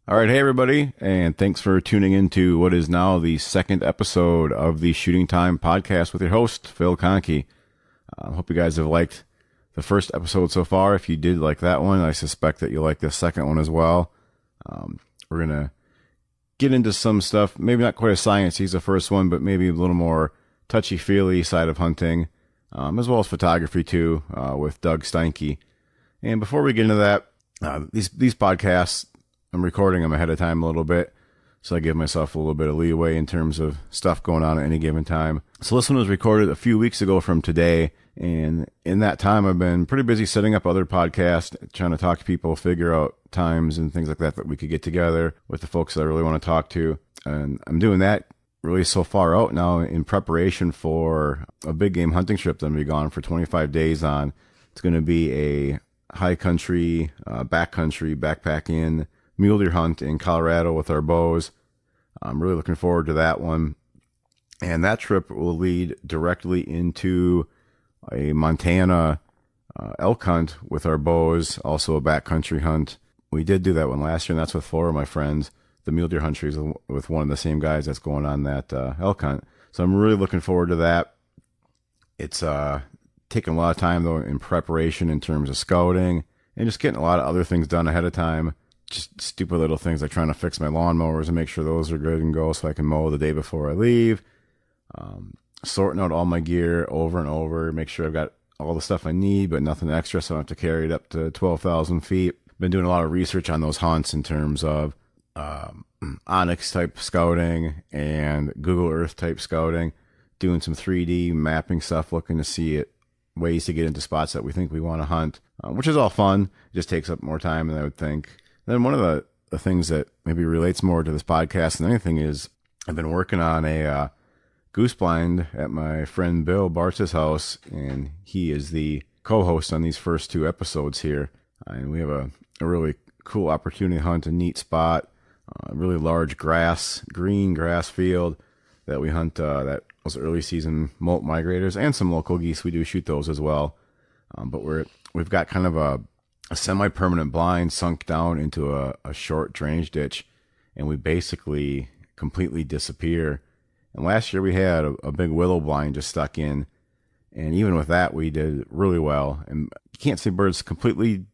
All right, hey everybody, and thanks for tuning into what is now the second episode of the Shooting Time podcast with your host, Phil Conkey. I hope you guys have liked the first episode so far. If you did like that one, I suspect that you'll like the second one as well. We're going to get into some stuff, maybe not quite as sciencey as the first one, but maybe a little more touchy-feely side of hunting, as well as photography too, with Doug Steinke. And before we get into that, these podcasts, I'm recording them ahead of time a little bit, so I give myself a little bit of leeway in terms of stuff going on at any given time. So this one was recorded a few weeks ago from today, and in that time I've been pretty busy setting up other podcasts, trying to talk to people, figure out times and things like that we could get together with the folks that I really want to talk to. And I'm doing that really so far out now in preparation for a big game hunting trip that I'm going to be gone for 25 days on. It's going to be a high country, backcountry, backpacking mule deer hunt in Colorado with our bows. I'm really looking forward to that one. And that trip will lead directly into a Montana elk hunt with our bows, also a backcountry hunt. We did do that one last year, and that's with 4 of my friends. The mule deer hunt is with one of the same guys that's going on that elk hunt. So I'm really looking forward to that. It's taking a lot of time, though, in preparation in terms of scouting and just getting a lot of other things done ahead of time. Just stupid little things like trying to fix my lawnmowers and make sure those are good and go so I can mow the day before I leave. Sorting out all my gear over and over, make sure I've got all the stuff I need, but nothing extra, so I don't have to carry it up to 12,000 feet. Been doing a lot of research on those hunts in terms of Onyx type scouting and Google Earth type scouting, doing some 3D mapping stuff, looking to see ways to get into spots that we think we want to hunt, which is all fun. It just takes up more time than I would think. Then one of the things that maybe relates more to this podcast than anything is I've been working on a goose blind at my friend Bill Bartz's house, and he is the co-host on these first 2 episodes here. And we have a really cool opportunity to hunt a neat spot, a really large green grass field that we hunt, that was early season molt migrators and some local geese. We do shoot those as well. But we've got kind of a semi-permanent blind sunk down into a short drainage ditch, and we basically completely disappear. And last year we had a big willow blind just stuck in, and even with that we did really well. And you can't say birds completely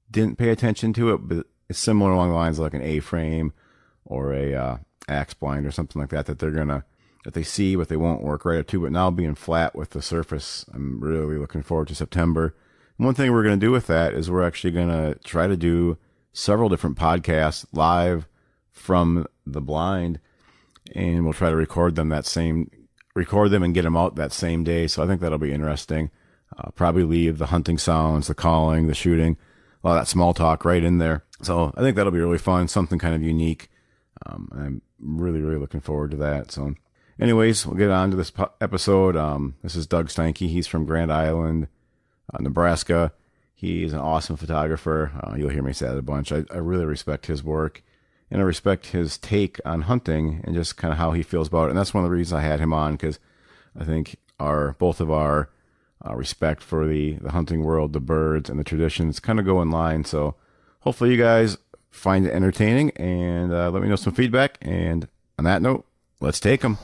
didn't pay attention to it, but it's similar along the lines of like an A-frame or a axe blind or something like that that they see, but they won't work right up to. But now being flat with the surface, I'm really looking forward to September. One thing we're going to do with that is we're actually going to try to do several different podcasts live from the blind, and we'll try to record them and get them out that same day. So I think that'll be interesting. Probably leave the hunting sounds, the calling, the shooting, a lot of that small talk right in there. So I think that'll be really fun, something kind of unique. I'm really, really looking forward to that. So anyways, we'll get on to this episode. This is Doug Steinke. He's from Grand Island, Nebraska. He's an awesome photographer. You'll hear me say that a bunch. I really respect his work, and I respect his take on hunting and just kind of how he feels about it. And that's one of the reasons I had him on, because I think both of our respect for the hunting world, the birds, and the traditions kind of go in line. So hopefully you guys find it entertaining, and let me know some feedback. And on that note, let's take them.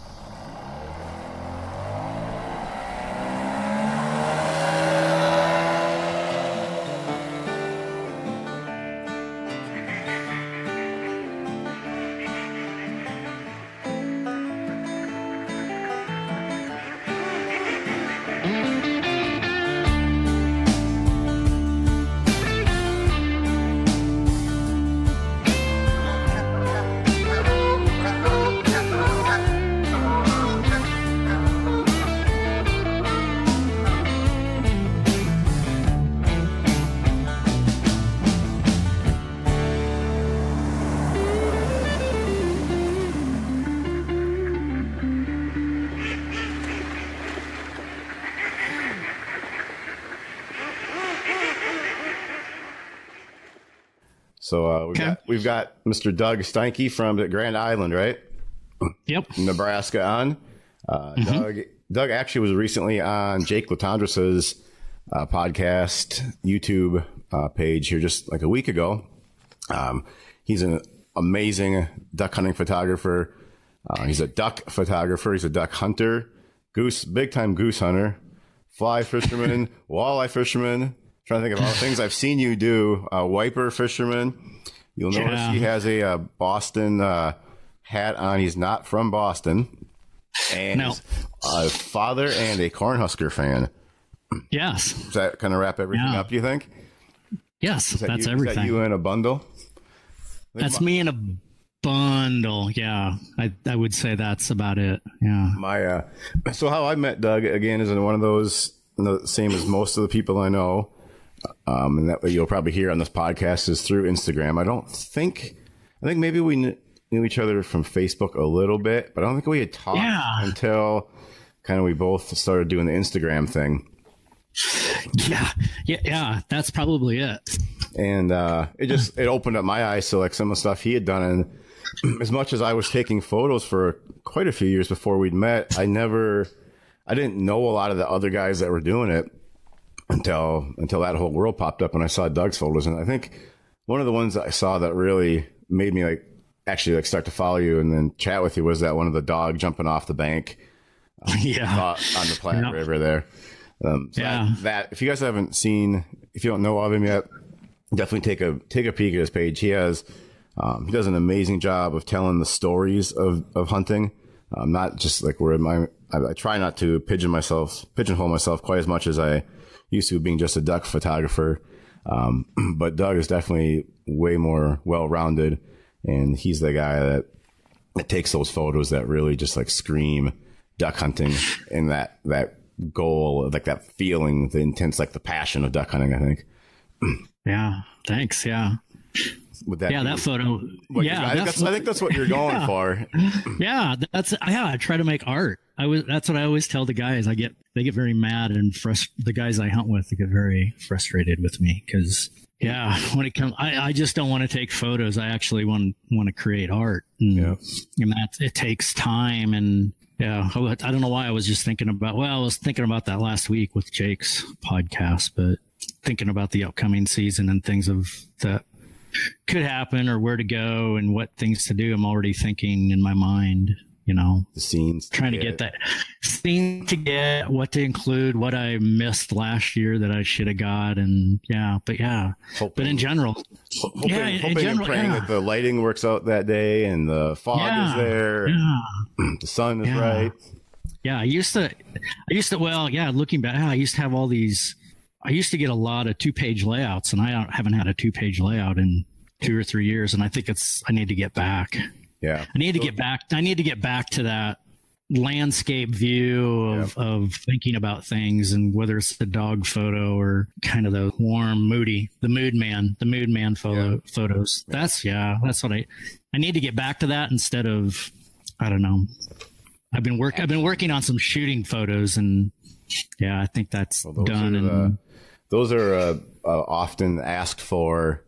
So we've got Mr. Doug Steinke from Grand Island, right? Yep. Nebraska on. Doug actually was recently on Jake Latondras' podcast YouTube page here just like a week ago. He's an amazing duck hunting photographer. He's a duck photographer. He's a duck hunter, big time goose hunter, fly fisherman, walleye fisherman. Trying to think of all the things I've seen you do. Wiper fisherman. You'll notice he has a Boston hat on. He's not from Boston. And he's a father and a Cornhusker fan. Yes. Does that kind of wrap everything up, do you think? Yes, that's everything. Is that you in a bundle? That's me in a bundle. Yeah, I would say that's about it. Yeah. So how I met Doug, again, is in one of those, the same as most of the people I know, and that you'll probably hear on this podcast, is through Instagram. I think maybe we knew each other from Facebook a little bit, but I don't think we had talked until kind of we both started doing the Instagram thing. Yeah, that's probably it. And it opened up my eyes to like some of the stuff he had done. And as much as I was taking photos for quite a few years before we'd met, I didn't know a lot of the other guys that were doing it until that whole world popped up and I saw Doug's photos. And I think one of the ones that I saw that really made me start to follow you and then chat with you was that one of the dog jumping off the bank on the Platte River there. That if you guys haven't seen, if you don't know of him yet, definitely take a peek at his page. He does an amazing job of telling the stories of hunting. Not just like I try not to pigeonhole myself quite as much as I used to, being just a duck photographer. But Doug is definitely way more well-rounded, and he's the guy that takes those photos that really just like scream duck hunting and that goal, like that feeling, the intense, like the passion of duck hunting, I think. Yeah. Thanks. Yeah. Would that that photo. I think that's what you're going for. Yeah. I try to make art. That's what I always tell the guys. They get very mad and the guys I hunt with, they get very frustrated with me because when it comes, I just don't want to take photos. I actually want to create art. And it takes time. And I don't know why I was just thinking about, I was thinking about that last week with Jake's podcast, but thinking about the upcoming season and things that could happen or where to go and what things to do. I'm already thinking in my mind, the scenes, trying to get that scene to get, what to include, what I missed last year that I should have got. And but in general, hoping and praying that the lighting works out that day and the fog is there. The sun is right. Yeah. Looking back, I used to have all these, I used to get a lot of 2-page layouts, and I haven't had a 2-page layout in 2 or 3 years. And I think I need to get back. Yeah. I need to get back to that landscape view of thinking about things, and whether it's the dog photo or kind of the warm, moody, the mood man photos. That's what I need to get back to that instead of, I don't know. I've been working on some shooting photos, and I think that's done. Those are often asked for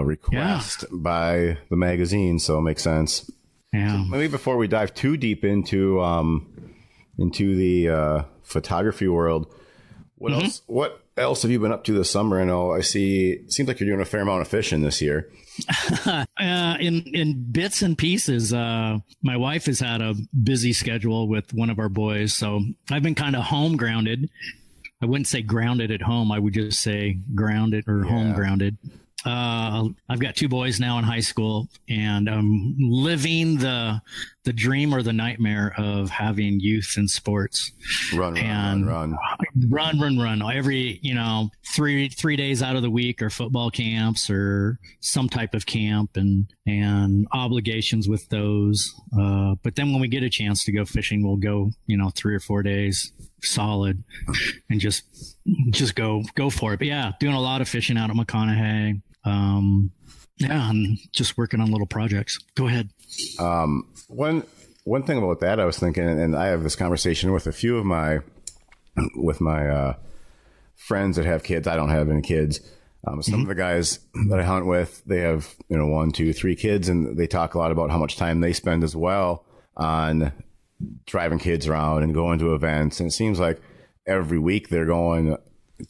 request by the magazine, so it makes sense. Yeah. So maybe before we dive too deep into the photography world, what else have you been up to this summer? I know it seems like you're doing a fair amount of fishing this year. In bits and pieces. My wife has had a busy schedule with one of our boys, so I've been kind of home grounded. I wouldn't say grounded at home. I would just say grounded or home grounded. I've got 2 boys now in high school, and I'm living the dream or the nightmare of having youth in sports. Run. Every, 3 days out of the week are football camps or some type of camp and obligations with those. But then when we get a chance to go fishing, we'll go, 3 or 4 days solid and just go for it. But doing a lot of fishing out at McConaughey. I'm just working on little projects. Go ahead. One thing about that I was thinking, and I have this conversation with a few of my friends that have kids. I don't have any kids. Some of the guys that I hunt with, they have 1, 2, 3 kids, and they talk a lot about how much time they spend as well on driving kids around and going to events. And it seems like every week they're going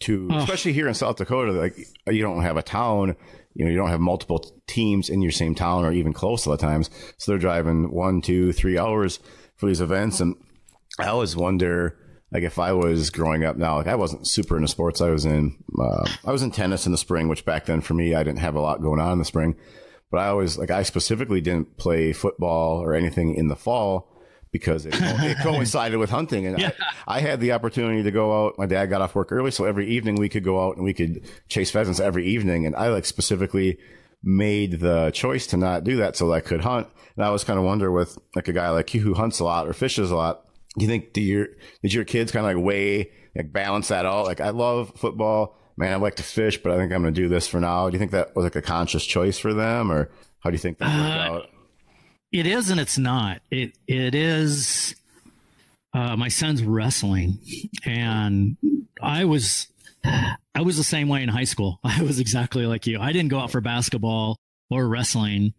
to, especially here in South Dakota, like you don't have a town. you don't have multiple teams in your same town or even close a lot of times. So they're driving 1, 2, 3 hours for these events. And I always wonder, like, if I was growing up now, like, I wasn't super into sports. I was in tennis in the spring, which back then for me, I didn't have a lot going on in the spring. But I specifically didn't play football or anything in the fall because it coincided with hunting. And I had the opportunity to go out. My dad got off work early, so every evening we could go out and we could chase pheasants every evening. And I specifically made the choice to not do that so I could hunt. And I was kind of wonder with like a guy like you who hunts a lot or fishes a lot, do you think did your kids kind of balance that out? Like, I love football, man, I like to fish, but I think I'm going to do this for now. Do you think that was like a conscious choice for them, or how do you think that worked out? It is and it's not. It is. My son's wrestling, and I was the same way in high school. I was exactly like you. I didn't go out for basketball or wrestling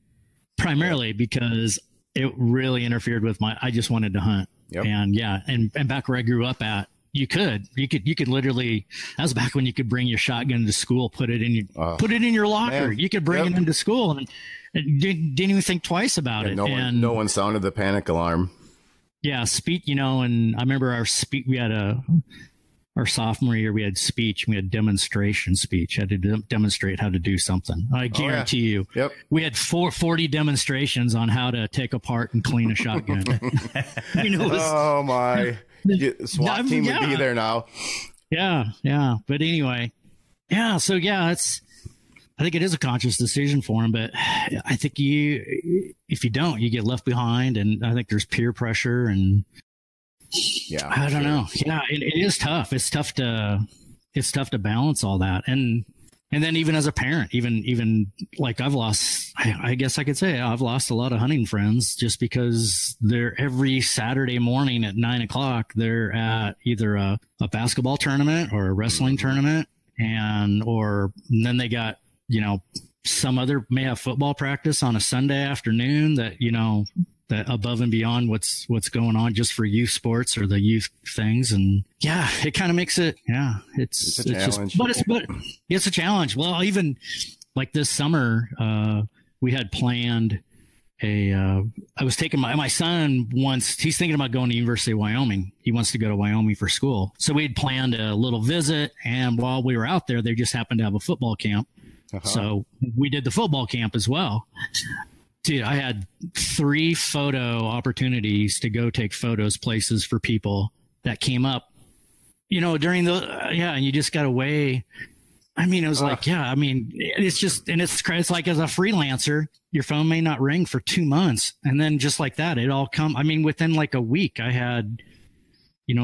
primarily because it really interfered with I just wanted to hunt. Yep. And back where I grew up at, you could literally, that was back when you could bring your shotgun to school, put it in your locker. Man. You could bring it into school and didn't even think twice about it. No one sounded the panic alarm. Yeah. And I remember we had our sophomore year, we had speech. We had demonstration speech. I had to demonstrate how to do something. I guarantee you. Yep. We had 40 demonstrations on how to take apart and clean a shotgun. Oh my! SWAT team would be there now. Yeah. But anyway, so I think it is a conscious decision for him, but I think if you don't, you get left behind, and I think there's peer pressure and. Yeah, I don't know. Yeah, it is tough. It's tough to balance all that, and then even as a parent, even like I've lost. I guess I could say I've lost a lot of hunting friends just because they're every Saturday morning at 9:00. They're at either a basketball tournament or a wrestling tournament, and then they got some other may have football practice on a Sunday afternoon that that above and beyond what's going on just for youth sports or the youth things. And it kind of makes it, it's a challenge. It's a challenge. Well, even like this summer, we had planned I was taking my son once, he's thinking about going to University of Wyoming. He wants to go to Wyoming for school. So we had planned a little visit, and while we were out there, they just happened to have a football camp. So we did the football camp as well. Dude, I had 3 photo opportunities to go take photos places for people that came up, during and you just got to weigh. I mean, it was it's just, and it's like as a freelancer, your phone may not ring for 2 months. And then just like that, it all within like a week, I had,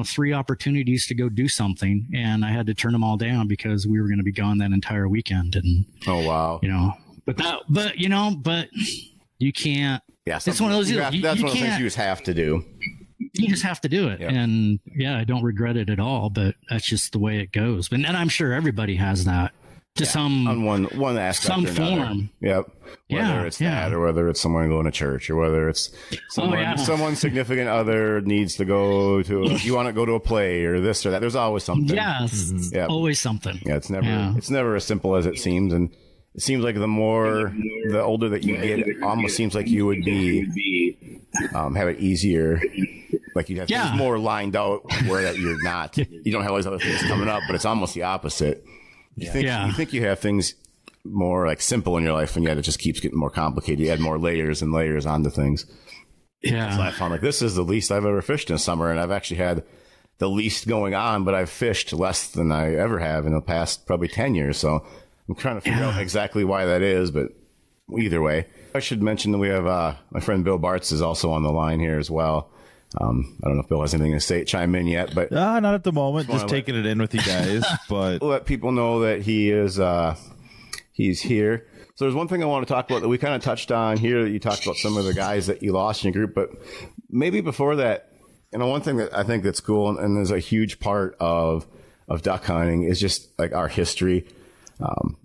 3 opportunities to go do something, and I had to turn them all down because we were going to be gone that entire weekend. And, oh, wow. But you can't. Yeah, it's one of those. That's one of those things you just have to do. You just have to do it, and I don't regret it at all. But that's just the way it goes. And I'm sure everybody has that to some on one aspect, some form. Yep. Whether it's that, or whether it's someone going to church, or whether it's someone significant other needs to go to. You want to go to a play, or this or that. There's always something. Always something. Yeah, it's never as simple as it seems, and. It seems like the older that you get, it almost seems like you would be have it easier. Like you'd have things more lined out where that you're not. You don't have all these other things coming up, but it's almost the opposite. You think you have things more like simple in your life, and yet it just keeps getting more complicated. You add more layers and layers onto things. Yeah. So I found like this is the least I've ever fished in a summer, and I've actually had the least going on, but I've fished less than I ever have in the past probably 10 years. So I'm trying to figure out exactly why that is, but either way, I should mention that we have my friend Bill Bartz is also on the line here as well. I don't know if Bill has anything to chime in yet, but not at the moment. Just taking it in with you guys, but let people know that he is he's here. So there's one thing I want to talk about that we kind of touched on here. You talked about some of the guys that you lost in your group, but maybe before that, one thing that I think that's cool and is a huge part of duck hunting is just like our history.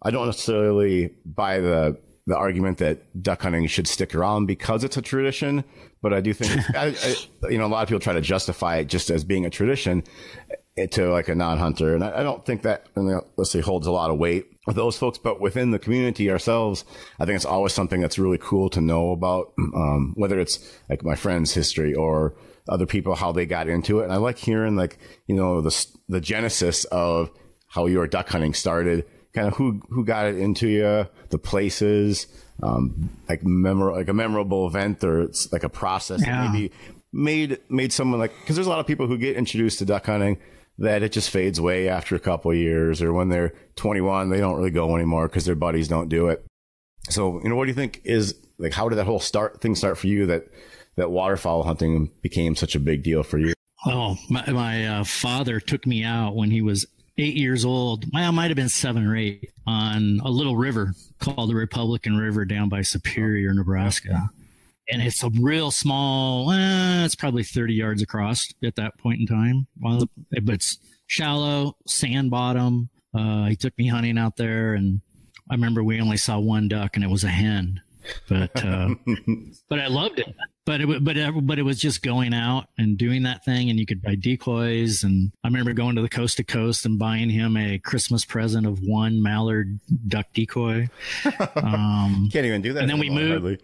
I don't necessarily buy the argument that duck hunting should stick around because it's a tradition, but I do think a lot of people try to justify it just as being a tradition to like a non-hunter, and I don't think that let's say holds a lot of weight. those folks, but within the community ourselves, I think it's always something that's really cool to know about, whether it's like my friend's history or other people, how they got into it. And I like hearing like, you know, the genesis of how your duck hunting started, kind of who got it into you, the places, like a memorable event, or it's like a process that maybe made someone like, because there's a lot of people who get introduced to duck hunting that it just fades away after a couple of years, or when they're 21, they don't really go anymore because their buddies don't do it. So, you know, what do you think is like, how did that whole start for you that waterfowl hunting became such a big deal for you? Oh, my father took me out when he was 8 years old. I might have been 7 or 8, on a little river called the Republican River down by Superior, Nebraska. And it's a real small, it's probably 30 yards across at that point in time. But it's shallow, sand bottom. He took me hunting out there, and I remember we only saw one duck, and it was a hen. But but I loved it. But it was just going out and doing that thing, and you could buy decoys. And I remember going to the Coast to Coast and buying him a Christmas present of one mallard duck decoy. Can't even do that. And then we moved. Hardly.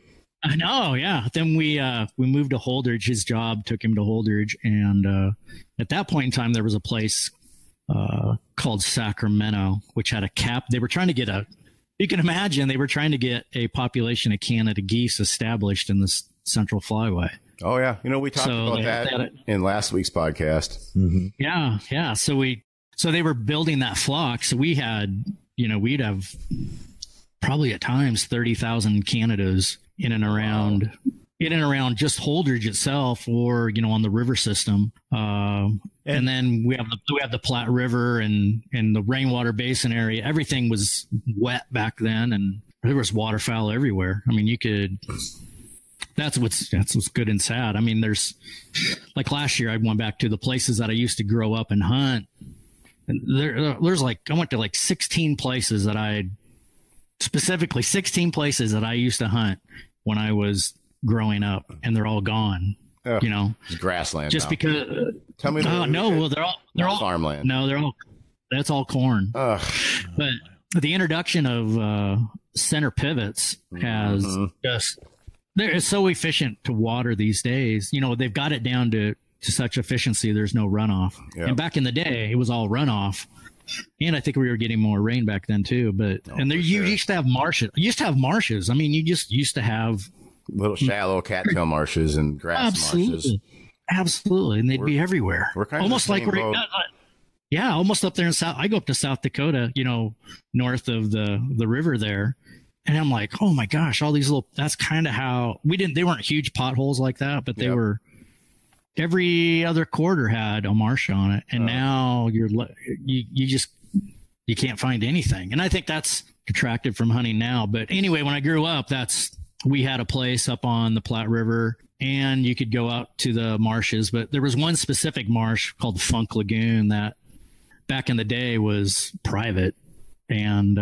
I know, yeah. Then we moved to Holdridge. His job took him to Holdridge, and at that point in time, there was a place called Sacramento, which had a cap. They were trying to get you can imagine, they were trying to get a population of Canada geese established in the Central Flyway. Oh yeah, you know, we talked about that in last week's podcast. Mm-hmm. Yeah. So they were building that flock. So we had, you know, we'd have probably at times 30,000 Canadas in and around just Holdridge itself, or, you know, on the river system. And then we have the Platte River and the rainwater basin area. Everything was wet back then, and there was waterfowl everywhere. I mean, that's what's good and sad. I mean, there's, like last year, I went back to the places that I used to grow up and hunt. And there's like, I went to like 16 places specifically 16 places that I used to hunt when I was growing up, and they're all gone. You know, it's grassland. Just now. Because. Tell me. Well, they're all farmland. No, that's all corn. But the introduction of center pivots has it's so efficient to water these days. You know, they've got it down to such efficiency. There's no runoff. Yep. And back in the day, it was all runoff. And I think we were getting more rain back then too. But you used to have marshes. I mean, you just used to have little shallow cattail marshes and grass marshes. Absolutely, and they'd be everywhere. We're kind almost of like almost up there in South. I go up to South Dakota, you know, north of the river there, and I'm like, oh my gosh, all these little. That's kind of how they weren't huge potholes like that, but they were. Every other quarter had a marsh on it, and now you can't find anything. And I think that's detracted from hunting now. But anyway, when I grew up, we had a place up on the Platte River, and you could go out to the marshes. But there was one specific marsh called Funk Lagoon that back in the day was private, and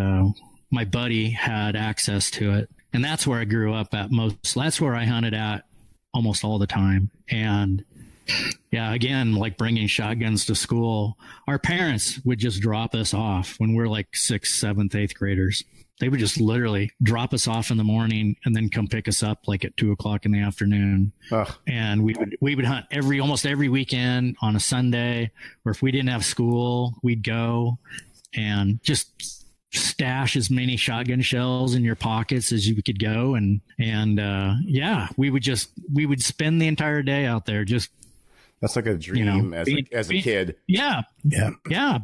my buddy had access to it. And that's where I grew up at most. That's where I hunted at almost all the time. And yeah, again, like bringing shotguns to school, our parents would just drop us off when we're like 6th, 7th, 8th graders. They would just literally drop us off in the morning and then come pick us up like at 2:00 in the afternoon. And we would hunt almost every weekend on a Sunday, or if we didn't have school, we'd go and just stash as many shotgun shells in your pockets as you could go. And we would spend the entire day out there. Just, that's like a dream, you know, as a kid. Yeah.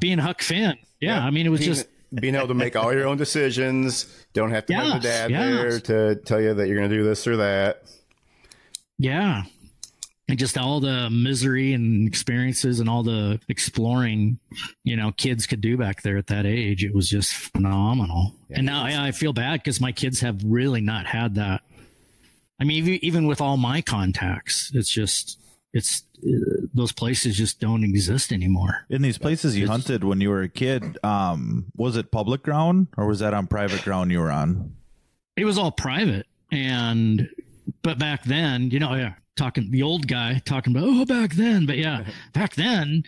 Being Huck Finn. Yeah. I mean, it was being able to make all your own decisions. Don't have to have the dad there to tell you that you're going to do this or that. Yeah. And just all the misery and experiences and all the exploring, you know, kids could do back there at that age. It was just phenomenal. Yeah, and now I feel bad because my kids have really not had that. I mean, even with all my contacts, those places just don't exist anymore. In these places you hunted when you were a kid, was it public ground or was that on private ground you were on? It was all private. But back then, you know, the old guy talking about, back then. But yeah, back then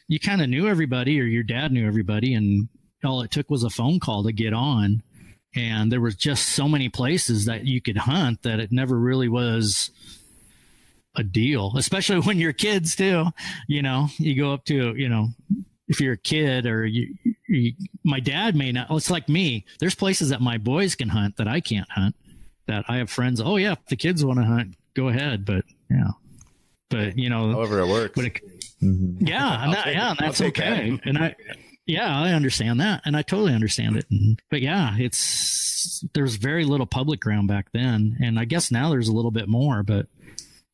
you kind of knew everybody, or your dad knew everybody. And all it took was a phone call to get on. And there was just so many places that you could hunt that it never really was a deal, especially when you're kids too. You know, you go up to, you know, if you're a kid or my dad may not, it's like me. There's places that my boys can hunt that I can't hunt, that I have friends. Oh yeah, if the kids want to hunt, go ahead. But yeah, but you know, however it works. But and that's okay. And I understand that, and I totally understand it. But yeah, there's very little public ground back then, and I guess now there's a little bit more. But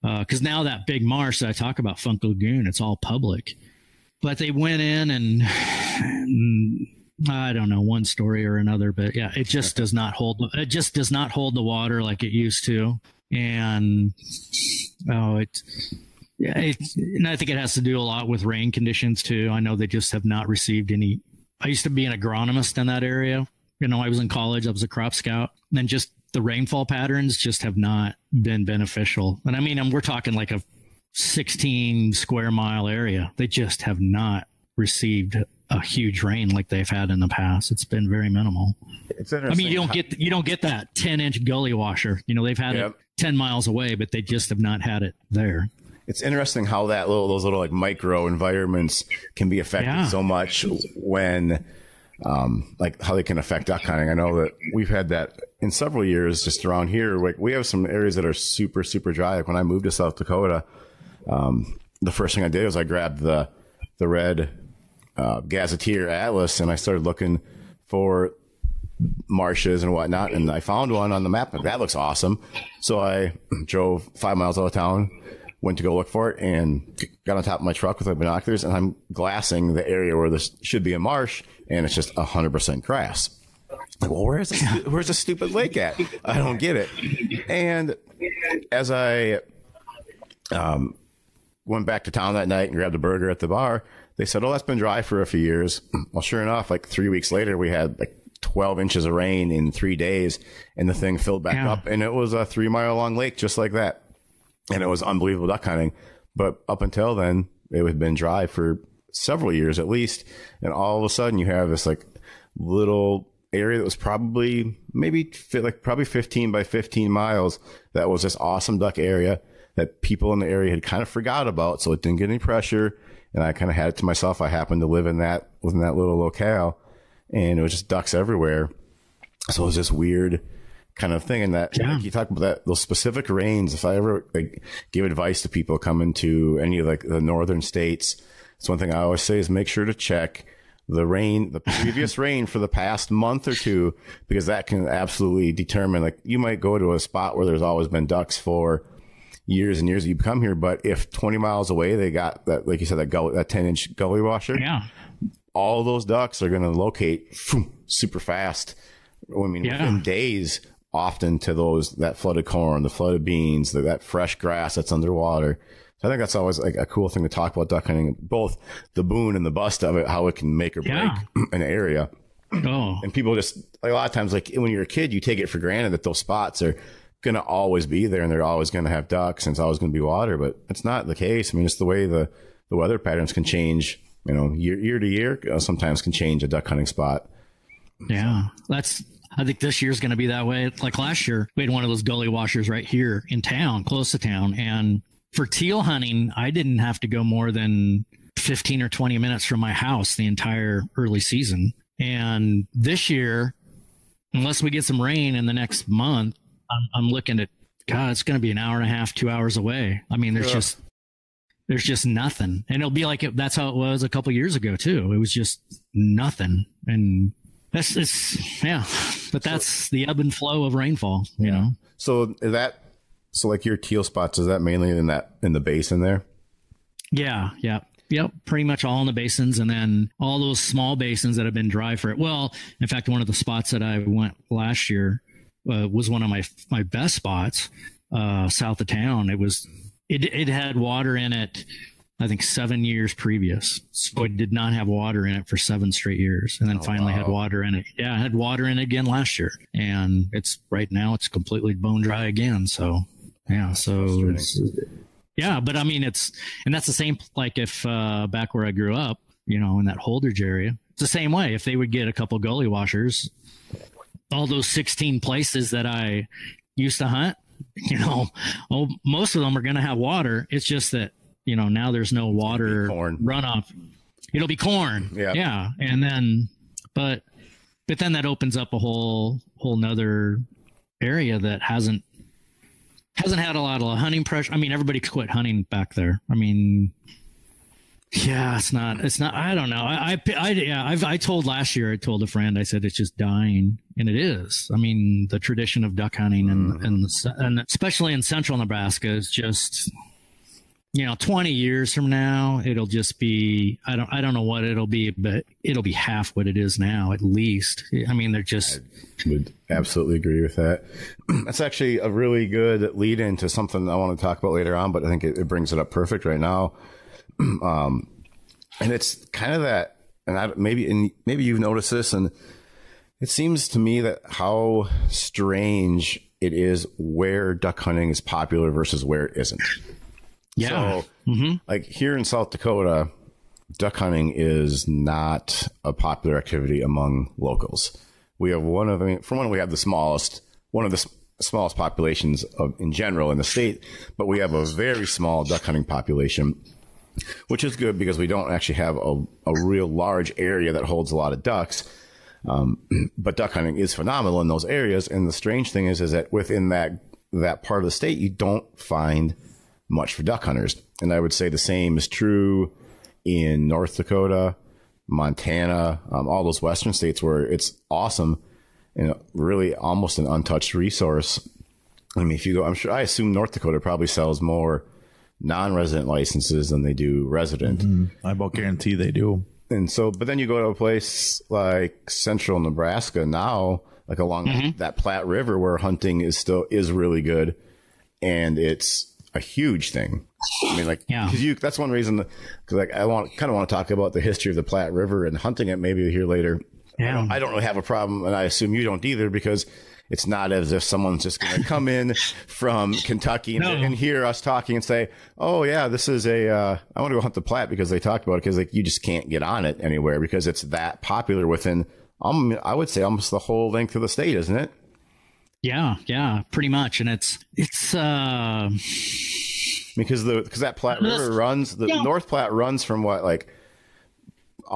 because now that big marsh that I talk about, Funk Lagoon, it's all public. But they went in and I don't know, one story or another, but yeah, it just does not hold. It just does not hold the water like it used to, and and I think it has to do a lot with rain conditions too. I know they just have not received any. I used to be an agronomist in that area. You know, I was in college. I was a crop scout, and just the rainfall patterns just have not been beneficial. And I mean, we're talking like a 16 square mile area. They just have not received a huge rain like they've had in the past. It's been very minimal. It's interesting. I mean, you don't get that 10-inch gully washer. You know, they've had it 10 miles away, but they just have not had it there. It's interesting how those little like micro environments can be affected so much when, like how they can affect duck hunting. I know that we've had that in several years just around here. Like we have some areas that are super, super dry. Like when I moved to South Dakota, the first thing I did was I grabbed the red gazetteer atlas and I started looking for marshes and whatnot, and I found one on the map. That looks awesome. So I drove 5 miles out of town, went to go look for it, and got on top of my truck with my binoculars, and I'm glassing the area where this should be a marsh, and it's just 100% grass. Like, well, where's the stupid lake at? I don't get it. And as I went back to town that night and grabbed a burger at the bar, they said, oh, that's been dry for a few years. Well, sure enough, like 3 weeks later, we had like 12 inches of rain in 3 days, and the thing filled back up, and it was a 3 mile long lake just like that. And it was unbelievable duck hunting. But up until then, it had been dry for several years at least. And all of a sudden, you have this like little area that was probably 15 by 15 miles. That was this awesome duck area that people in the area had kind of forgot about. So it didn't get any pressure. And I kind of had it to myself. I happened to live within that little locale, and it was just ducks everywhere. So it was this weird kind of thing. And that, like you talk about that, those specific rains, if I ever like give advice to people coming to any of like the northern states, it's one thing I always say is make sure to check the previous rain for the past month or two, because that can absolutely determine, like you might go to a spot where there's always been ducks for years and years that you come here, but if 20 miles away they got that, like you said, that 10-inch gully washer, all those ducks are going to locate super fast. I mean, within days, often to that flooded corn, the flooded beans, that fresh grass that's underwater. So I think that's always like a cool thing to talk about duck hunting, both the boon and the bust of it, how it can make or break an area. And people just, like, a lot of times, like when you're a kid, you take it for granted that those spots are going to always be there and they're always going to have ducks and it's always going to be water, but it's not the case. I mean, it's the way the weather patterns can change, you know, year to year, sometimes can change a duck hunting spot. Yeah. I think this year's going to be that way. Like last year, we had one of those gully washers right here in town, close to town. And for teal hunting, I didn't have to go more than 15 or 20 minutes from my house the entire early season. And this year, unless we get some rain in the next month, I'm looking at, God, it's going to be an hour and a half, 2 hours away. I mean, there's just nothing. And it'll be like that's how it was a couple years ago too. It was just nothing. And that's the ebb and flow of rainfall, you know? So like your teal spots, is that mainly in the basin there? Yeah. Yep. Pretty much all in the basins. And then all those small basins that have been dry for it. Well, in fact, one of the spots that I went last year was one of my best spots, south of town. It had water in it, I think 7 years previous. So it did not have water in it for 7 straight years. And then finally had water in it. Yeah, it had water in it again last year. And right now it's completely bone dry again. So yeah, but I mean, and that's the same, like if back where I grew up, you know, in that Holdridge area, It's the same way. If they would get a couple gully washers, all those 16 places that I used to hunt, most of them are going to have water. It's just that, now there's no water runoff. It'll be corn. Yeah. And then, but then that opens up a whole nother area that hasn't had a lot of hunting pressure. I mean, everybody quit hunting back there. I mean, yeah, it's not, I don't know. I told a friend, I said, it's just dying, and it is. I mean, the tradition of duck hunting and especially in central Nebraska is just, 20 years from now, it'll just be, I don't know what it'll be, but it'll be half what it is now, at least. I mean, they're just. I would absolutely agree with that. That's actually a really good lead into something I want to talk about later on, but I think it brings it up perfect right now. And it's kind of that, and maybe you've noticed this, and it seems to me that how strange it is where duck hunting is popular versus where it isn't. Yeah. So, like here in South Dakota, duck hunting is not a popular activity among locals. We have one of the smallest populations in general in the state, but we have a very small duck hunting population, which is good because we don't actually have a real large area that holds a lot of ducks. But duck hunting is phenomenal in those areas. And the strange thing is that within that part of the state, you don't find much for duck hunters. And I would say the same is true in North Dakota, Montana, all those western states where it's awesome and really almost an untouched resource. I mean, if you go, I assume North Dakota probably sells more non-resident licenses than they do resident. I about guarantee they do. And so, but then you go to a place like central Nebraska now, like along that Platte River, where hunting is really good, and it's a huge thing. I mean, like, that's one reason, because I want to talk about the history of the Platte River and hunting it maybe here later. Yeah. I don't really have a problem, and I assume you don't either, because it's not as if someone's just going to come in from Kentucky and hear us talking and say, "Oh yeah, this is I want to go hunt the Platte," because they talked about it, because like you just can't get on it anywhere because it's that popular within, I would say, almost the whole length of the state, isn't it? Yeah, pretty much. And it's because that Platte River runs, North Platte runs from all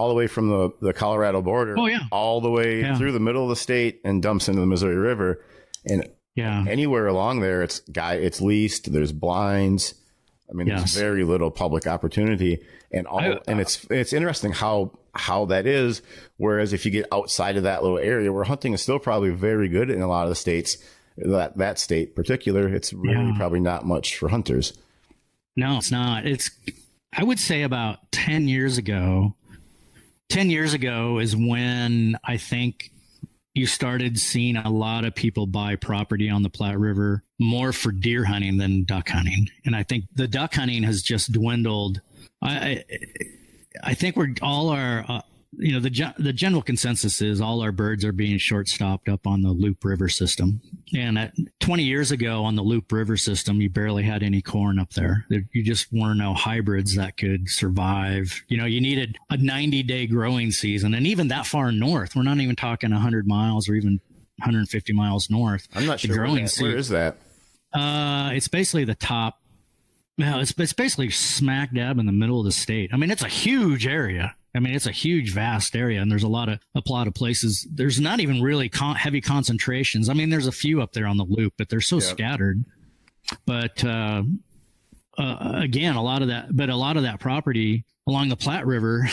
the way from the Colorado border, all the way through the middle of the state and dumps into the Missouri River. And anywhere along there, it's leased. There's blinds. I mean, there's very little public opportunity, and it's interesting how that is. Whereas if you get outside of that little area where hunting is still probably very good in a lot of the states, that state in particular, it's really probably not much for hunters. No, it's not. I would say about 10 years ago. 10 years ago is when I think you started seeing a lot of people buy property on the Platte River more for deer hunting than duck hunting. And I think the duck hunting has just dwindled. I think we're all our, the general consensus is all our birds are being short-stopped up on the Loop River system. And 20 years ago on the Loop River system, you barely had any corn up there. You just weren't no hybrids that could survive. You needed a 90-day growing season. And even that far north, we're not even talking 100 miles or even 150 miles north. I'm not sure where is that? It's basically the top. No, it's basically smack dab in the middle of the state. I mean, it's a huge area. I mean, it's a huge, vast area, and there's a lot of places. There's not even really heavy concentrations. I mean, there's a few up there on the Loop, but they're so scattered. But again, a lot of that property along the Platte River,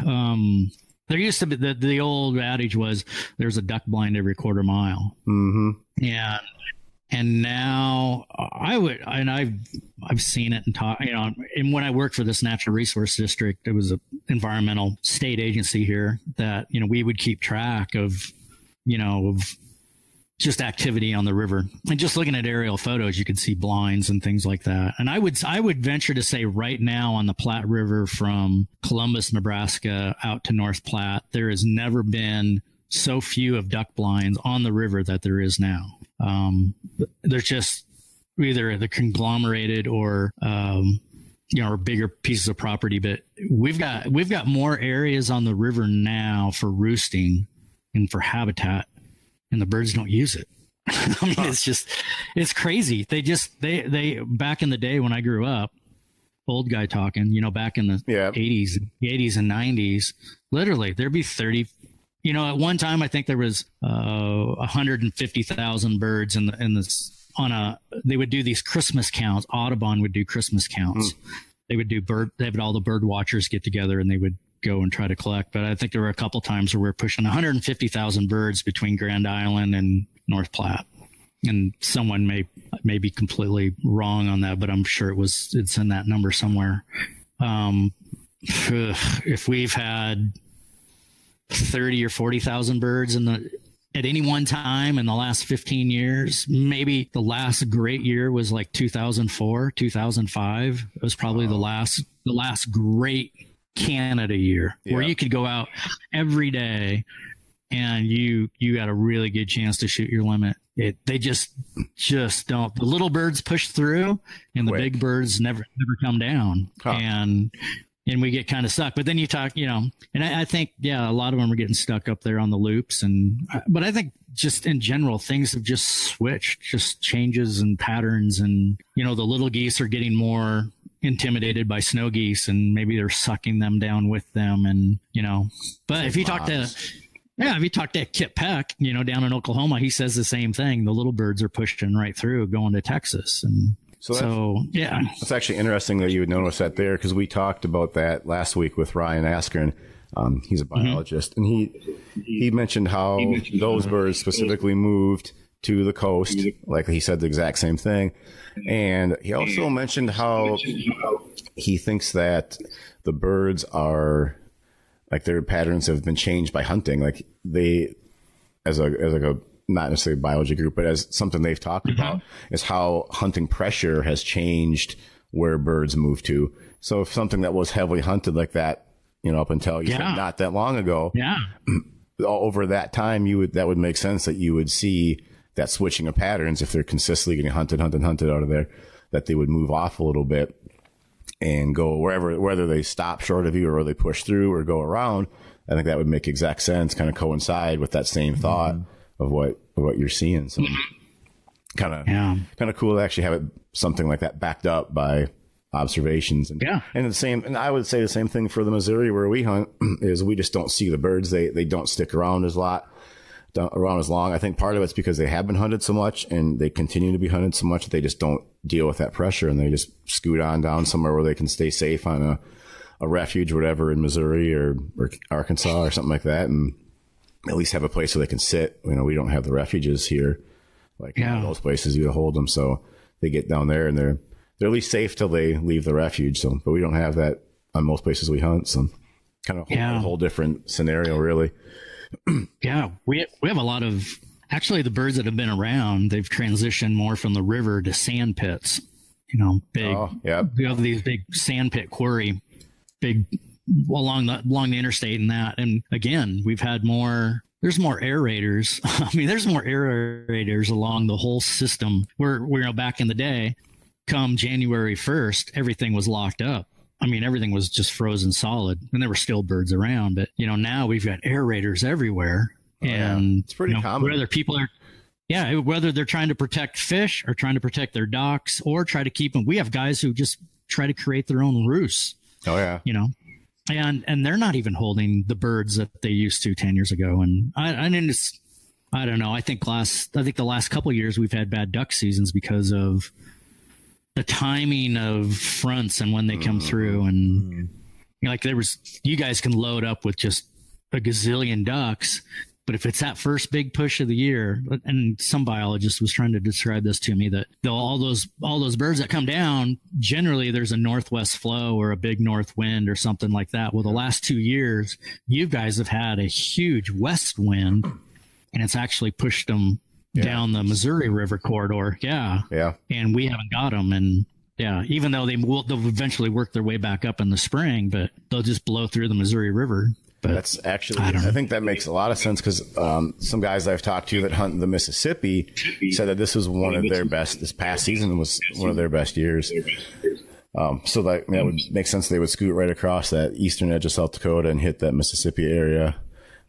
there used to be the old adage was there's a duck blind every quarter mile. Mm-hmm. Yeah. And now I've seen it and taught, and when I worked for this natural resource district, it was an environmental state agency here that, we would keep track of just activity on the river, and just looking at aerial photos, you could see blinds and things like that. And I would venture to say right now on the Platte River from Columbus, Nebraska out to North Platte, there has never been so few of duck blinds on the river that there is now. There's just either the conglomerated or or bigger pieces of property, but we've got more areas on the river now for roosting and for habitat, and the birds don't use it. I mean, it's crazy. They back in the day when I grew up, old guy talking, back in the 80s and 90s, literally there'd be 30, at one time, I think there was 150,000 birds they would do these Christmas counts. Audubon would do Christmas counts. They would all the bird watchers get together and they would go and try to collect. But I think there were a couple times where we were pushing 150,000 birds between Grand Island and North Platte. And someone may be completely wrong on that, but I'm sure it's in that number somewhere. If we've had 30 or 40,000 birds at any one time in the last 15 years, maybe the last great year was like 2004, 2005. It was probably the last great Canada year where you could go out every day and you got a really good chance to shoot your limit. They just don't. The little birds push through and the big birds never come down. And we get kind of stuck. But then you talk, and I think, a lot of them are getting stuck up there on the loops. But I think just in general, things have just switched, just changes and patterns. And, the little geese are getting more intimidated by snow geese, and maybe they're sucking them down with them. And, but if you talk to Kip Peck, down in Oklahoma, he says the same thing. The little birds are pushing right through going to Texas. And it's actually interesting that you would notice that there, because we talked about that last week with Ryan Askern. He's a biologist, and he mentioned how those birds specifically moved to the coast. Like he said the exact same thing. And he also mentioned how he thinks that the birds are, like, their patterns have been changed by hunting. Like they, as a not necessarily a biology group, but as something they've talked about, is how hunting pressure has changed where birds move to. So if something that was heavily hunted like that, up until not that long ago, over that time, that would make sense that you would see that switching of patterns. If they're consistently getting hunted out of there, that they would move off a little bit and go whether they stop short of you or they push through or go around. I think that would make exact sense, kind of coincide with that same thought of what you're seeing. So kind of cool to actually have it, something like that, backed up by observations. And I would say the same thing for the Missouri where we hunt, is we just don't see the birds. They don't stick around as long. I think part of it's because they have been hunted so much and they continue to be hunted so much that they just don't deal with that pressure, and they just scoot on down somewhere where they can stay safe on a refuge or whatever in Missouri or Arkansas or something like that, and at least have a place where they can sit. We don't have the refuges here, like those places you hold them. So they get down there and they're at least safe till they leave the refuge. So, but we don't have that on most places we hunt. So kind of a whole different scenario, really. We have a lot of, actually the birds that have been around, they've transitioned more from the river to sand pits, big, we have these big sand pit quarry, big along the interstate and that. And again, we've had there's more aerators. I mean, there's more aerators along the whole system where back in the day, come January 1st, everything was locked up. I mean, everything was just frozen solid, and there were still birds around. But, now we've got aerators everywhere. And it's pretty common. Whether people are, whether they're trying to protect fish or trying to protect their docks or try to keep them. We have guys who just try to create their own roosts. Oh, yeah. And they're not even holding the birds that they used to 10 years ago. And I don't know. I think the last couple of years we've had bad duck seasons because of the timing of fronts and when they come through. And you guys can load up with just a gazillion ducks, but if it's that first big push of the year, and some biologist was trying to describe this to me, that all those birds that come down, generally there's a northwest flow or a big north wind or something like that. Well, the last 2 years, you guys have had a huge west wind, and it's actually pushed them down the Missouri River corridor. Yeah. And we haven't got them. And even though they'll eventually work their way back up in the spring, but they'll just blow through the Missouri River. But that's actually, I think that makes a lot of sense, because some guys I've talked to that hunt the Mississippi said that this was one of their best, this past season was one of their best years. So that would make sense. They would scoot right across that eastern edge of South Dakota and hit that Mississippi area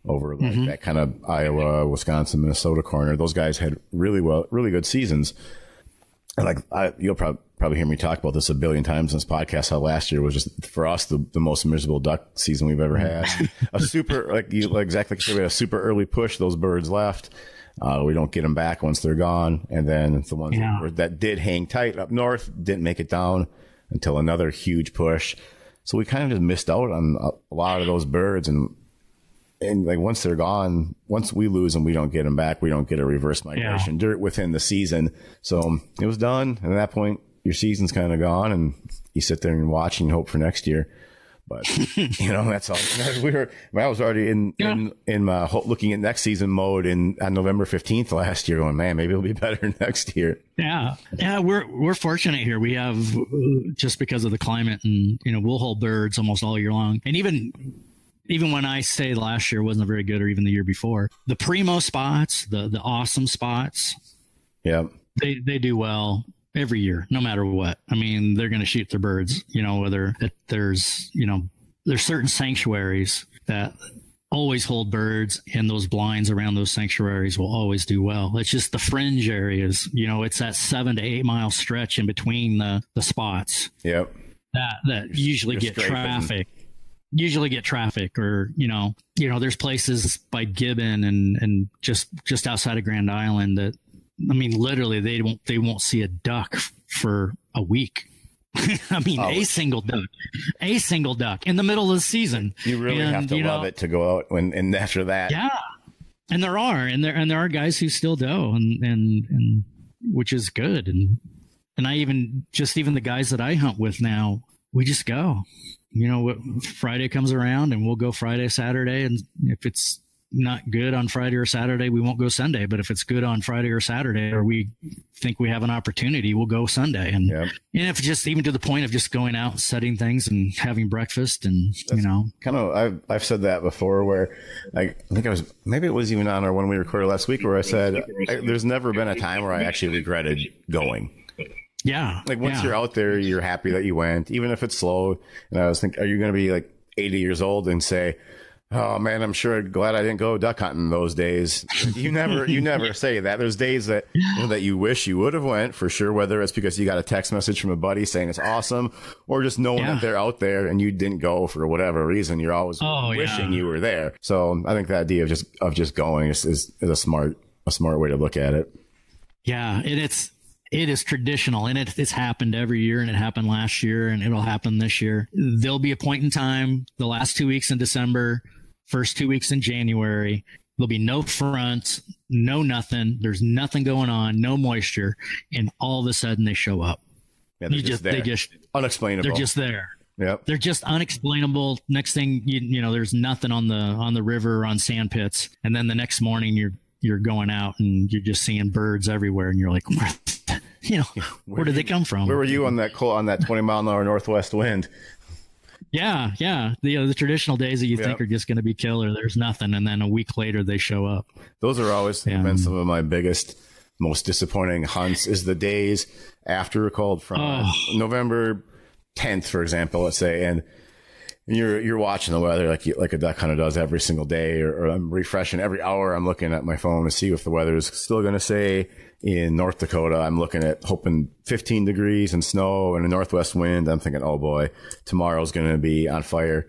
over like that kind of Iowa, Wisconsin, Minnesota corner. Those guys had really good seasons. And like you'll probably hear me talk about this a billion times in this podcast, how last year was just for us the most miserable duck season we've ever had. A super exactly like we had a super early push. Those birds left. We don't get them back once they're gone, and then the ones that did hang tight up north didn't make it down until another huge push. So we kind of just missed out on a lot of those birds, and like once they're gone, once we lose them, we don't get them back. We don't get a reverse migration within the season. So it was done. And at that point, your season's kind of gone, and you sit there and watch and hope for next year. But that's all. I was already in my looking at next season mode on November 15th last year, going, man, maybe it'll be better next year. Yeah. We're fortunate here. We have just because of the climate, and we'll hold birds almost all year long. And even when I say last year wasn't very good, or even the year before, the primo spots, the awesome spots, they do well every year, no matter what. I mean, they're going to shoot their birds, whether there's certain sanctuaries that always hold birds, and those blinds around those sanctuaries will always do well. It's just the fringe areas, it's that 7 to 8 mile stretch in between the spots. Yep. That usually get traffic. Or there's places by Gibbon and just outside of Grand Island that, I mean, literally they won't see a duck for a week. I mean, a single duck in the middle of the season. You really have to love it to go out and after that. Yeah. And there are guys who still do, and which is good. And I even the guys that I hunt with now, we just go. Friday comes around and we'll go Friday, Saturday. And if it's not good on Friday or Saturday, we won't go Sunday. But if it's good on Friday or Saturday, or we think we have an opportunity, we'll go Sunday. And if just even to the point of just going out, setting things and having breakfast and, kind of, I've said that before where I think maybe it was even on our one we recorded last week where I said, there's never been a time where I actually regretted going. Yeah. Like once you're out there, you're happy that you went, even if it's slow. And I was thinking, are you going to be like 80 years old and say, oh man, I'm sure glad I didn't go duck hunting those days. You never say that. There's days that that you wish you would have went for sure, whether it's because you got a text message from a buddy saying it's awesome, or just knowing that they're out there and you didn't go for whatever reason. You're always wishing you were there. So I think the idea of just going is a smart way to look at it. Yeah. And it is traditional, and it's happened every year, and it happened last year, and it'll happen this year. There'll be a point in time, the last 2 weeks in December, first 2 weeks in January, there'll be no fronts, no nothing. There's nothing going on, no moisture, and all of a sudden they show up. Yeah, they just unexplainable. They're just there. Yep. They're just unexplainable. Next thing there's nothing on the river or on sand pits, and then the next morning you're going out and you're just seeing birds everywhere, and you're like, where did they come from? Where were you on that 20-mile-an-hour northwest wind? Yeah. The traditional days that you think are just going to be killer, there's nothing, and then a week later they show up. Those are always been some of my biggest, most disappointing hunts. Is the days after a cold front, November 10th, for example, let's say, and you're watching the weather like a duck hunter does every single day, or I'm refreshing every hour. I'm looking at my phone to see if the weather is still going to say. In North Dakota, I'm looking at hoping 15 degrees and snow and a northwest wind. I'm thinking, oh boy, tomorrow's going to be on fire.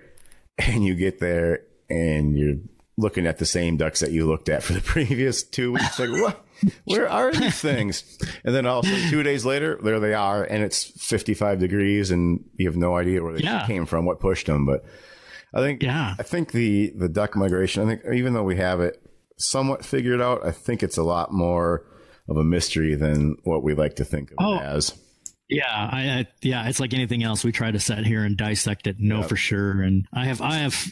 And you get there and you're looking at the same ducks that you looked at for the previous 2 weeks. Like, what? Where are these things? And then also 2 days later, there they are, and it's 55 degrees, and you have no idea where they came from, what pushed them. But I think the duck migration, I think even though we have it somewhat figured out, I think it's a lot more of a mystery than what we like to think of it as. Yeah, it's like anything else. We try to sit here and dissect it, know for sure. And I have,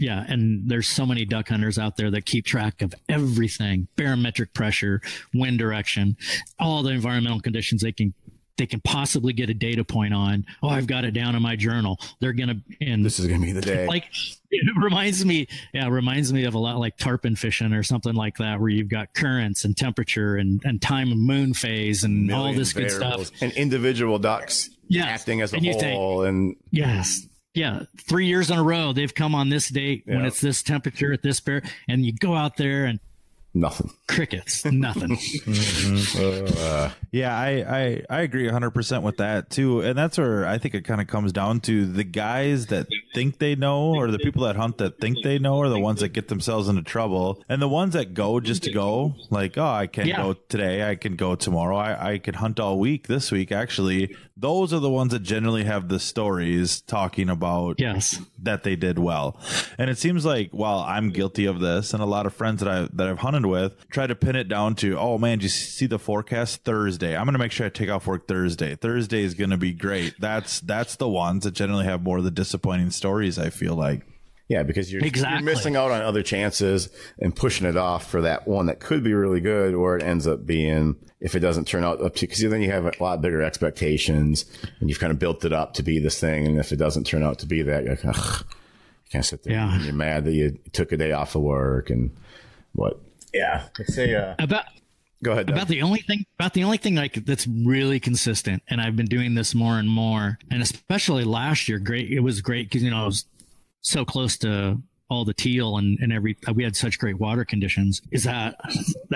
and there's so many duck hunters out there that keep track of everything: barometric pressure, wind direction, all the environmental conditions they can possibly get a data point on. Oh, I've got it down in my journal. This is gonna be the day. Like, it reminds me of a lot like tarpon fishing or something like that, where you've got currents and temperature and time of moon phase and all this good stuff. And individual ducks acting as a whole. And yes. Yeah. 3 years in a row, they've come on this date when it's this temperature at this bear, and you go out there and nothing. Crickets. Nothing. Yeah, I agree 100% with that too, and that's where I think it kind of comes down to the guys that think they know, or the people that hunt that think they know, are the ones that get themselves into trouble, and the ones that go just to go, like, oh, I can't go today, I can go tomorrow, I could hunt all week this week. Actually, those are the ones that generally have the stories talking about that they did well. And it seems like, while I'm guilty of this, and a lot of friends that I've hunted with try to pin it down to, oh man, did you see the forecast Thursday? I'm going to make sure I take off work Thursday. Thursday is going to be great. That's the ones that generally have more of the disappointing stories, I feel like. Yeah, because you're missing out on other chances and pushing it off for that one that could be really good, or it ends up being, if it doesn't turn out up to, because then you have a lot bigger expectations and you've kind of built it up to be this thing. And if it doesn't turn out to be that, you're like, ugh, you can't sit there and you're mad that you took a day off of work and what. Yeah. Let's say, go ahead, Doug. About the only thing like that's really consistent, and I've been doing this more and more, and especially last year, it was great because, I was so close to all the teal and we had such great water conditions, is that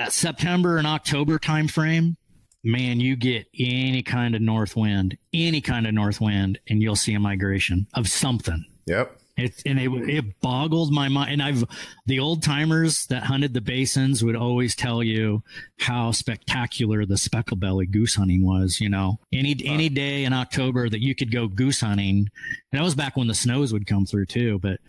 September and October time frame, man, you get any kind of north wind, and you'll see a migration of something. Yep. It boggled my mind. And the old timers that hunted the basins would always tell you how spectacular the specklebelly goose hunting was. Any day in October that you could go goose hunting, and that was back when the snows would come through too. But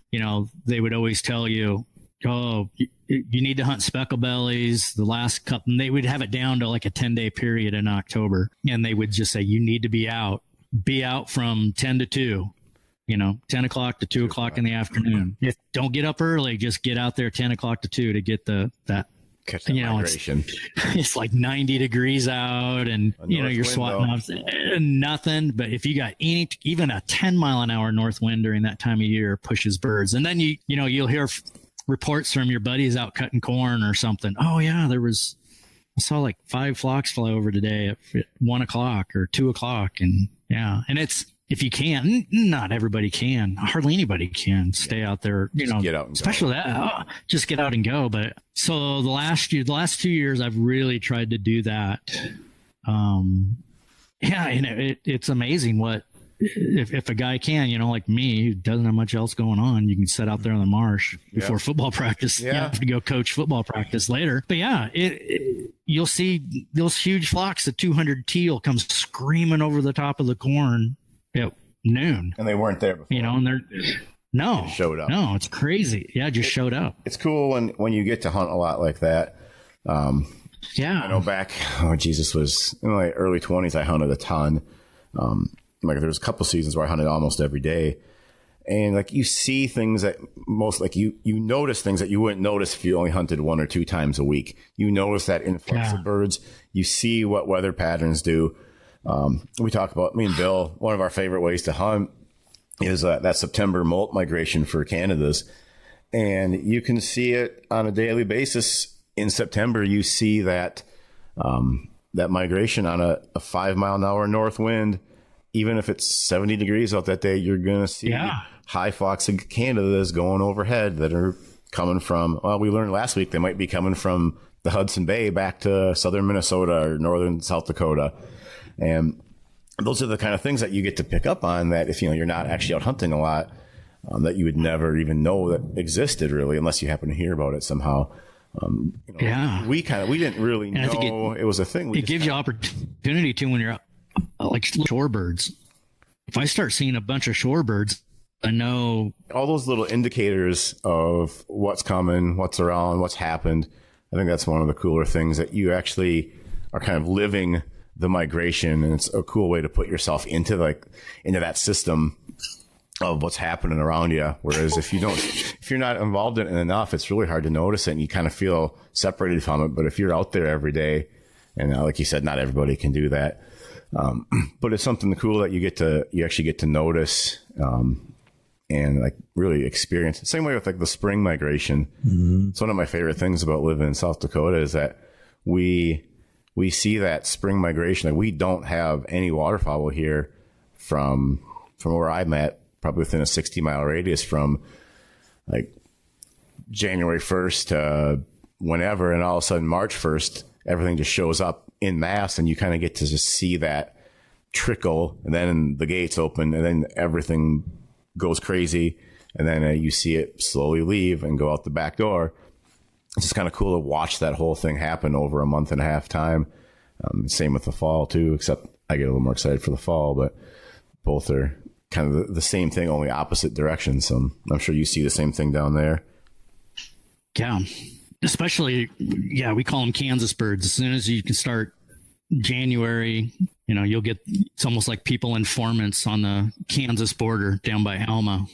they would always tell you, oh, you need to hunt specklebellies the last couple. And they would have it down to like a 10-day period in October, and they would just say you need to be out from 10 to 2. 10 o'clock to 2 o'clock in the afternoon. Don't get up early. Just get out there 10 o'clock to 2 to get catch that migration. It's like 90 degrees out, and you're swatting off nothing. But if you got even a 10-mile-an-hour north wind during that time of year, pushes birds. And then you'll hear reports from your buddies out cutting corn or something. Oh yeah, I saw like 5 flocks fly over today at 1 o'clock or 2 o'clock, and it's. If you can, not everybody can, hardly anybody can stay out there, just get out and especially that, just get out and go. But so the last 2 years, I've really tried to do that. It's amazing what, if a guy can, like me, who doesn't have much else going on, you can sit out there in the marsh before football practice. You have to go coach football practice later. But you'll see those huge flocks of 200 teal come screaming over the top of the corn at noon, and they weren't there before. And they're showed up. No, it's crazy. Yeah, just showed up. It's cool when you get to hunt a lot like that. I know back, was in my early 20s. I hunted a ton. There was a couple seasons where I hunted almost every day, and you see things that you notice things that you wouldn't notice if you only hunted 1 or 2 times a week. You notice that influx of birds. You see what weather patterns do. We talk about, me and Bill, one of our favorite ways to hunt is that September molt migration for Canadas. And you can see it on a daily basis. In September, you see that migration on a 5-mile-an-hour north wind. Even if it's 70 degrees out that day, you're going to see high flocks of Canadas going overhead that are coming from, we learned last week, they might be coming from the Hudson Bay back to southern Minnesota or northern South Dakota. And those are the kind of things that you get to pick up on, that if you're not actually out hunting a lot, that you would never even know that existed, really, unless you happen to hear about it somehow. We didn't really know it was a thing. It gives you opportunity to, when you're out, like shorebirds. If I start seeing a bunch of shorebirds, I know all those little indicators of what's coming, what's around, what's happened. I think that's one of the cooler things, that you actually are kind of living the migration, and it's a cool way to put yourself into that system of what's happening around you. Whereas if you're not involved in it enough, it's really hard to notice it, and you kind of feel separated from it. But if you're out there every day, and like you said, not everybody can do that. But it's something cool that you actually get to notice, and really experience. Same way with the spring migration. Mm-hmm. It's one of my favorite things about living in South Dakota is that we see that spring migration. We don't have any waterfowl here from where I'm at, probably within a 60-mile radius from like January 1st to whenever, and all of a sudden March 1st, everything just shows up in mass, and you kind of get to just see that trickle, and then the gates open, and then everything goes crazy, and then you see it slowly leave and go out the back door. It's just kind of cool to watch that whole thing happen over a month and a half time. Same with the fall too, except I get a little more excited for the fall, but both are kind of the same thing, only opposite directions. So I'm sure you see the same thing down there. Yeah. Especially, we call them Kansas birds. As soon as you can start January, you'll get, it's almost like people informants on the Kansas border down by Alma.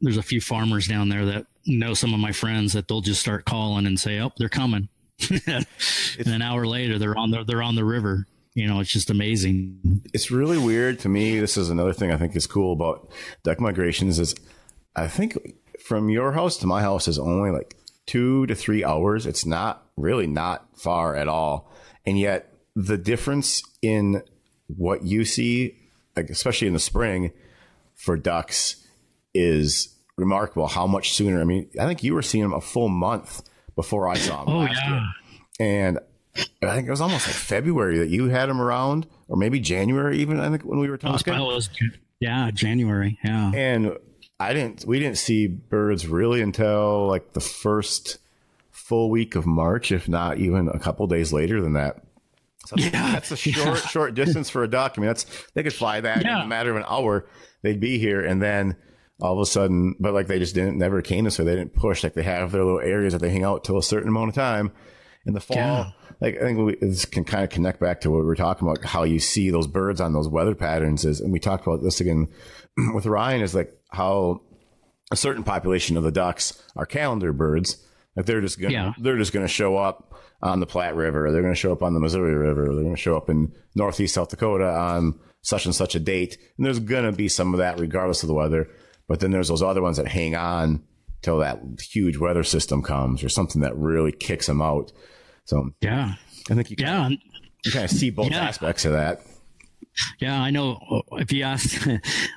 There's a few farmers down there that know some of my friends that they'll just start calling and say, oh, they're coming. And an hour later, they're on the river. It's just amazing. It's really weird to me. This is another thing I think is cool about duck migrations is I think from your house to my house is only like 2 to 3 hours. It's not far at all. And yet the difference in what you see, like especially in the spring for ducks, is remarkable. How much sooner. I mean, I think you were seeing them a full month before I saw them last year. And I think it was almost like February that you had them around, or maybe January even, I think, when we were talking. January. Yeah. And we didn't see birds really until like the first full week of March, if not even a couple days later than that. So that's a short distance for a duck. I mean, they could fly that in a matter of an hour. They'd be here, and then all of a sudden, but like they just never came this way. They didn't push. Like they have their little areas that they hang out till a certain amount of time. In the fall, like I think this can kind of connect back to what we were talking about, how you see those birds on those weather patterns is, and we talked about this again with Ryan, is like how a certain population of the ducks are calendar birds. Like they're just gonna show up on the Platte River, or they're gonna show up on the Missouri River, or they're gonna show up in Northeast South Dakota on such and such a date. And there's gonna be some of that regardless of the weather. But then there's those other ones that hang on till that huge weather system comes or something that really kicks them out. So I think you kind of see both aspects of that. Yeah, I know. If you ask,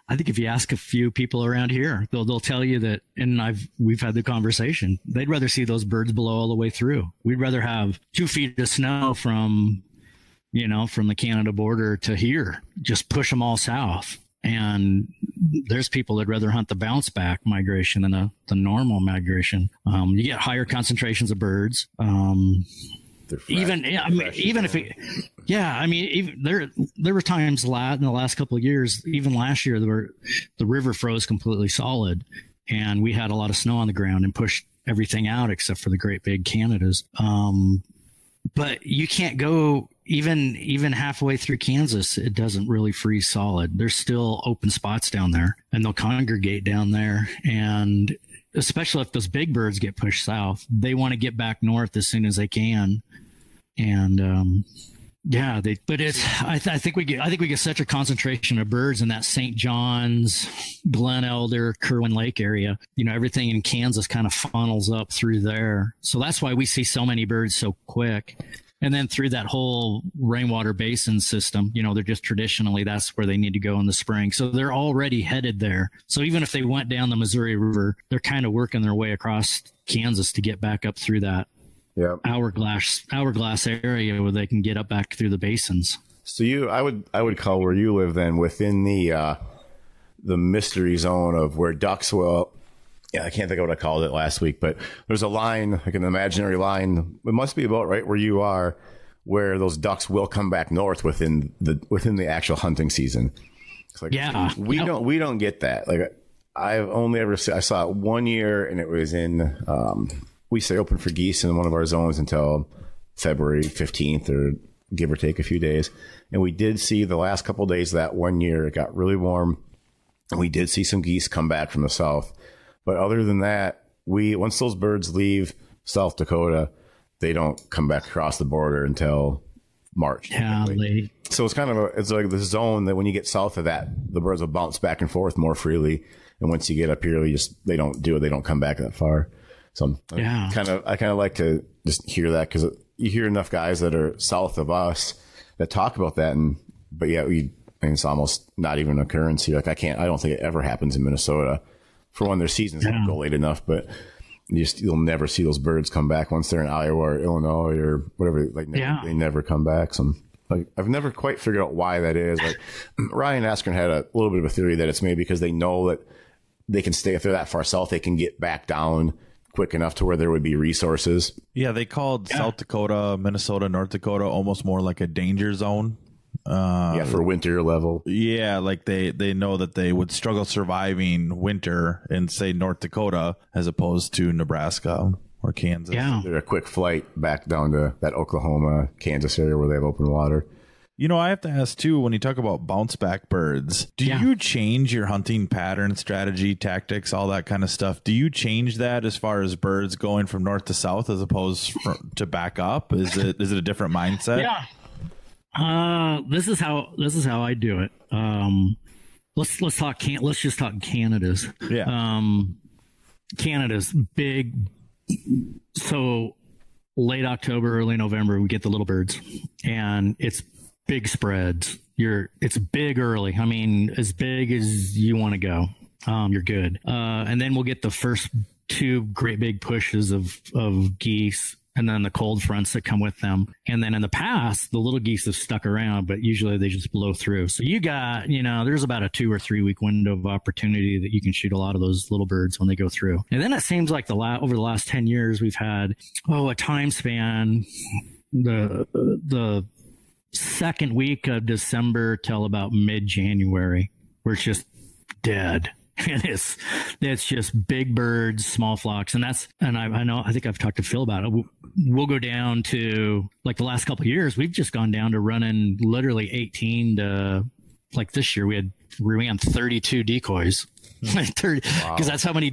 I think if you ask a few people around here, they'll tell you that. And we've had the conversation. They'd rather see those birds blow all the way through. We'd rather have 2 feet of snow from the Canada border to here. Just push them all south. And there's people that'd rather hunt the bounce back migration than the normal migration. You get higher concentrations of birds. Even there were times in the last couple of years, even last year, the river froze completely solid, and we had a lot of snow on the ground and pushed everything out except for the great big Canadas. But you can't go even halfway through Kansas. It doesn't really freeze solid. There's still open spots down there, and they'll congregate down there. And especially if those big birds get pushed south, they want to get back north as soon as they can. And I think we get such a concentration of birds in that St. John's, Glen Elder, Kerwin Lake area. Everything in Kansas kind of funnels up through there. So that's why we see so many birds so quick. And then through that whole rainwater basin system, they're just traditionally, that's where they need to go in the spring. So they're already headed there. So even if they went down the Missouri River, they're kind of working their way across Kansas to get back up through that hourglass area where they can get up back through the basins. So I would call where you live then within the mystery zone of where ducks will. Yeah, I can't think of what I called it last week, but there's a line, like an imaginary line. It must be about right where you are, where those ducks will come back north within the actual hunting season. It's like, we don't get that. Like I've only I saw it 1 year, and it was in we stay open for geese in one of our zones until February 15th, or give or take a few days. And we did see the last couple of days of that 1 year, it got really warm, and we did see some geese come back from the south. But other than that, once those birds leave South Dakota, they don't come back across the border until March. Yeah, late. So it's it's like the zone that when you get south of that, the birds will bounce back and forth more freely. And once you get up here, they don't come back that far. So I kind of like to just hear that, because you hear enough guys that are south of us that talk about that, but And it's almost not even an occurrence here. Like I don't think it ever happens in Minnesota. For one, their seasons don't go late enough, but you'll never see those birds come back once they're in Iowa or Illinois or whatever. Like they never come back. So I've never quite figured out why that is. Like Ryan Askren had a little bit of a theory that it's maybe because they know that they can stay, if they're that far south, they can get back down quick enough to where there would be resources. Yeah, they called South Dakota, Minnesota, North Dakota almost more like a danger zone. For winter level. Yeah, like they know that they would struggle surviving winter in, say, North Dakota as opposed to Nebraska or Kansas. Yeah. They're a quick flight back down to that Oklahoma, Kansas area where they have open water. You know, I have to ask, too, when you talk about bounce back birds, do you change your hunting pattern, strategy, tactics, all that kind of stuff? Do you change that as far as birds going from north to south as opposed to back up? Is it a different mindset? Yeah. This is how I do it. Let's just talk Canada's. Yeah. Canada's big. So late October, early November, we get the little birds, and it's big spreads. It's big early. I mean, as big as you want to go. You're good. And then we'll get the first two great big pushes of geese, and then the cold fronts that come with them. And then in the past, the little geese have stuck around, but usually they just blow through. So you got, there's about a 2 or 3 week window of opportunity that you can shoot a lot of those little birds when they go through. And then it seems like over the last 10 years, we've had, a time span, the second week of December till about mid-January, where it's just dead. And it's just big birds, small flocks. And I think I've talked to Phil about it. We'll go down to, like, the last couple of years, we've just gone down to running literally 18 to, like, this year we ran 32 decoys. Because that's how many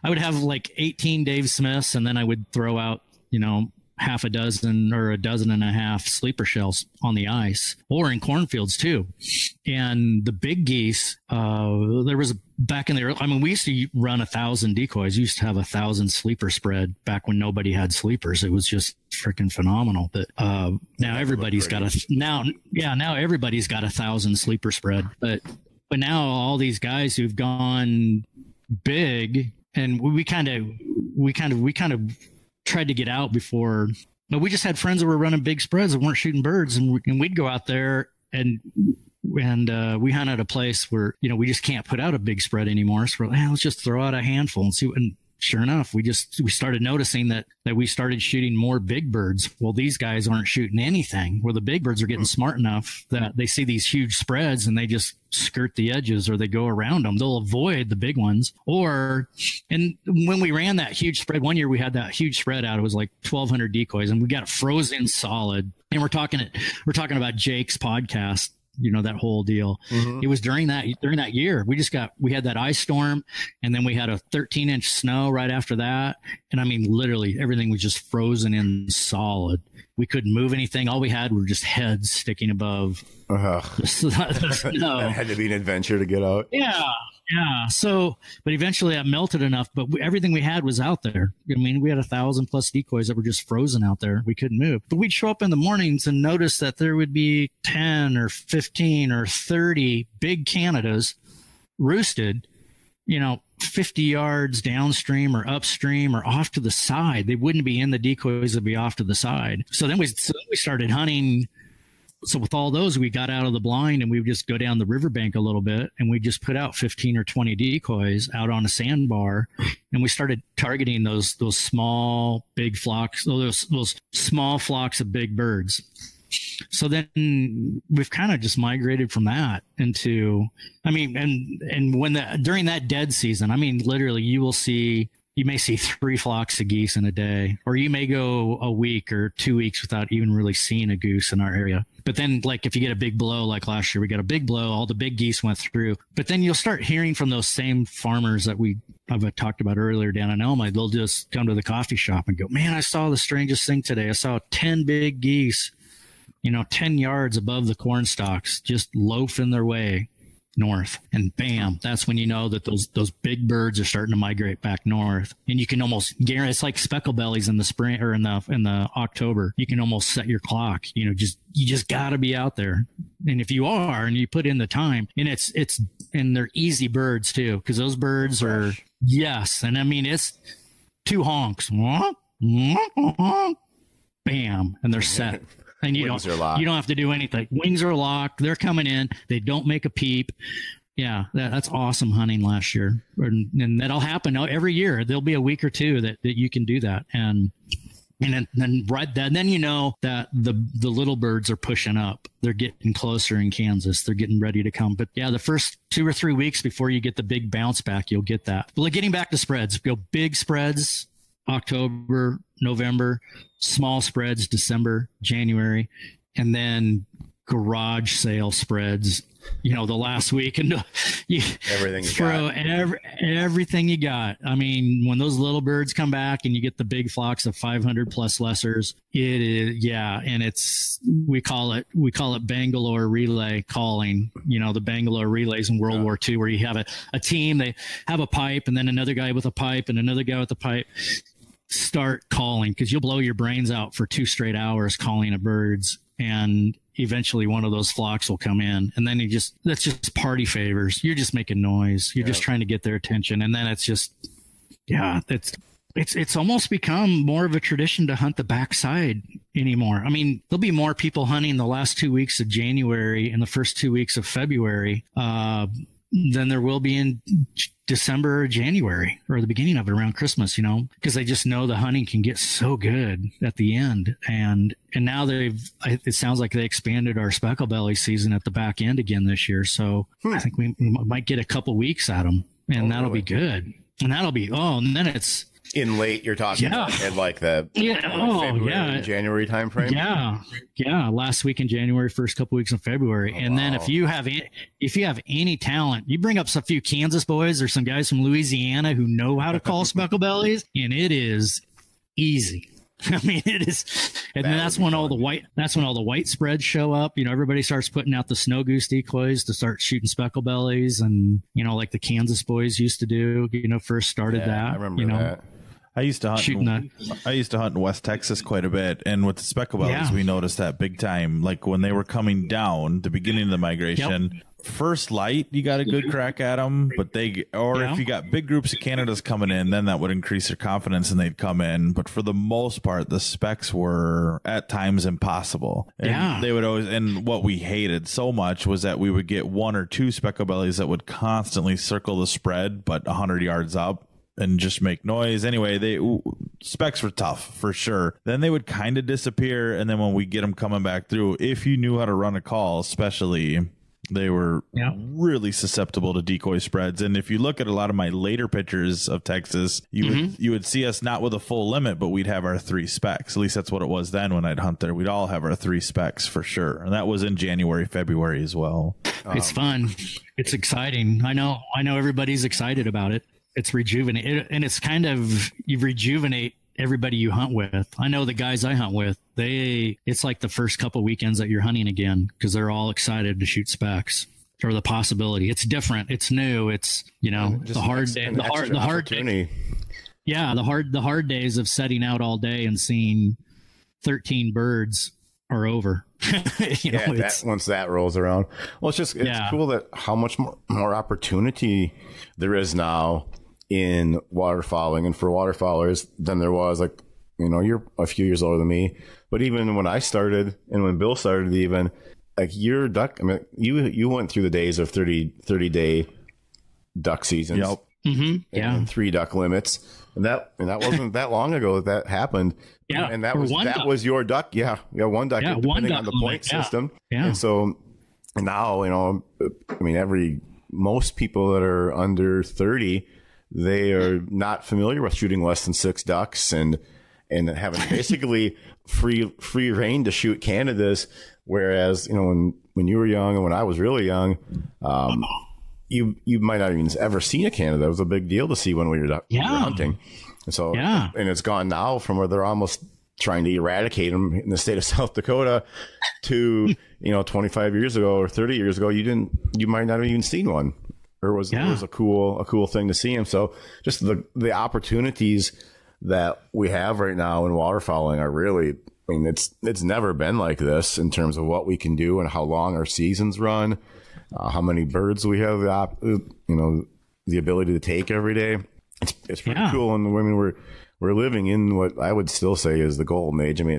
I would have like 18 Dave Smiths, and then I would throw out, half a dozen or a dozen and a half sleeper shells on the ice, or in cornfields too. And the big geese, there was back in the early, we used to run 1,000 decoys. We used to have 1,000 sleeper spread back when nobody had sleepers. It was just freaking phenomenal. But now everybody's got now everybody's got 1,000 sleeper spread. But now all these guys who've gone big, and we kind of tried to get out before, but we just had friends that were running big spreads and weren't shooting birds, and we'd go out there and we hunted a place where we just can't put out a big spread anymore. So we're like, let's just throw out a handful and see. And sure enough, we started noticing that we started shooting more big birds. Well, these guys aren't shooting anything. Where the big birds are getting smart enough that they see these huge spreads and they just skirt the edges, or they go around them. They'll avoid the big ones. And when we ran that huge spread one year, we had that huge spread out. It was like 1,200 decoys, and we got it frozen solid. And we're talking about Jake's podcast. That whole deal. Mm-hmm. It was during that year. We had that ice storm, and then we had a 13-inch snow right after that. And literally everything was just frozen in solid. We couldn't move anything. All we had were just heads sticking above the snow. That had to be an adventure to get out. Yeah. So, but eventually that melted enough, but everything we had was out there. We had 1,000+ decoys that were just frozen out there. We couldn't move, but we'd show up in the mornings and notice that there would be 10 or 15 or 30 big Canadas roosted, 50 yards downstream or upstream or off to the side. They wouldn't be in the decoys, they'd be off to the side. So then we started hunting. So with all those, we got out of the blind and we would just go down the riverbank a little bit, and we just put out 15 or 20 decoys out on a sandbar, and we started targeting those small, big flocks, those small flocks of big birds. So then we've kind of just migrated from that into, and during that dead season, literally you may see 3 flocks of geese in a day, or you may go a week or 2 weeks without even really seeing a goose in our area. But then, like, if you get a big blow, like last year, we got a big blow, all the big geese went through. But then you'll start hearing from those same farmers that I've talked about earlier down in Elma. They'll just come to the coffee shop and go, man, I saw the strangest thing today. I saw 10 big geese, 10 yards above the corn stalks, just loafing their way. north, and bam, that's when you know that those big birds are starting to migrate back north. And you can almost guarantee, it's like speckle bellies in the spring or in the October. You can almost set your clock. You just got to be out there. And if you are, and you put in the time, and and they're easy birds too, because those birds are, yes. And I mean, it's 2 honks, bam, and they're set. And you don't have to do anything. Wings are locked. They're coming in. They don't make a peep. Yeah, that's awesome hunting last year. And that'll happen every year. There'll be a week or two that you can do that. And then you know that the little birds are pushing up. They're getting closer in Kansas. They're getting ready to come. But yeah, the first 2 or 3 weeks before you get the big bounce back, you'll get that. But getting back to spreads, go big spreads, October, November, small spreads, December, January, and then garage sale spreads, the last week, and everything you throw everything you got. I mean, when those little birds come back and you get the big flocks of 500 plus lessers, it is, and we call it Bangalore relay calling. The Bangalore relays in World War II, where you have a team, they have a pipe, and then another guy with a pipe and another guy with a pipe. Start calling, because you'll blow your brains out for 2 straight hours calling a birds, and eventually one of those flocks will come in, and then that's just party favors. You're just making noise. You're just trying to get their attention, and then it's just, it's almost become more of a tradition to hunt the backside anymore. I mean, there'll be more people hunting the last 2 weeks of January and the first 2 weeks of February than there will be in December or January, or the beginning of it around Christmas, because they just know the hunting can get so good at the end. And now it sounds like they expanded our speckle belly season at the back end again this year. So I think we might get a couple weeks at them, and that'll be good. And that'll be, and then it's in late, you're talking about in like the February, January time frame. Last week in January, first couple weeks in February. And then if you have any talent, you bring up a few Kansas boys or some guys from Louisiana who know how to call speckle bellies, and it is easy. I mean, it is, and then that's when all the white spreads show up. Everybody starts putting out the snow goose decoys to start shooting speckle bellies, and like the Kansas boys used to do. First started that. I remember that. I used to hunt in West Texas quite a bit, and with the speckle bellies, we noticed that big time. Like when they were coming down, the beginning of the migration, first light, you got a good crack at them. But if you got big groups of Canadas coming in, then that would increase their confidence and they'd come in. But for the most part, the specks were at times impossible. And they would always, and what we hated so much was that we would get 1 or 2 speckle bellies that would constantly circle the spread, but 100 yards up, and just make noise. Anyway, specs were tough for sure. Then they would kind of disappear, and then when we get them coming back through, if you knew how to run a call, especially, they were really susceptible to decoy spreads. And if you look at a lot of my later pictures of Texas, you would see us not with a full limit, but we'd have our 3 specs. At least that's what it was then when I'd hunt there. We'd all have our 3 specs for sure, and that was in January, February as well. It's fun. It's exciting. I know everybody's excited about it. It's rejuvenate, and it's kind of, you rejuvenate everybody you hunt with. I know the guys I hunt with, it's like the first couple weekends that you're hunting again, because they're all excited to shoot specs, or the possibility. It's different. It's new. It's, the hard day, the hard day. Yeah. The hard days of setting out all day and seeing 13 birds are over. Once that rolls around. Well, it's cool that how much more opportunity there is now in waterfowling and for waterfowlers than there was. Like, you're a few years older than me, but even when I started and when Bill started, even like your duck, I mean, you went through the days of 30 day duck seasons. Yep. Mm-hmm. And 3 duck limits, and that wasn't that long ago that happened. Yeah, and that was your duck. Yeah, one duck, depending on the point system. Yeah. And so now, I mean, most people that are under 30, they are not familiar with shooting less than 6 ducks and having basically free reign to shoot Canadas. Whereas, when you were young and when I was really young, you might not even ever seen a Canada. It was a big deal to see when we were hunting. And so, and it's gone now from where they're almost trying to eradicate them in the state of South Dakota to, 25 years ago or 30 years ago, you might not have even seen one, or it was a cool thing to see them. So just the opportunities that we have right now in waterfowling are really, it's never been like this in terms of what we can do and how long our seasons run, how many birds we have, the ability to take every day. It's pretty cool. And we're living in what I would still say is the golden age. I mean,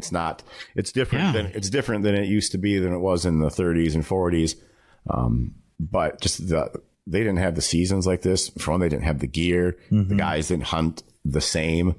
it's different than it used to be, than it was in the 30s and 40s. But just they didn't have the seasons like this. For one, they didn't have the gear. The guys didn't hunt the same.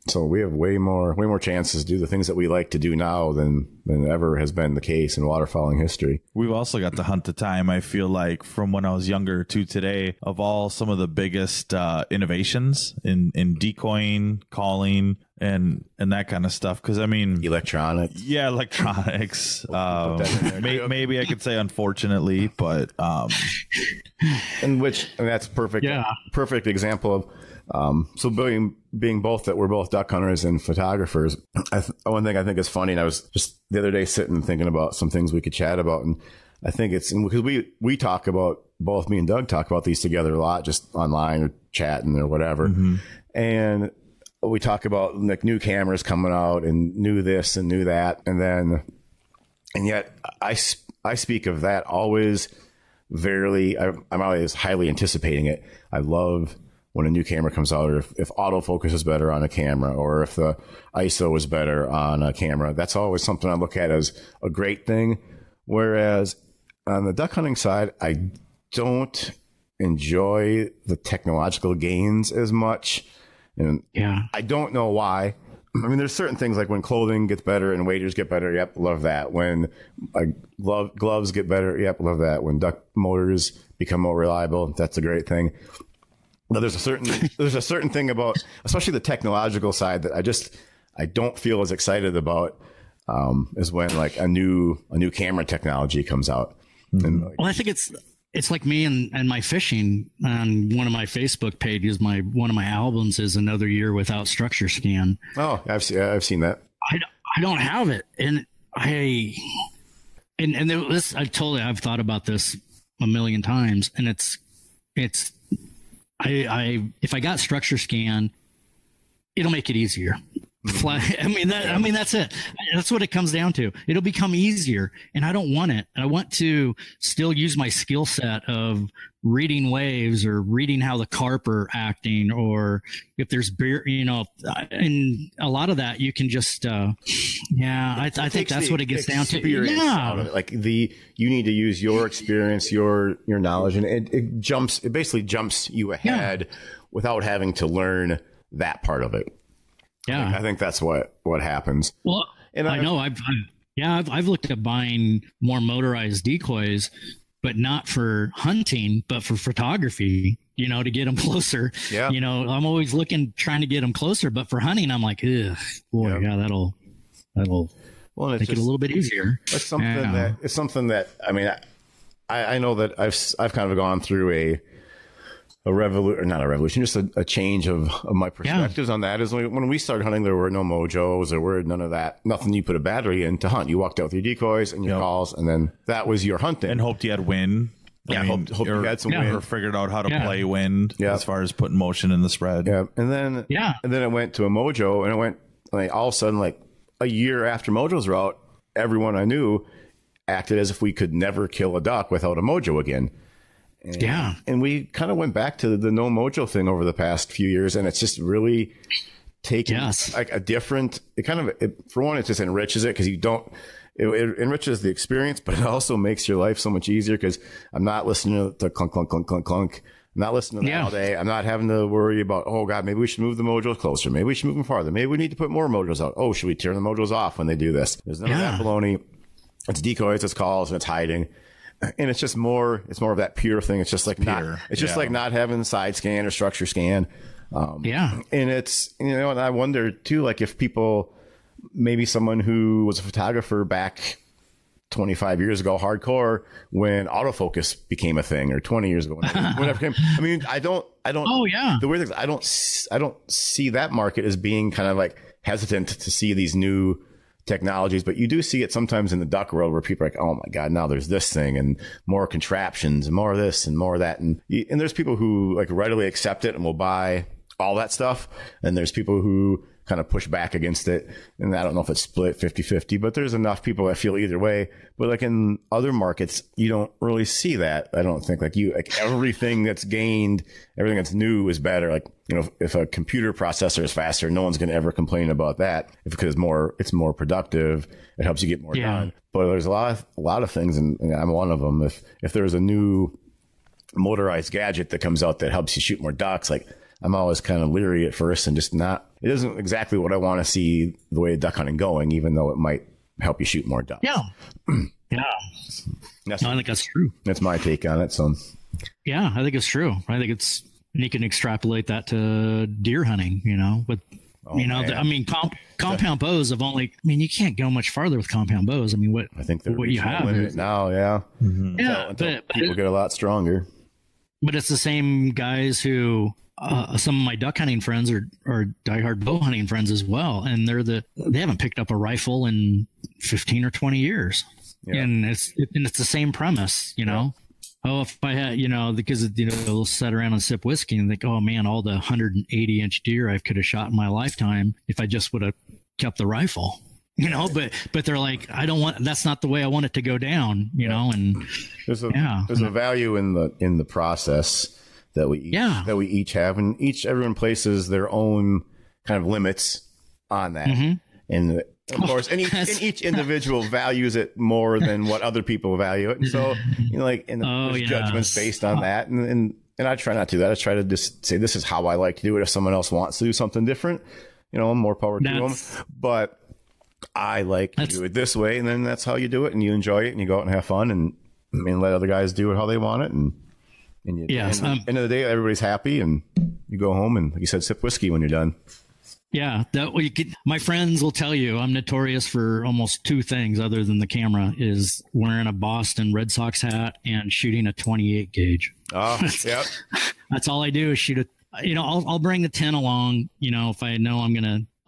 So we have way more chances to do the things that we like to do now than ever has been the case in waterfowling history. We've also got to hunt the time, I feel like, from when I was younger to today, of all some of the biggest innovations in decoying, calling, and that kind of stuff. Because electronics. Yeah, electronics. Maybe I could say unfortunately, but and that's perfect. Yeah. Perfect example of. So being both that we're both duck hunters and photographers, one thing I think is funny, and I was just the other day sitting thinking about some things we could chat about, and I think it's because we talk about, both me and Doug talk about these together a lot, just online or chatting or whatever, and we talk about like new cameras coming out and new this and new that, and yet I speak of that always I'm always highly anticipating it. I love when a new camera comes out, or if autofocus is better on a camera, or if the ISO is better on a camera. That's always something I look at as a great thing. Whereas on the duck hunting side, I don't enjoy the technological gains as much. And I don't know why. I mean, there's certain things like when clothing gets better and waders get better. Yep. Love that. When gloves get better. Yep. Love that. When duck motors become more reliable. That's a great thing. Now, there's a certain thing about, especially the technological side, that I don't feel as excited about as when like a new camera technology comes out. And well, I think it's like me and my fishing on one of my Facebook pages. One of my albums is Another Year Without Structure Scan. Oh, I've seen that. I don't have it, and I've thought about this a million times, and it's. If I got structure scan, it'll make it easier. That's it. That's what it comes down to. It'll become easier, and I don't want it. I want to still use my skill set of reading waves or reading how the carp are acting, or if there's beer, and a lot of that you can just, I think that's what it gets down to. Yeah. Like you need to use your experience, your knowledge, and it basically jumps you ahead without having to learn that part of it. Yeah, I think that's what happens. Well, and I know I've looked at buying more motorized decoys, but not for hunting, but for photography. To get them closer. Yeah. I'm always trying to get them closer, but for hunting, I'm like, ugh, boy, that'll make it a little bit easier. It's something that I mean, I know that I've kind of gone through not a revolution, just a change of my perspectives on that. Is when we started hunting, there were no mojos, there were none of that, nothing you put a battery in to hunt. You walked out with your decoys and your calls, and then that was your hunting. And hoped you had wind. Hope you had some wind. Or figured out how to play wind as far as putting motion in the spread. Yeah. And then it went to a mojo, and it went like all of a sudden, like a year after mojos were out, everyone I knew acted as if we could never kill a duck without a mojo again. And we kind of went back to the no mojo thing over the past few years, and it's just really taken like a different. For one, it just enriches it because it enriches the experience, but it also makes your life so much easier because I'm not listening to clunk clunk clunk clunk clunk. I'm not listening to that all day. I'm not having to worry about, oh God, maybe we should move the mojos closer. Maybe we should move them farther. Maybe we need to put more mojos out. Oh, should we turn the mojos off when they do this? There's none of that baloney. It's decoys, it's calls, and it's hiding. And it's just more of that pure thing. It's just like like not having side scan or structure scan. And it's, and I wonder too, like if people, maybe someone who was a photographer back 25 years ago, hardcore, when autofocus became a thing, or 20 years ago, whenever it came. I mean, I don't. Oh yeah. The weird thing is, I don't see that market as being kind of like hesitant to see these new technologies, but you do see it sometimes in the duck world where people are like, oh my God, now there's this thing and more contraptions and more of this and more of that. And there's people who like readily accept it and will buy all that stuff. And there's people who kind of push back against it. And I don't know if it's split 50-50, but there's enough people that feel either way. But like in other markets, you don't really see that. I don't think like everything that's gained, everything that's new is better. Like, if a computer processor is faster, no one's going to ever complain about that because it's more productive. It helps you get more done. But there's a lot of things, and I'm one of them. If there's a new motorized gadget that comes out that helps you shoot more ducks, like I'm always kind of leery at first and just it isn't exactly what I want to see the way of duck hunting going, even though it might help you shoot more ducks. Yeah. Yeah. I think that's true. That's my take on it. So yeah, I think it's true. I think you can extrapolate that to deer hunting, compound bows have only, you can't go much farther with compound bows. I think what you have is now. Yeah. Mm-hmm. Until people get a lot stronger. But it's the same guys who, some of my duck hunting friends are diehard bow hunting friends as well. And they haven't picked up a rifle in 15 or 20 years. Yeah. And it's the same premise, Oh, if I had, because, they'll sit around and sip whiskey and think, oh man, all the 180-inch deer I could have shot in my lifetime if I just would have kept the rifle, but they're like, that's not the way I want it to go down, and there's a value in the process that we each have, and everyone places their own kind of limits on that. Mm-hmm. And of course, and each individual values it more than what other people value it. And so, there's judgments based on that. And I try not to do that. I try to just say, this is how I like to do it. If someone else wants to do something different, more power to them. But I like to do it this way. And then that's how you do it. And you enjoy it and you go out and have fun and let other guys do it how they want it. And at the end of the day, everybody's happy and you go home and, like you said, sip whiskey when you're done. Yeah, my friends will tell you I'm notorious for almost two things other than the camera: is wearing a Boston Red Sox hat and shooting a 28 gauge. Oh, yeah. That's all I do is shoot I'll bring the 10 along. If I know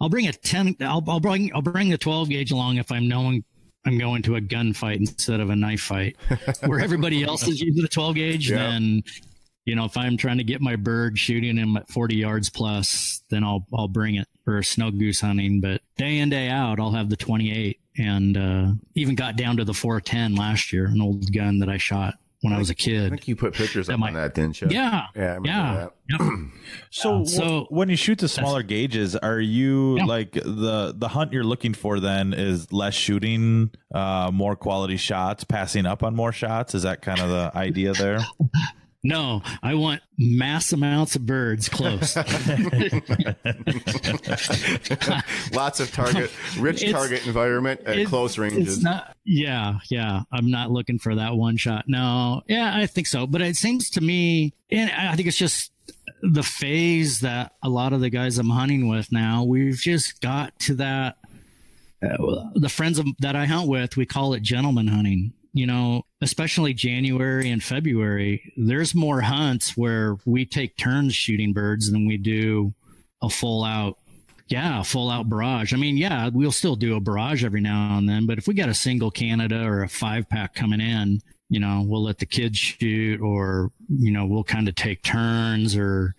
I'll bring a 10. I'll bring the 12 gauge along if I'm knowing I'm going to a gunfight instead of a knife fight, where everybody else is using a 12 gauge. Yeah. Then. If I'm trying to get my bird shooting him at 40 yards plus, then I'll bring it for snow goose hunting. But day in, day out, I'll have the 28 and even got down to the 410 last year, an old gun that I shot when I was a kid. I think you put pictures up on that, didn't you? Yeah. Yeah, I remember that. Yep. So when you shoot the smaller gauges, are you like the hunt you're looking for then is less shooting, more quality shots, passing up on more shots? Is that kind of the idea there? No, I want mass amounts of birds close. Lots of rich target environment at close ranges. It's not, yeah. I'm not looking for that one shot. No, yeah, I think so. But it seems to me, and I think it's just the phase that a lot of the guys I'm hunting with now, we've just got to that. The friends that I hunt with, we call it gentleman hunting. Especially January and February, there's more hunts where we take turns shooting birds than we do a full out barrage. We'll still do a barrage every now and then, but if we got a single Canada or a 5-pack coming in, we'll let the kids shoot, or, we'll kind of take turns or,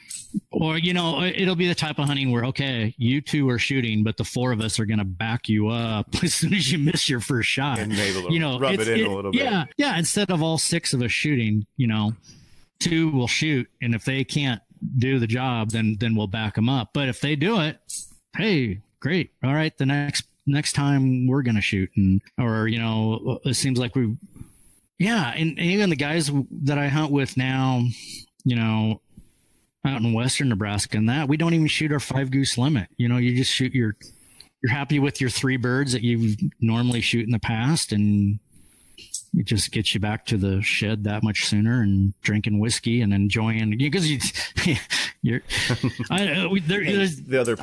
it'll be the type of hunting where, okay, you two are shooting, but the four of us are going to back you up as soon as you miss your first shot. And maybe rub it in a little bit. Yeah. Instead of all six of us shooting, two will shoot. And if they can't do the job, then we'll back them up. But if they do it, hey, great. All right. The next time we're going to shoot. It seems like and even the guys that I hunt with now, out in Western Nebraska and that, we don't even shoot our 5 goose limit. You just shoot you're happy with your 3 birds that you normally shoot in the past, and it just gets you back to the shed that much sooner and drinking whiskey and enjoying, because you're the other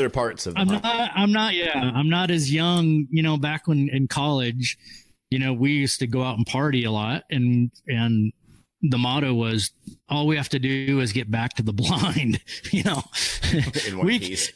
parts of it. I'm not as young, back when in college, we used to go out and party a lot, and the motto was all we have to do is get back to the blind, In one piece.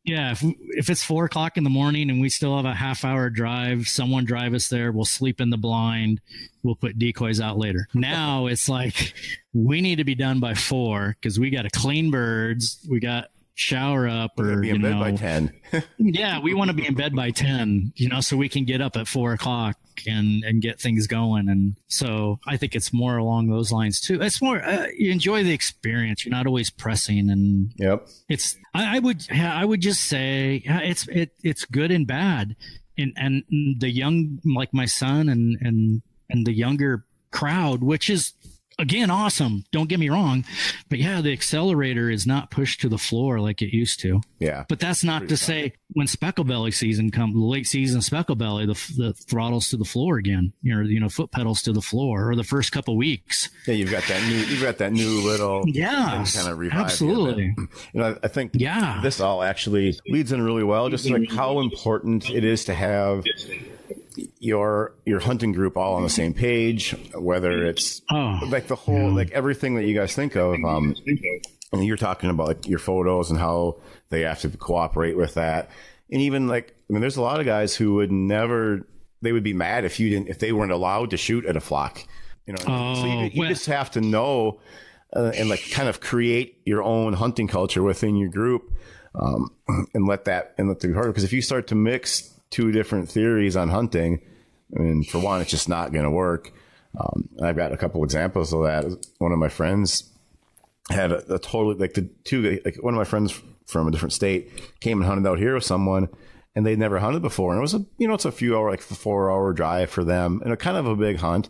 Yeah, if it's 4:00 in the morning and we still have a half-hour drive, someone drive us there. We'll sleep in the blind. We'll put decoys out later. Now it's like we need to be done by 4 because we got to clean birds. We got shower up, or be in bed by 10. Yeah, we want to be in bed by 10. So we can get up at 4:00 and get things going. And so I think it's more along those lines too. It's more you enjoy the experience. You're not always pressing, and Yep. It's I would just say it's good and bad, and the young, like my son, and the younger crowd, which is again awesome. Don't get me wrong, but yeah, the accelerator is not pushed to the floor like it used to. Yeah, but that's not to say when specklebelly season comes, late season specklebelly, the throttles to the floor again. Foot pedals to the floor, or the first couple weeks. Yeah, you've got that new little kind of revive. Absolutely. I think this all actually leads in really well, just like how important it is to have your hunting group all on the same page, whether it's like the whole like everything that you guys think of. And you're talking about like your photos and how they have to cooperate with that, and even there's a lot of guys who would never, they would be mad if they weren't allowed to shoot at a flock. So you just have to know and like kind of create your own hunting culture within your group, and let that be harder, because if you start to mix two different theories on hunting, I mean, for one, it's just not going to work. I've got a couple examples of that. One of my friends had a totally one of my friends from a different state came and hunted out here with someone, and they'd never hunted before. And it was it's a few hour, like 4-hour drive for them, and a kind of a big hunt.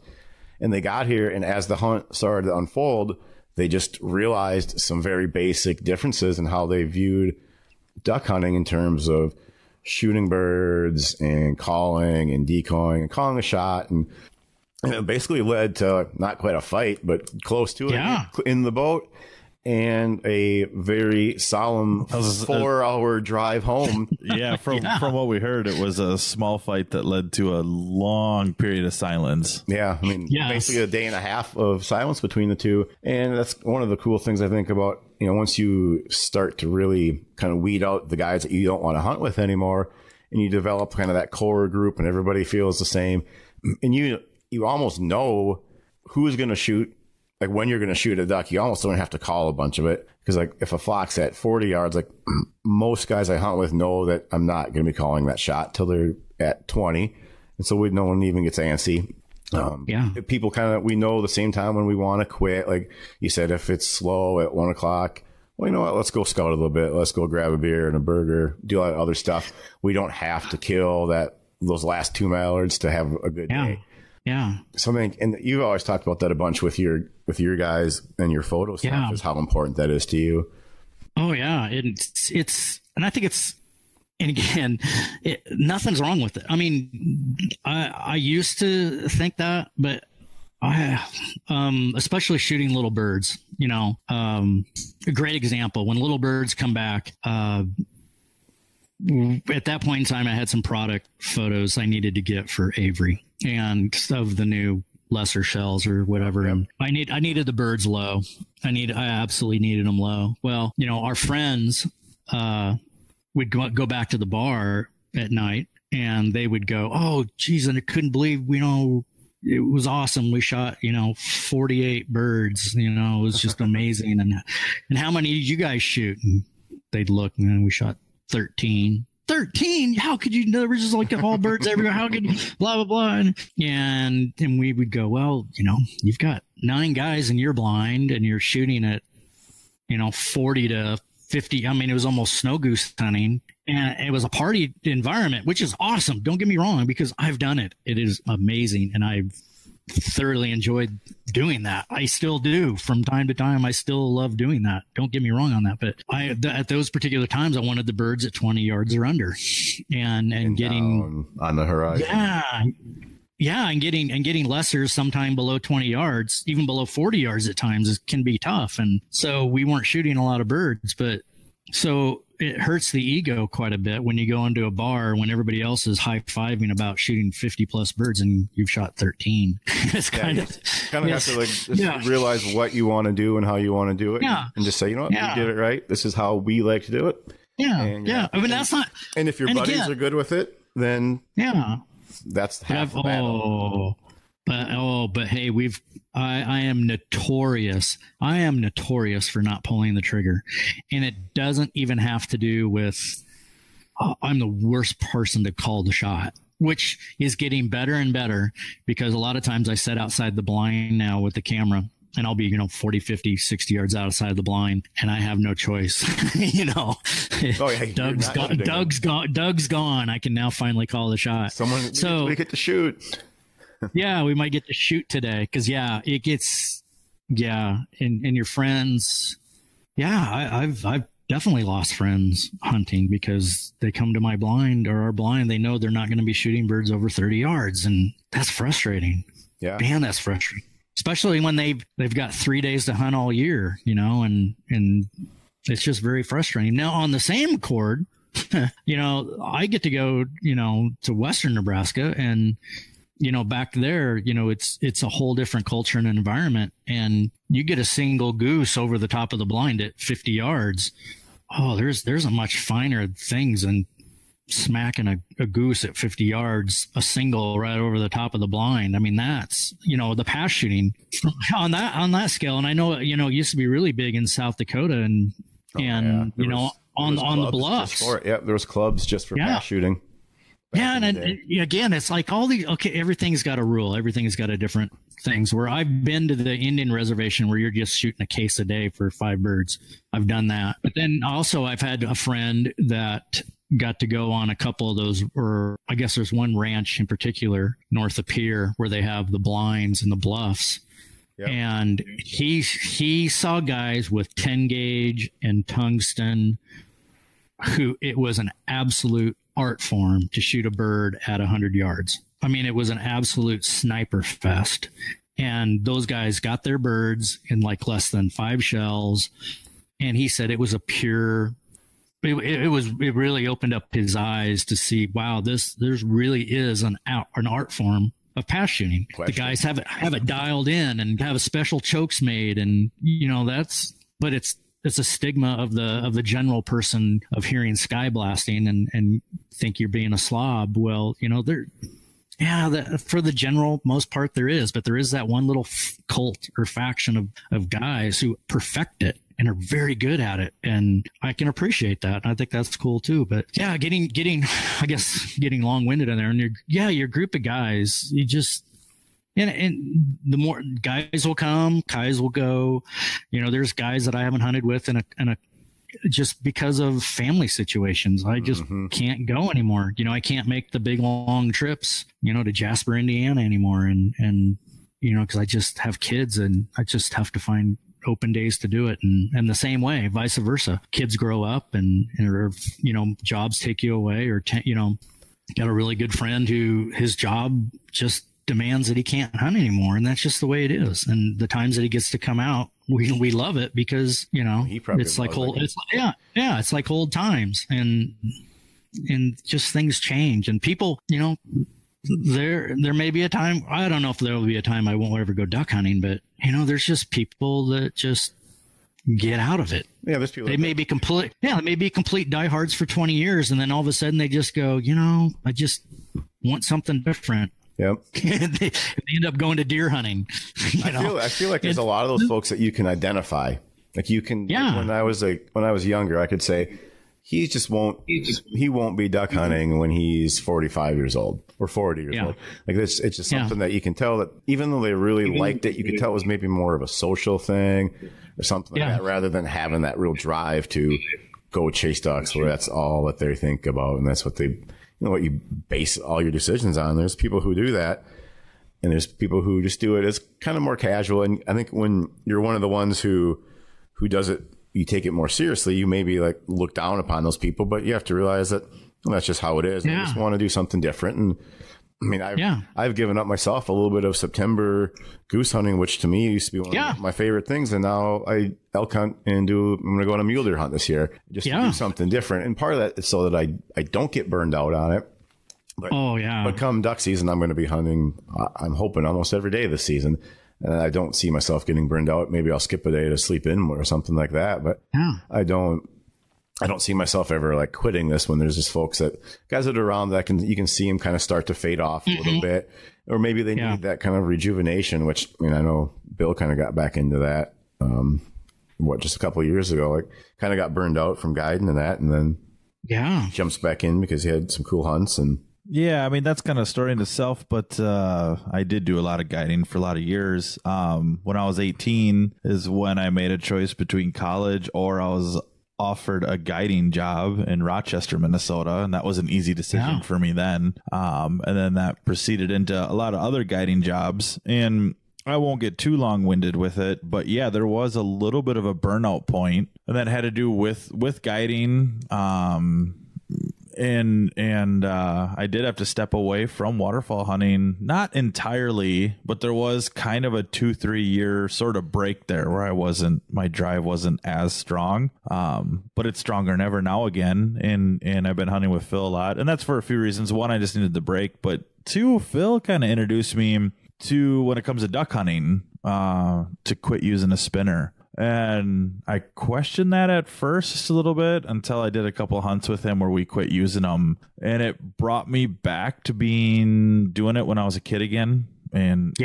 And they got here, and as the hunt started to unfold, they just realized some very basic differences in how they viewed duck hunting in terms of shooting birds and calling and decoying and calling a shot. And it basically led to not quite a fight, but close to it in the boat, and a very solemn 4-hour drive home. From what we heard, it was a small fight that led to a long period of silence. Yeah, I mean, basically a day and a half of silence between the two. And that's one of the cool things I think about, once you start to really kind of weed out the guys that you don't want to hunt with anymore, and you develop kind of that core group and everybody feels the same, and you almost know who's going to shoot. Like when you're going to shoot a duck, you almost don't have to call a bunch of it, because like if a flock's at 40 yards, like most guys I hunt with know that I'm not going to be calling that shot till they're at 20. And so no one even gets antsy. People we know the same time when we want to quit. Like you said, if it's slow at 1 o'clock, well, you know what? Let's go scout a little bit. Let's go grab a beer and a burger, do all that other stuff. We don't have to kill those last 2 mallards to have a good day. Yeah. Something, and you've always talked about that a bunch with your guys and your photo stuff, is how important that is to you. Oh yeah. It's, and I think it's, and again, nothing's wrong with it. I mean, I used to think that, but especially shooting little birds, a great example, when little birds come back, at that point in time, I had some product photos I needed to get for Avery and of the new lesser shells or whatever. And I needed the birds low. I absolutely needed them low. Well, our friends, would go back to the bar at night, and they would go, "Oh, geez, and I couldn't believe, it was awesome. We shot, 48 birds, it was just amazing. And how many did you guys shoot?" And they'd look, and we shot 13. 13? How could you? There was just like all birds everywhere. How could you? Blah blah blah. And we would go, well, you've got 9 guys in your blind, and you're shooting at 40 to 50. I mean, it was almost snow goose hunting, and it was a party environment, which is awesome. Don't get me wrong, because I've done it. It is amazing, and I've thoroughly enjoyed doing that. I still do from time to time. I still love doing that. Don't get me wrong on that. But at those particular times, I wanted the birds at 20 yards or under, and getting on the horizon. Yeah, and getting lessers sometime below 20 yards, even below 40 yards at times, can be tough. And so we weren't shooting a lot of birds, but So it hurts the ego quite a bit when you go into a bar when everybody else is high-fiving about shooting 50 plus birds and you've shot 13. It's kind of have to like just realize what you want to do and how you want to do it, and just say, you know what, we did it right. This is how we like to do it. I mean, that's not. And if your buddies are good with it, then that's half the battle. But hey, I am notorious. I am notorious for not pulling the trigger, and it doesn't even have to do with. I'm the worst person to call the shot, which is getting better and better because a lot of times I sit outside the blind now with the camera. And I'll be, 40, 50, 60 yards outside the blind, and I have no choice. Doug's gone. I can now finally call the shot. We get to shoot. We might get to shoot today because it gets and your friends. I've definitely lost friends hunting because they come to my blind or our blind. They know they're not going to be shooting birds over 30 yards, and that's frustrating. Yeah, man, that's frustrating. Especially when they've got 3 days to hunt all year, and it's just very frustrating. Now, on the same chord, I get to go, to Western Nebraska and, back there, it's a whole different culture and environment. And you get a single goose over the top of the blind at 50 yards. Oh, there's a much finer things than smacking a goose at 50 yards, a single right over the top of the blind. I mean, that's, the pass shooting on that scale. And I know, it used to be really big in South Dakota and on the bluffs. There was clubs just for pass shooting. And again, it's like everything's got a rule. Everything's got a different things. Where I've been to the Indian reservation where you're just shooting a case a day for 5 birds. I've done that. But then also I've had a friend that got to go on a couple of those, or I guess there's one ranch in particular north of Pierre where they have the blinds and the bluffs. Yep. And he saw guys with 10 gauge and tungsten who it was an absolute art form to shoot a bird at 100 yards. I mean, it was an absolute sniper fest. And those guys got their birds in like less than 5 shells. And he said it was a pure, it really opened up his eyes to see, wow, there's really is an art form of pass shooting. The guys have it dialed in and have a special chokes made. And, but it's a stigma of the general person of hearing sky blasting and think you're being a slob. Well, for the general most part there is, but there is that one little cult or faction of guys who perfect it and are very good at it. And I can appreciate that. I think that's cool too. But getting long winded in there and your group of guys, you just, and the more guys will come, guys will go, there's guys that I haven't hunted with in a just because of family situations. I just can't go anymore. I can't make the big long trips, to Jasper, Indiana anymore. And cause I just have kids and I just have to find open days to do it. And the same way, vice versa. Kids grow up and jobs take you away or, got a really good friend who his job just demands that he can't hunt anymore. And that's just the way it is. And the times that he gets to come out, we love it because, it's like it's like old times and just things change and people, there may be a time, I don't know if there will be a time I won't ever go duck hunting, but there's just people that just get out of it. Yeah, there's people. They may be complete diehards for 20 years. And then all of a sudden they just go, I just want something different. Yep. they end up going to deer hunting. I feel like there's a lot of those folks that you can identify. Like you can, when I was younger, I could say, he won't be duck hunting when he's 45 years old or 40 years old. Like this, it's just something that you can tell that even though they really liked it, you could tell it was maybe more of a social thing or something like that, rather than having that real drive to go chase ducks where that's all that they think about. And that's what what you base all your decisions on. There's people who do that. And there's people who just do it as kind of more casual. And I think when you're one of the ones who does it, you take it more seriously, you maybe like look down upon those people, but you have to realize that that's just how it is. They just want to do something different. I mean, I've given up myself a little bit of September goose hunting, which to me used to be one of my favorite things. And now I elk hunt and I'm going to go on a mule deer hunt this year just to do something different. And part of that is so that I don't get burned out on it. But, but come duck season, I'm going to be hunting, I'm hoping, almost every day this season. And I don't see myself getting burned out. Maybe I'll skip a day to sleep in or something like that. But I don't see myself ever like quitting this when there's just guys that are around that you can see them kind of start to fade off a little bit, or maybe they need that kind of rejuvenation, which, I mean, I know Bill kind of got back into that, just a couple of years ago, like kind of got burned out from guiding and that. And then jumps back in because he had some cool hunts. And yeah, I mean, that's kind of a story in itself, but I did do a lot of guiding for a lot of years. When I was 18 is when I made a choice between college or I was offered a guiding job in Rochester, Minnesota, and that was an easy decision for me then. And then that proceeded into a lot of other guiding jobs, and I won't get too long-winded with it, but yeah, there was a little bit of a burnout point, and that had to do with guiding. And I did have to step away from waterfowl hunting, not entirely, but there was kind of a 2-3 year sort of break there where my drive wasn't as strong. But it's stronger than ever now again. And I've been hunting with Phil a lot, and that's for a few reasons. One, I just needed the break, but two, Phil kind of introduced me to, when it comes to duck hunting, to quit using a spinner. And I questioned that at first just a little bit until I did a couple hunts with him where we quit using them. And it brought me back to doing it when I was a kid again. And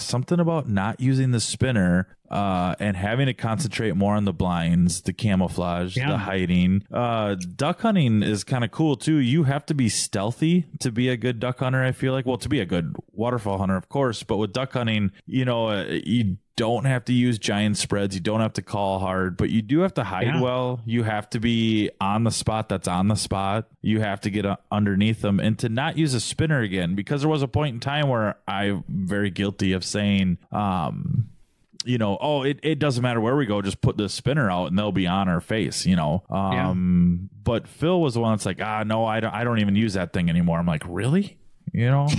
something about not using the spinner and having to concentrate more on the blinds, the camouflage, the hiding. Duck hunting is kind of cool too. You have to be stealthy to be a good duck hunter, I feel like. Well, to be a good waterfowl hunter, of course, but with duck hunting, you don't have to use giant spreads. You don't have to call hard, but you do have to hide well. You have to be on the spot that's on the spot. You have to get underneath them, and to not use a spinner again, because there was a point in time where I'm very guilty of saying, it doesn't matter where we go, just put the spinner out and they'll be on our face, But Phil was the one that's like, no, I don't even use that thing anymore. I'm like, really? Nope,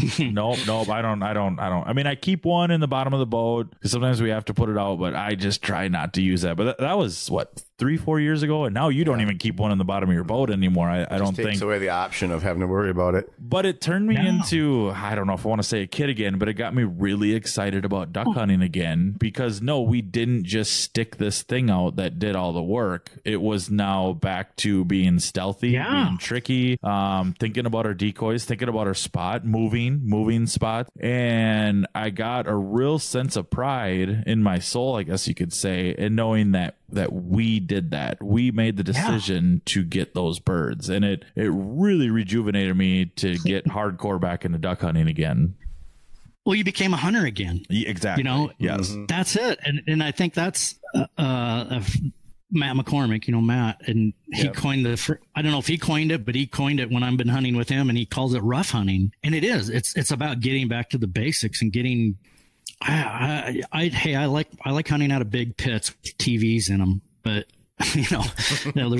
I don't. I mean, I keep one in the bottom of the boat because sometimes we have to put it out, but I just try not to use that. But that was what, 3-4 years ago, and now you don't even keep one in the bottom of your boat anymore. I don't think. Takes away the option of having to worry about it. But it turned me into, I don't know if I want to say a kid again, but it got me really excited about duck hunting again, because we didn't just stick this thing out that did all the work. It was now back to being stealthy, being tricky, thinking about our decoys, thinking about our spot, moving spot. And I got a real sense of pride in my soul, I guess you could say, in knowing that we did that. We made the decision to get those birds, and it really rejuvenated me to get hardcore back into duck hunting again. Well, you became a hunter again. Exactly. Yes. That's it. And I think that's Matt McCormick, Matt, and he coined I don't know if he coined it, but he coined it when I've been hunting with him, and he calls it rough hunting. And it is. It's about getting back to the basics and getting. I like hunting out of big pits with TVs in them, but there's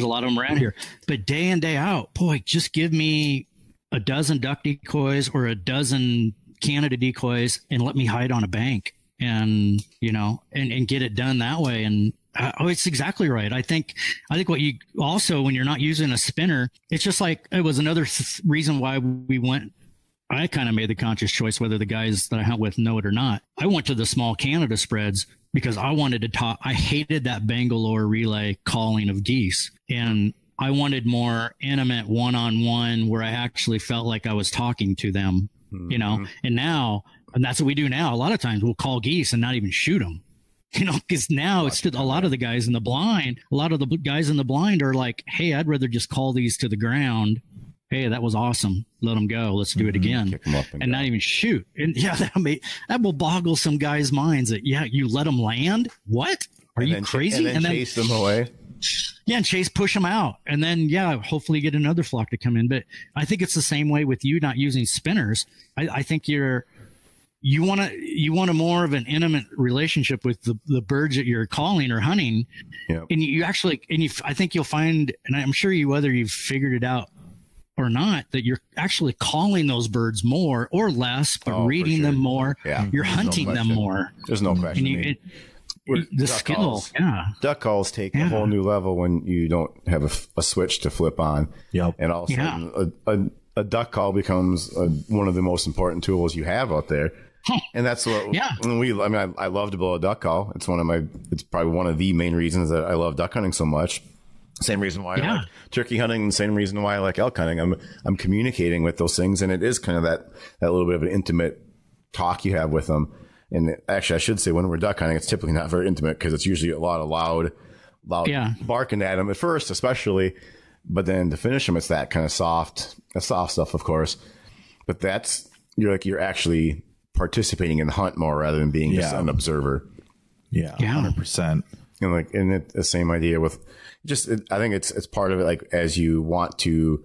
a lot of them around here. But day in, day out, boy, just give me a dozen duck decoys or a dozen Canada decoys and let me hide on a bank and get it done that way. And it's exactly right. I think what you also, when you're not using a spinner, it's just like, it was another reason why I kind of made the conscious choice, whether the guys that I hunt with know it or not. I went to the small Canada spreads because I wanted to talk. I hated that Bangalore relay calling of geese, and I wanted more intimate one-on-one where I actually felt like I was talking to them, and that's what we do now. A lot of times we'll call geese and not even shoot them. Because now it's a lot of the guys in the blind. A lot of the guys in the blind are like, "Hey, I'd rather just call these to the ground. Hey, that was awesome. Let them go. Let's do it again." Kick them up and not even shoot. And that will boggle some guys' minds that, you let them land? What? Are you crazy? And then chase them away. Yeah, and push them out. And then, hopefully get another flock to come in. But I think it's the same way with you not using spinners. I think you want a more of an intimate relationship with the birds that you're calling or hunting. Yep. And I think you'll find, and I'm sure whether you've figured it out or not, that you're actually calling those birds more or less, but reading them more. Yeah. You're hunting them more. There's no question. And the skill, duck calls take a whole new level when you don't have a switch to flip on. Yep. And all of a sudden, a duck call becomes one of the most important tools you have out there. And that's what I love to blow a duck call. It's probably one of the main reasons that I love duck hunting so much. Same reason why I like turkey hunting, and same reason why I like elk hunting. I'm communicating with those things, and it is kind of that little bit of an intimate talk you have with them. And actually, I should say when we're duck hunting, it's typically not very intimate because it's usually a lot of loud barking at them at first, especially. But then to finish them, it's that kind of soft stuff, of course. But you're actually participating in the hunt more rather than being just an observer. Yeah, 100%. And the same idea with I think it's part of it. Like as you want to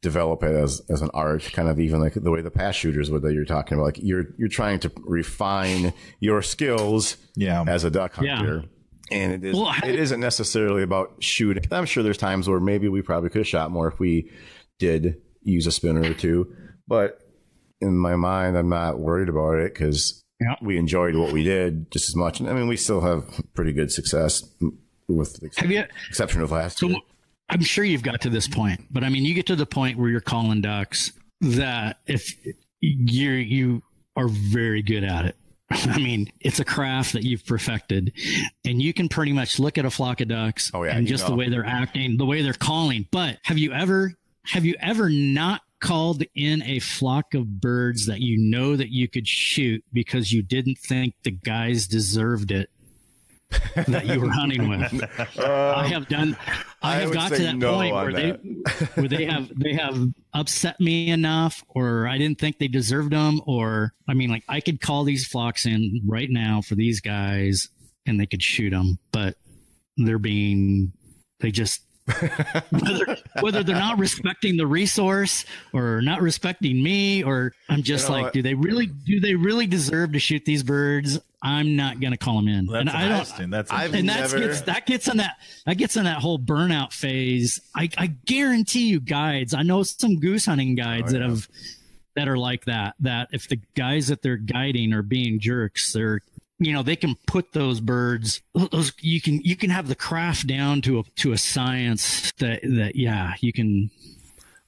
develop it as an art, kind of even like the way the pass shooters that you're talking about, like you're trying to refine your skills as a duck hunter. And it isn't necessarily about shooting. I'm sure there's times where maybe we probably could have shot more if we did use a spinner or two, but in my mind, I'm not worried about it because we enjoyed what we did just as much. And I mean, we still have pretty good success with the exception of last year. I'm sure you've got to this point, but I mean, you get to the point where you're calling ducks that if you are very good at it. I mean, it's a craft that you've perfected, and you can pretty much look at a flock of ducks and just the way they're acting, the way they're calling. But have you ever not called in a flock of birds that you know that you could shoot because you didn't think the guys deserved it that you were hunting with? I have got to that point where they have upset me enough, or I didn't think they deserved them, or I mean, like I could call these flocks in right now for these guys and they could shoot them, but they just whether they're not respecting the resource or not respecting me, or I'm just do they really deserve to shoot these birds? I'm not going to call them in. That gets in that whole burnout phase. I guarantee you guides, I know some goose hunting guides that are like that if the guys that they're guiding are being jerks, they can put those birds, you can have the craft down to a science that you can.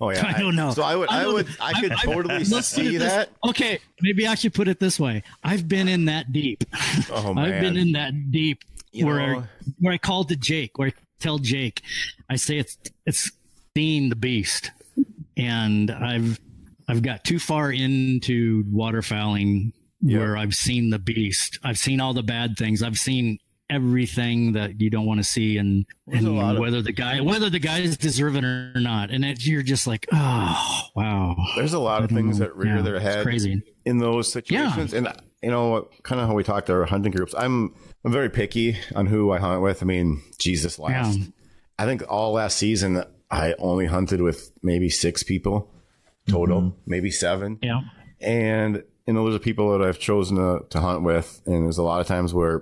Oh yeah. I don't know. So I could totally see that. Okay. Maybe I should put it this way. I've been in that deep. Oh man. I've been in that deep where I called to Jake, where I tell Jake, I say it's seeing the beast. And I've got too far into waterfowling where I've seen the beast. I've seen all the bad things. I've seen everything that you don't want to see, and whether the guys deserve it or not. And you're just like, oh wow. There's a lot of things that rear their head crazy in those situations. And kind of how we talk to our hunting groups. I'm very picky on who I hunt with. I mean, I think all last season I only hunted with maybe 6 people total, maybe 7. Yeah. And those are people that I've chosen to hunt with. And there's a lot of times where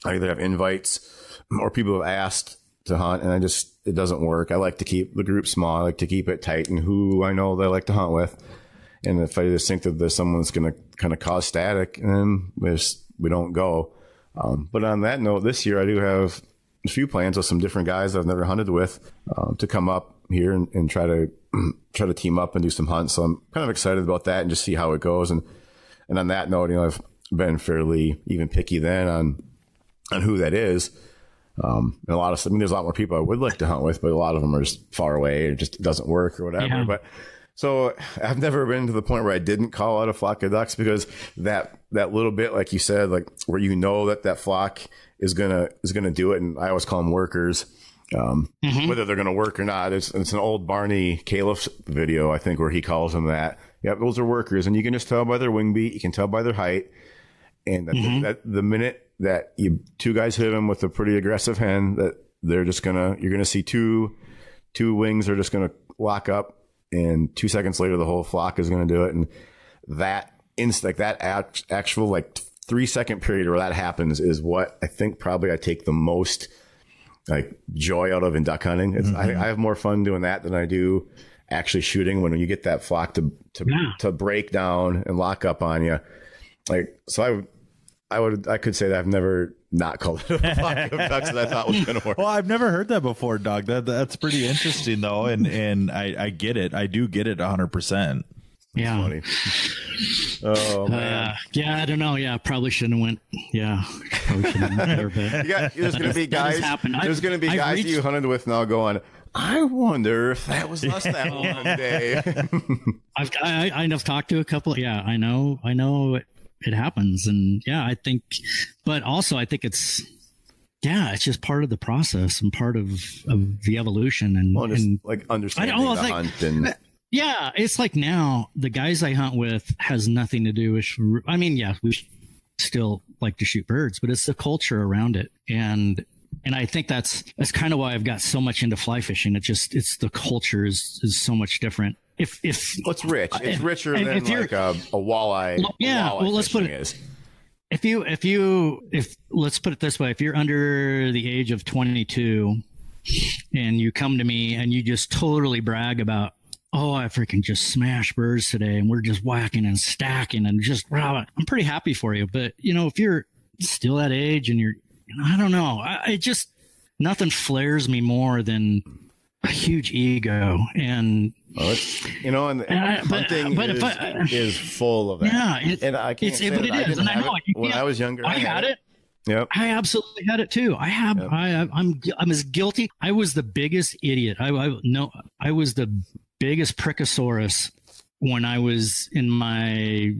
I either have invites or people have asked to hunt, and it doesn't work. I like to keep the group small. I like to keep it tight and who I know that I like to hunt with. And if I just think that there's someone's going to kind of cause static, then we don't go. But on that note, this year I do have a few plans with some different guys I've never hunted with to come up here and try to team up and do some hunts. So I'm kind of excited about that and just see how it goes. And on that note, I've been fairly even picky then on who that is. And there's a lot more people I would like to hunt with, but a lot of them are just far away. It just doesn't work or whatever. Yeah. But so I've never been to the point where I didn't call out a flock of ducks, because that little bit, like you said, like where that flock is gonna do it. And I always call them workers, whether they're gonna work or not. It's an old Barney Califf video, I think, where he calls them that. Yeah, those are workers, and you can just tell by their wing beat. You can tell by their height, and that the minute that two guys hit them with a pretty aggressive hen, that you're gonna see two wings are just gonna lock up, and 2 seconds later the whole flock is gonna do it. And that actual 3 second period where that happens is what I think probably I take the most like joy out of in duck hunting. It's, I have more fun doing that than I do actually shooting. When you get that flock to break down and lock up on you, like, so I could say that I've never not called it a flock of ducks that I thought was going to work. Well, I've never heard that before, Doug. That's pretty interesting though, and I get it. I do get it 100%. Yeah. Funny. Oh man. Yeah, I don't know. Yeah, probably shouldn't have went. Yeah, probably shouldn't have went there. But There's going to be guys. There's going to be guys you hunted with now going, I wonder if that was us that one day. I've talked to a couple. Yeah, I know it happens, and yeah, I think, but also I think it's just part of the process and part of the evolution and like understanding the hunt and. Yeah, it's like now the guys I hunt with has nothing to do with. I mean, yeah, we still like to shoot birds, but it's the culture around it, and I think that's kind of why I've got so much into fly fishing. It's the culture is so much different. If it's rich, it's richer than like a walleye. Yeah, well, let's put it. Is. If let's put it this way, if you're under the age of 22 and you come to me and you just totally brag about, oh, I freaking just smashed birds today and we're just whacking and stacking and just, wow, I'm pretty happy for you. But, if you're still that age and you're, I don't know, I just, nothing flares me more than a huge ego. And, hunting is full of that. Yeah. And I can't say but it is. And I know when I was younger, I had it. Yep. I absolutely had it too. I'm as guilty. I was the biggest idiot. I was the biggest prickosaurus when I was in my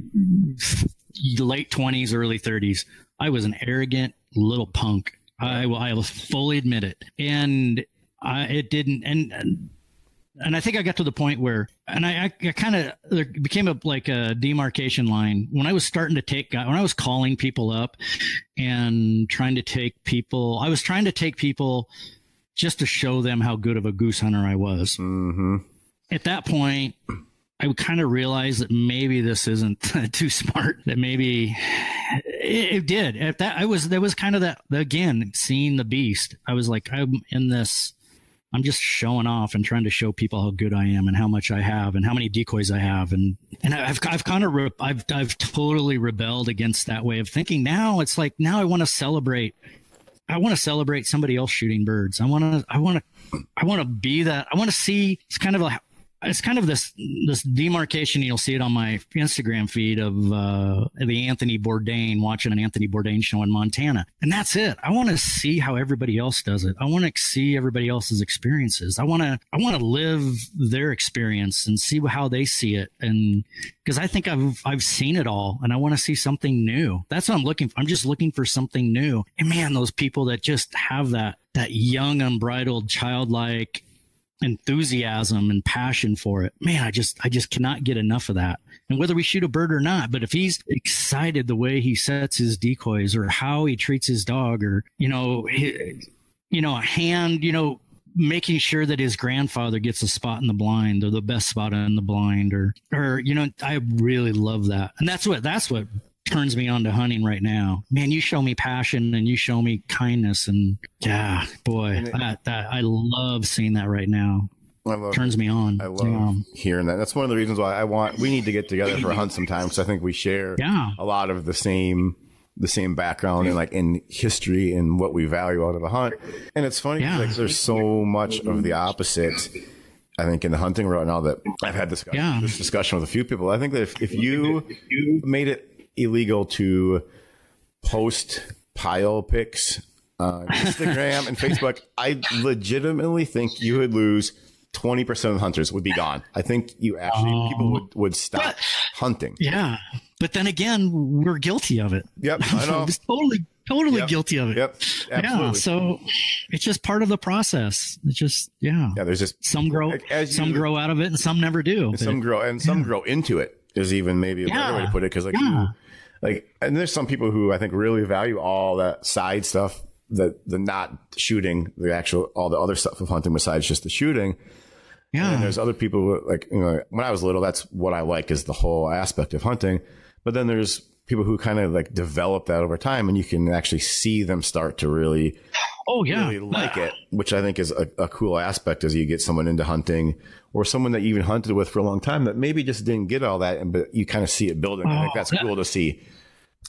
late 20s, early 30s. I was an arrogant little punk. I will fully admit it. And it didn't. And I think I got to the point where, and I kind of, there became a demarcation line when I was starting to when I was calling people up and trying to take people just to show them how good of a goose hunter I was. Mm-hmm. At that point, I kind of realized that maybe this isn't too smart, that maybe it did. There was kind of that, again, seeing the beast. I was like, I'm just showing off and trying to show people how good I am and how much I have and how many decoys I have. And I've totally rebelled against that way of thinking. Now it's like, now I want to celebrate somebody else shooting birds. I want to be that. I want to see, it's kind of this demarcation. You'll see it on my Instagram feed of the Anthony Bourdain, watching an Anthony Bourdain show in Montana. And that's it. I want to see how everybody else does it. I want to see everybody else's experiences. I want to live their experience and see how they see it. And because I think I've seen it all and I want to see something new. That's what I'm looking for. I'm just looking for something new. And man, those people that just have that young, unbridled, childlike enthusiasm and passion for it, man, I just cannot get enough of that. And whether we shoot a bird or not, but if he's excited the way he sets his decoys or how he treats his dog, or making sure that his grandfather gets a spot in the blind or the best spot in the blind, or I really love that. And that's what turns me on to hunting right now. Man, you show me passion and you show me kindness, and yeah, boy, I love seeing that right now. Turns me on. I love hearing that. That's one of the reasons why we need to get together for a hunt sometime, because I think we share a lot of the same background and like in history and what we value out of a hunt. And it's funny because there's so much of the opposite, I think, in the hunting right now, that I've had this discussion with a few people. I think that if you made it illegal to post pile pics on Instagram and Facebook, I legitimately think you would lose 20% of the hunters would be gone. I think people would stop hunting. Yeah. But then again, we're guilty of it. Yep. I know. totally guilty of it. Yep. Absolutely. Yeah. So it's just part of the process. It's just, yeah, there's just some grow out of it and some never do. And some grow into it is even maybe a better way to put it. Cause and there's some people who I think really value all that side stuff, the not shooting, all the other stuff of hunting besides just the shooting. Yeah. And there's other people who, like, when I was little, that's what I like, is the whole aspect of hunting. But then there's people who kind of like develop that over time, and you can actually see them start to really Oh yeah, really like it, which I think is a cool aspect as you get someone into hunting or someone that you even hunted with for a long time that maybe just didn't get all that, but you kind of see it building. I think that's cool to see.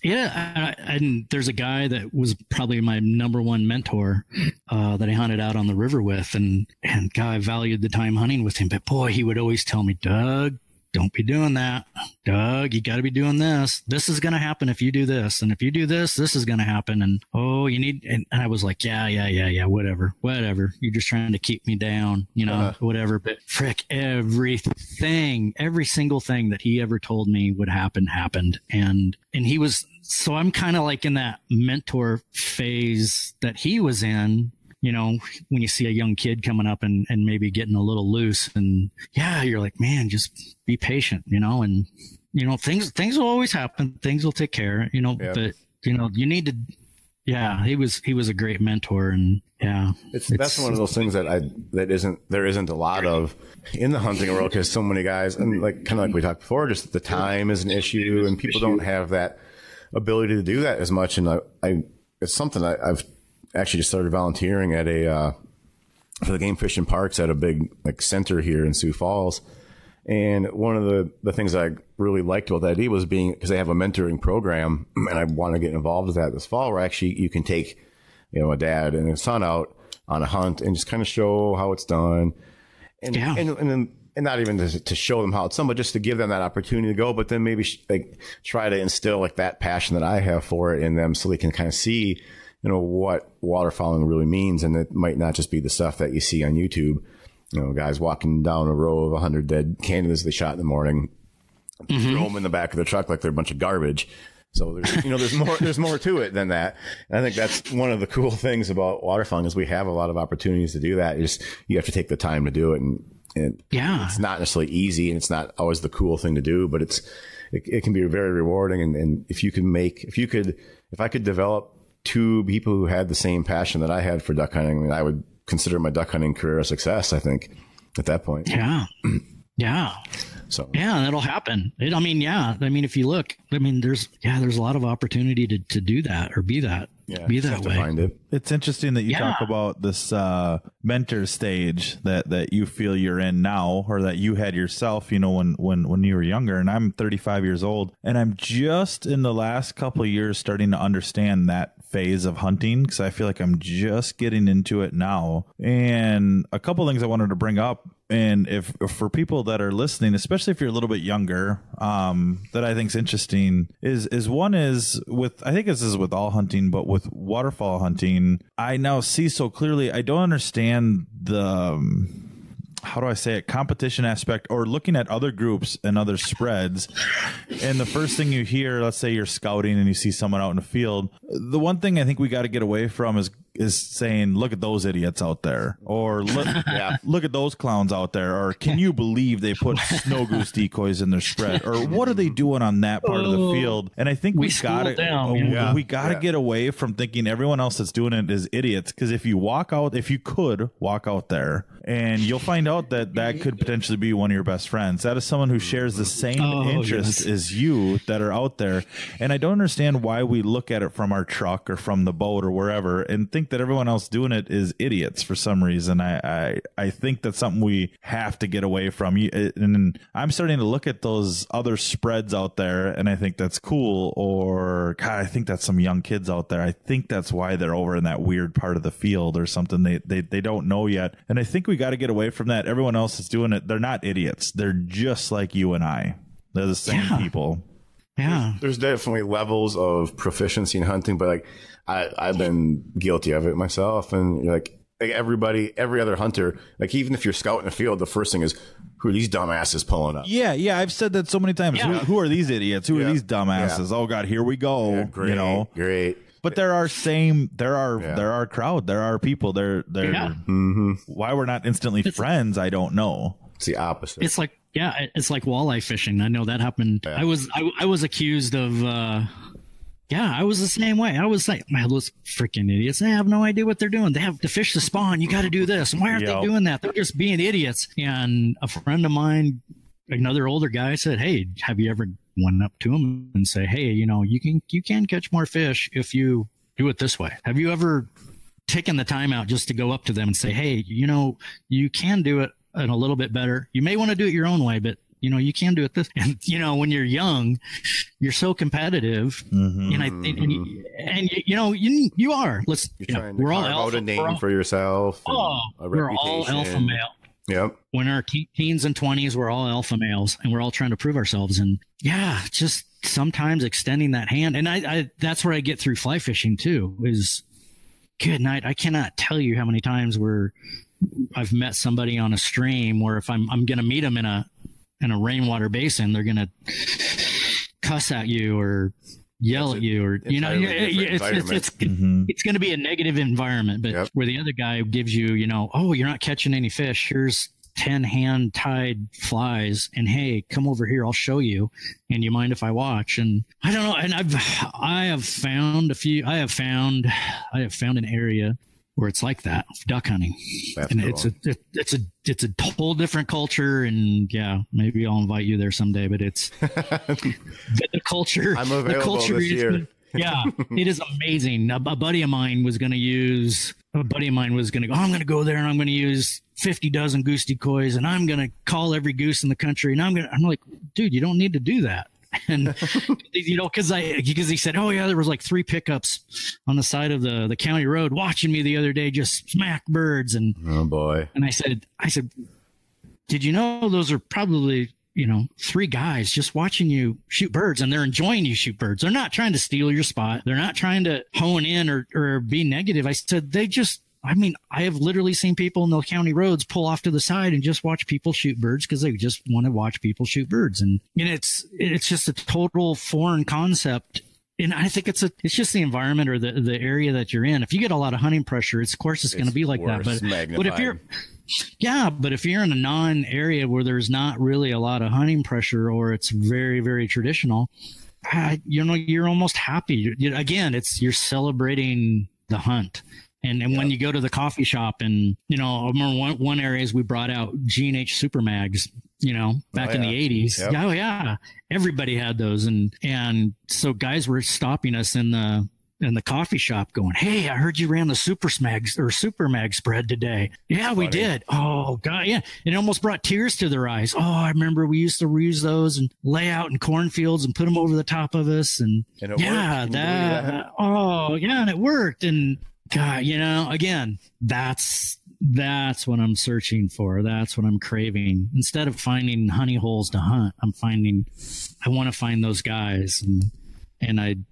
Yeah, and there's a guy that was probably my number one mentor that I hunted out on the river with, and God, I valued the time hunting with him. But boy, he would always tell me, Doug, don't be doing that. Doug, you got to be doing this. This is going to happen if you do this. And if you do this, this is going to happen. And, oh, you need, and I was like, yeah, whatever. You're just trying to keep me down, whatever. But frick, every single thing that he ever told me would happen, happened. And he was, so I'm kind of like in that mentor phase that he was in. When you see a young kid coming up and maybe getting a little loose, and you're like, man, just be patient, and things will always happen. Things will take care, but you need to, he was a great mentor, and that's one of those things that there isn't a lot of in the hunting world, because so many guys, and kind of like we talked before, just the time is an issue and people don't have that ability to do that as much. And it's something I've actually just started volunteering at for the game fish and parks at a big center here in Sioux Falls. And one of the things I really liked about that idea was because they have a mentoring program, and I want to get involved with that this fall, where actually you can take, a dad and a son out on a hunt and just kind of show how it's done. And not even to show them how it's done, but just to give them that opportunity to go, but then maybe try to instill that passion that I have for it in them, so they can kind of see what waterfowling really means. And it might not just be the stuff that you see on YouTube, guys walking down a row of 100 dead candidates they shot in the morning, throw them in the back of the truck like they're a bunch of garbage. So there's more to it than that. And I think that's one of the cool things about waterfowling is we have a lot of opportunities to do that. You have to take the time to do it. And it's not necessarily easy, and it's not always the cool thing to do, but it can be very rewarding. And if I could develop two people who had the same passion that I had for duck hunting, I mean, I would consider my duck hunting career a success, I think, at that point. Yeah. So that'll happen. If you look, there's a lot of opportunity to do that or be that. Be that way. Find it. It's interesting that you talk about this mentor stage that you feel you're in now, or that you had yourself, when you were younger. And I'm 35 years old, and I'm just in the last couple of years starting to understand that phase of hunting, because I feel like I'm just getting into it now. And a couple things I wanted to bring up, and if for people that are listening, especially if you're a little bit younger, that I think is interesting is with, I think this is with all hunting, but with waterfowl hunting, I now see so clearly. I don't understand the how do I say it, competition aspect, or looking at other groups and other spreads. And the first thing you hear, let's say you're scouting and you see someone out in the field, the one thing I think we got to get away from is saying, look at those idiots out there, or look at those clowns out there, or can you believe they put snow goose decoys in their spread, or what are they doing on that part of the field? And I think we got to get away from thinking everyone else that's doing it is idiots, because if you could walk out there, and you'll find out that could potentially be one of your best friends. That is someone who shares the same interest as you that are out there. And I don't understand why we look at it from our truck or from the boat or wherever and think that everyone else doing it is idiots for some reason. I think that's something we have to get away from. And I'm starting to look at those other spreads out there, and I think that's cool. Or, God, I think that's some young kids out there. I think that's why they're over in that weird part of the field or something they don't know yet. And I think we got to get away from that. Everyone else is doing it. They're not idiots. They're just like you and I. They're the same people. Yeah. There's definitely levels of proficiency in hunting, but I've been guilty of it myself. And every other hunter, even if you're scouting a field, the first thing is, who are these dumbasses pulling up? Yeah. I've said that so many times. Yeah. Who are these idiots? Who are these dumbasses? Yeah. Oh God, here we go. Yeah, great, great. But there are crowd. There are people. Why we're not instantly friends, I don't know. It's the opposite. It's like walleye fishing. I know that happened. Yeah. I was accused of. I was the same way. I was like, man, those freaking idiots. They have no idea what they're doing. They have to fish the spawn. You got to do this. Why aren't they doing that? They're just being idiots. And a friend of mine, another older guy, said, hey, have you ever went up to him and say, hey, you can catch more fish if you do it this way? Have you ever taking the time out just to go up to them and say, hey, you can do it in a little bit better. You may want to do it your own way, but you can do it this. And when you're young, you're so competitive, and you are. We're all alpha. A name for yourself. We're all alpha male. Yep. When our teens and 20s, we're all alpha males, and we're all trying to prove ourselves. And just sometimes extending that hand. And I that's where I get through fly fishing too. Is good night. I cannot tell you how many times I've met somebody on a stream where if I'm going to meet them in a rainwater basin, they're going to cuss at you or yell at you, or it's going to be a negative environment. But where the other guy gives you, oh, you're not catching any fish. Here's 10 hand tied flies, and hey, come over here, I'll show you. And you mind if I watch? And I don't know. And I have found an area where it's like that, duck hunting. That's and cool. It's a whole different culture, and maybe I'll invite you there someday. But it's the culture. I'm available this year. It is amazing. A buddy of mine was going to go, I'm going to go there and I'm going to use 50 dozen goose decoys and I'm going to call every goose in the country. And I'm like, dude, you don't need to do that. And because he said, oh yeah, there was like 3 pickups on the side of the county road watching me the other day, just smack birds. And oh boy. And I said, did you know those are probably 3 guys just watching you shoot birds, and they're enjoying you shoot birds. They're not trying to steal your spot. They're not trying to hone in or be negative. I said, I have literally seen people in the county roads pull off to the side and just watch people shoot birds because they just want to watch people shoot birds. And it's just a total foreign concept. And I think it's just the environment or the area that you're in. If you get a lot of hunting pressure, of course it's going to be like that. But if you're in a non-area where there's not really a lot of hunting pressure, or it's very, very traditional, you're almost happy. Again, you're celebrating the hunt. And when you go to the coffee shop, and I remember one areas we brought out G&H Super Mags, back in the 80s. Yep. Oh yeah, everybody had those, and so guys were stopping us in the coffee shop, going, "Hey, I heard you ran the Super Mag spread today." Yeah, we did. Oh God, yeah, it almost brought tears to their eyes. Oh, I remember we used to reuse those and lay out in cornfields and put them over the top of us, and it worked. That. Oh yeah, and it worked. And God, again, that's what I'm searching for. That's what I'm craving. Instead of finding honey holes to hunt, I want to find those guys, and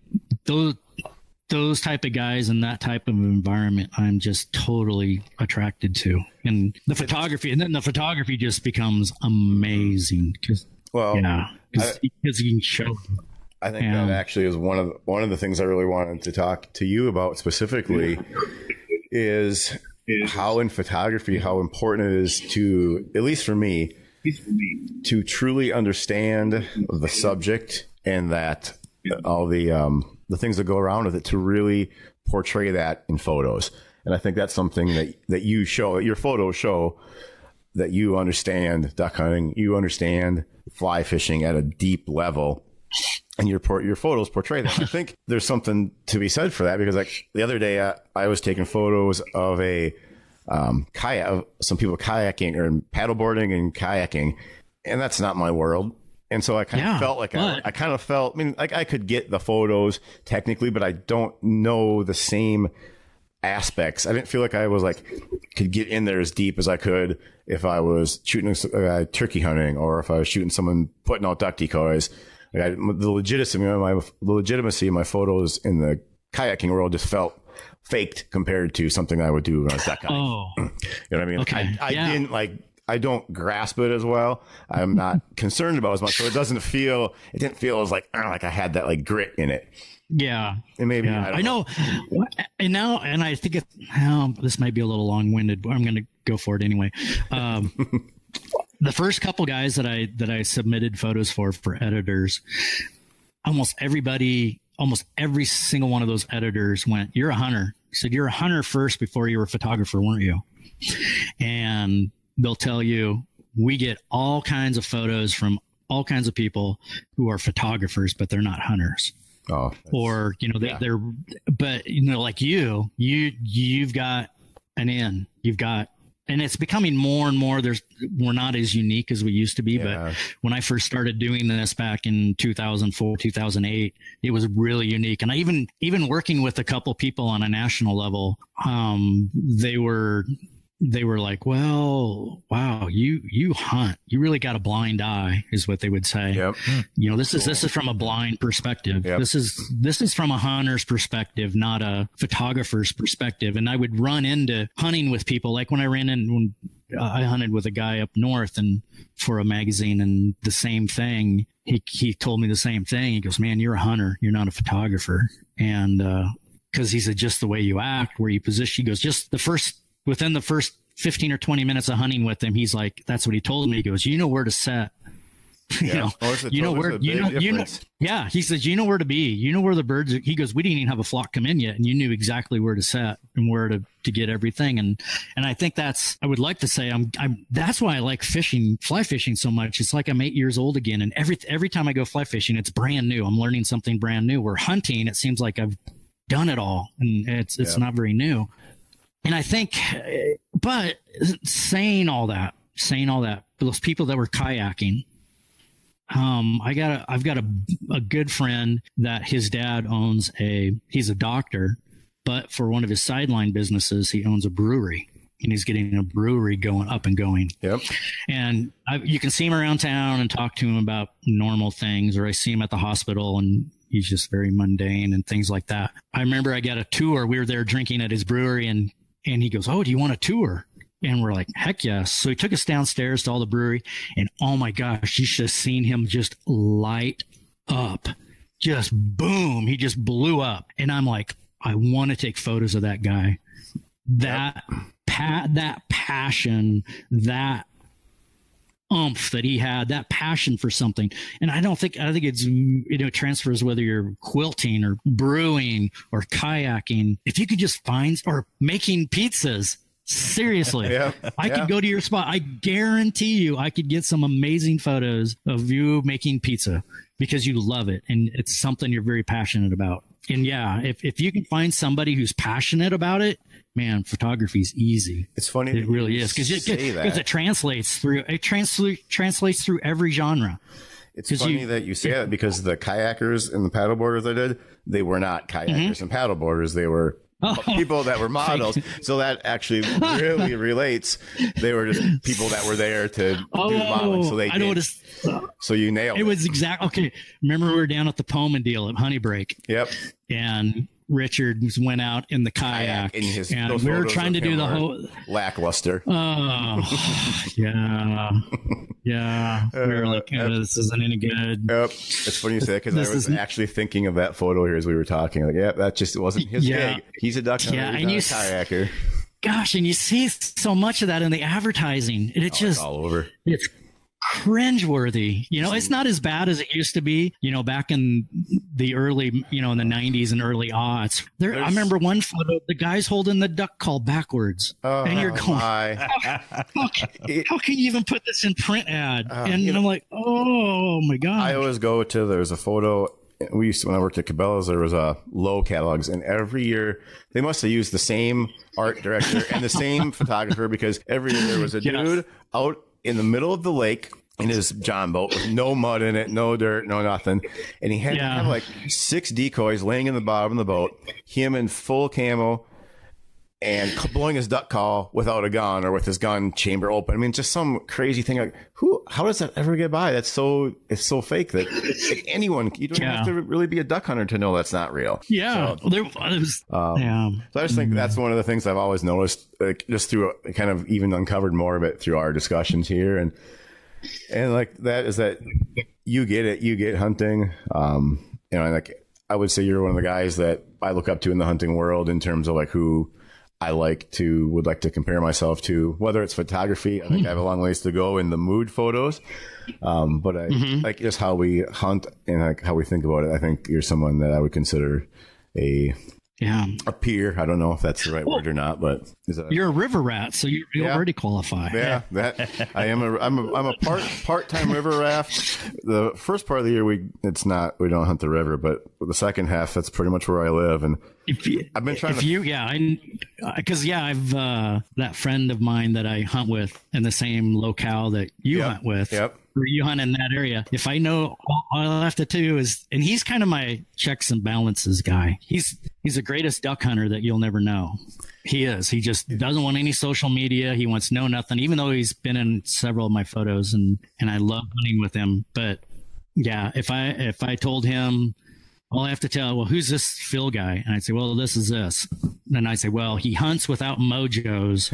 those type of guys in that type of environment, I'm just totally attracted to. And the photography just becomes amazing because you can show. I think that actually is one of the things I really wanted to talk to you about specifically is how in photography, how important it is to, at least for me, to truly understand the subject and that all the things that go around with it, to really portray that in photos. And I think that's something that you show, your photos show that you understand duck hunting, you understand fly fishing at a deep level. And your photos portray that. I think there's something to be said for that, because like the other day I was taking photos of a kayak, of some people kayaking or paddleboarding and kayaking, and that's not my world. And so I kind of felt like I mean, like I could get the photos technically, but I don't know the same aspects. I didn't feel like I was could get in there as deep as I could if I was shooting turkey hunting, or if I was shooting someone putting out duck decoys. The legitimacy of my photos in the kayaking world just felt faked compared to something I would do when I was duck hunting. Oh, you know what I mean? Okay. I don't grasp it as well. I'm not concerned about it as much, so it didn't feel as like I had that grit in it. Yeah, and maybe I know. And I think this might be a little long-winded, but I'm going to go for it anyway. The first couple guys that I submitted photos for editors, almost every single one of those editors went, "You're a hunter." He said, "You're a hunter first before you were a photographer, weren't you?" And they'll tell you, we get all kinds of photos from all kinds of people who are photographers, but they're not hunters. or, you know, they're, but you know, like you've got an in, and it's becoming more and more. We're not as unique as we used to be. But when I first started doing this back in 2004, 2008, it was really unique. And I even working with a couple people on a national level, they were like, well, wow, you hunt, you really got a blind eye, is what they would say. Yep. You know, this is from a blind perspective. Yep. This is from a hunter's perspective, not a photographer's perspective. And I would run into hunting with people, like when I hunted with a guy up north and for a magazine, and the same thing. He told me the same thing. He goes, man, you're a hunter, you're not a photographer. And because he said, just the way you act, where you position, he goes, just within the first 15 or 20 minutes of hunting with him, he's like, that's what he told me. He goes, you know where to set. Yeah. He says, you know where to be, you know where the birds are. He goes, we didn't even have a flock come in yet, and you knew exactly where to set and where to get everything. And I think I would like to say that's why I like fly fishing so much. It's like I'm 8 years old again. And every time I go fly fishing, it's brand new. I'm learning something brand new. Where hunting, it seems like I've done it all, and it's not very new. And I think, but saying all that, those people that were kayaking, I've got a good friend that his dad he's a doctor, but for one of his sideline businesses, he owns a brewery, and he's getting a brewery up and going. Yep. And you can see him around town and talk to him about normal things, or I see him at the hospital and he's just very mundane and things like that. I remember I got a tour. We were there drinking at his brewery, and he goes, oh, do you want a tour? And we're like, heck yes. So he took us downstairs to all the brewery, and oh my gosh, you should have seen him just light up. Just boom. He just blew up. And I'm like, I want to take photos of that guy. That passion, that oomph that he had, that passion for something. And I think it's, it transfers whether you're quilting or brewing or kayaking. If you could just find, or making pizzas, seriously, I could go to your spot. I guarantee you I could get some amazing photos of you making pizza because you love it and it's something you're very passionate about. And if you can find somebody who's passionate about it, man, photography is easy. It's funny. It really is, because it translates through every genre. It's funny that you say that, because the kayakers and the paddleboarders they were not kayakers and paddleboarders. They were people that were models. So that actually really relates. They were just people that were there to do modeling. So you nailed it. It was exactly. Okay. Remember, we were down at the Pullman deal at Honey Break. Yep. And Richard went out in the kayak, and we were trying to do the whole lackluster. Oh, yeah. We were like, this isn't any good. Yep. It's funny you say that, because I was actually thinking of that photo here as we were talking. Like, that just wasn't his gig. He's a duck hunter. He's not a kayaker. Gosh, and you see so much of that in the advertising. And it's all over. It's cringeworthy. It's not as bad as it used to be, back in the early, in the 90s and early aughts. I remember one photo, the guy's holding the duck call backwards. And you're going, how can you even put this in print ad? And I'm like, oh my God. I always go to, there's a photo. When I worked at Cabela's, there was low catalogs, and every year they must have used the same art director and the same photographer, because every year there was a dude out in the middle of the lake in his John boat with no mud in it, no dirt, no nothing. And he had to have like 6 decoys laying in the bottom of the boat, him in full camo and blowing his duck call without a gun, or with his gun chamber open. I mean, just some crazy thing. Like, how does that ever get by? It's so fake that anyone, you don't have to really be a duck hunter to know that's not real. Yeah. So I just think that's one of the things I've always noticed, like, just through kind of even uncovered more of it through our discussions here. And like that is that you get it. You get hunting. Like I would say you're one of the guys that I look up to in the hunting world in terms of like who I would like to compare myself to, whether it's photography. I think I have a long ways to go in the mood photos. But I like just how we hunt and like how we think about it. I think you're someone that I would consider a Yeah. Appear. I don't know if that's the right word or not, but you're a river rat, so you already qualify. Yeah, that I am. I'm a part-time river raft. The first part of the year we don't hunt the river, but the second half that's pretty much where I live, and I've been trying I've that friend of mine that I hunt with in the same locale that you hunt with. Yep. Or you hunt in that area. If I know, all I'll have to do is, and he's kind of my checks and balances guy. He's the greatest duck hunter that you'll never know. He is. He just doesn't want any social media. He wants nothing, even though he's been in several of my photos and I love hunting with him. But yeah, if I told him, all I have to tell, well, who's this Phil guy? And I'd say, well, this is this. Then I'd say, well, he hunts without mojos,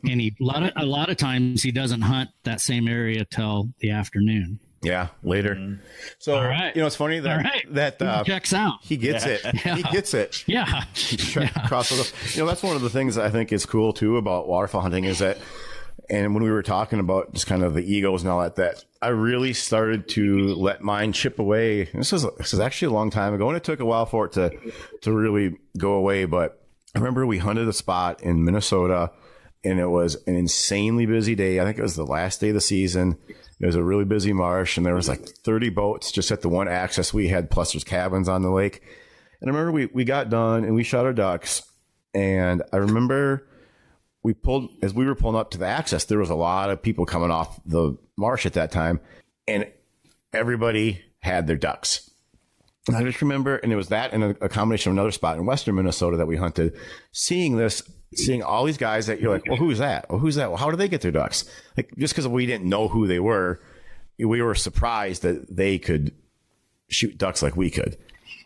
and a lot of times he doesn't hunt that same area till the afternoon. Yeah, later. So it's funny that checks out. He gets it. Yeah. He gets it. Yeah. That's one of the things I think is cool too about waterfowl hunting is that. And when we were talking about just kind of the egos and all that I really started to let mine chip away. This is actually a long time ago, and it took a while for it to really go away. But I remember we hunted a spot in Minnesota, and it was an insanely busy day. I think it was the last day of the season. It was a really busy marsh, and there was like 30 boats just at the one access we had, plus there's cabins on the lake. And I remember we got done, and we shot our ducks, and I remember as we were pulling up to the access, there was a lot of people coming off the marsh at that time, and everybody had their ducks. And I just remember, and it was that and a combination of another spot in western Minnesota that we hunted, seeing all these guys that you're like, well, who's that? Well, who's that? Well, how do they get their ducks? Like, just because we didn't know who they were, we were surprised that they could shoot ducks like we could.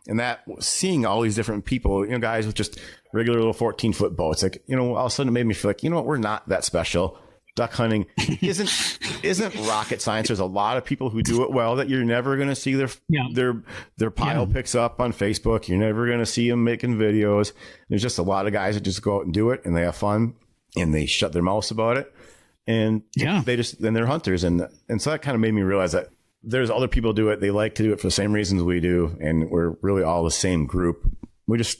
And that, seeing all these different people, guys with just regular little 14-foot boats, like, all of a sudden it made me feel like, what, we're not that special. Duck hunting isn't rocket science. There's a lot of people who do it well that you're never going to see their pile picks up on Facebook. You're never going to see them making videos. There's just a lot of guys that just go out and do it, and they have fun, and they shut their mouths about it. And they're hunters. And so that kind of made me realize that there's other people do it. They like to do it for the same reasons we do. And we're really all the same group. We're just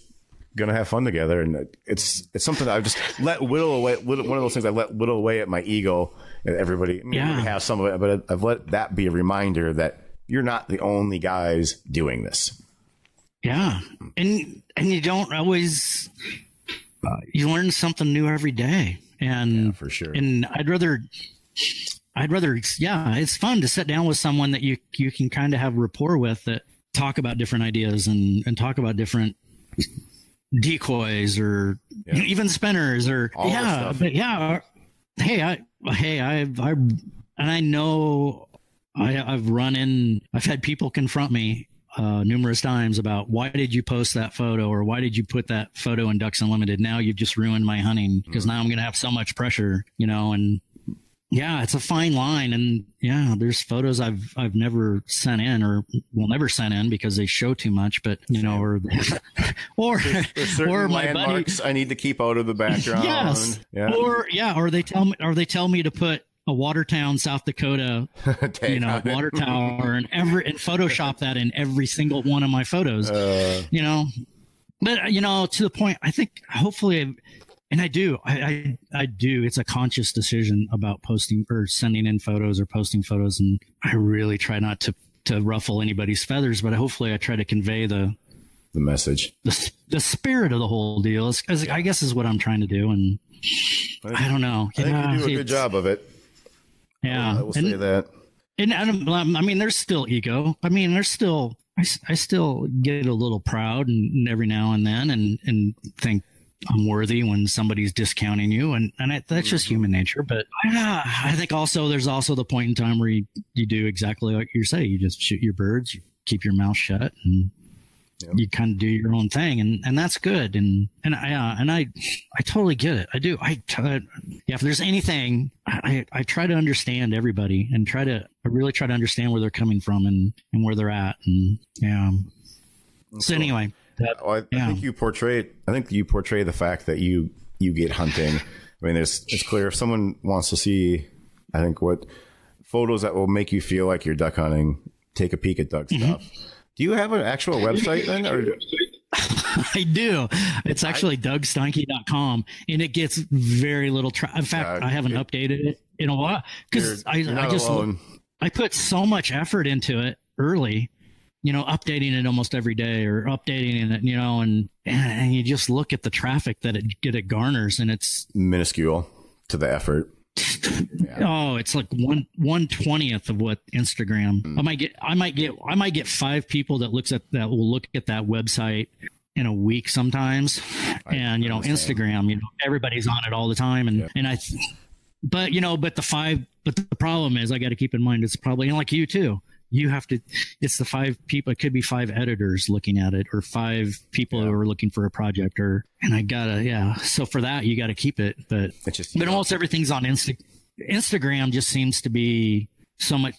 going to have fun together. And it's something that I've just let whittle away. One of those things I let whittle away at my ego. Everybody, we have some of it, but I've let that be a reminder that you're not the only guys doing this. Yeah. And you don't always, you learn something new every day. And for sure. And I'd rather, it's fun to sit down with someone that you can kind of have rapport with, that talk about different ideas and talk about different decoys or even spinners or all I've had people confront me numerous times about, why did you post that photo, or why did you put that photo in Ducks Unlimited? Now you've just ruined my hunting, because now I'm going to have so much pressure, and yeah, it's a fine line. And yeah, there's photos I've never sent in, or will never send in, because they show too much, but or there's or my landmarks buddy, I need to keep out of the background. Yes. Yeah. Or they tell me to put a Watertown, South Dakota, water tower and Photoshop that in every single one of my photos, but to the point, I think hopefully, and I do, it's a conscious decision about posting or sending in photos or posting photos. And I really try not to ruffle anybody's feathers, but hopefully I try to convey the message, the spirit of the whole deal, I guess is what I'm trying to do. And I don't know. I think you do a good job of it. Yeah. I will say that. And I mean, there's still ego. I mean, I still get a little proud and every now and then and think I'm worthy when somebody's discounting you. And that's just human nature. But I think there's also the point in time where you do exactly like you say. You just shoot your birds, you keep your mouth shut, and you kind of do your own thing. And that's good. And I totally get it. I do. If there's anything, I try to understand everybody and I really try to understand where they're coming from and where they're at. And so anyway, I think you portray the fact that you get hunting. I mean, it's clear if someone wants to see, I think, what photos that will make you feel like you're duck hunting, take a peek at duck stuff. Do you have an actual website then? Or I do. It's actually DougSteinke.com, and it gets very little. In fact, I haven't updated it in a while because I put so much effort into it early, updating it almost every day or updating it, and you just look at the traffic that it garners, and it's minuscule to the effort. Yeah. Oh, it's like 1/20th of what Instagram. I might get 5 people that will look at that website in a week sometimes. And Instagram, everybody's on it all the time. But the problem is I got to keep in mind, it's probably like you too. You have to, it's the 5 people, it could be 5 editors looking at it, or 5 people who are looking for a project, so for that, you got to keep it. But almost everything's on Instagram just seems to be so much,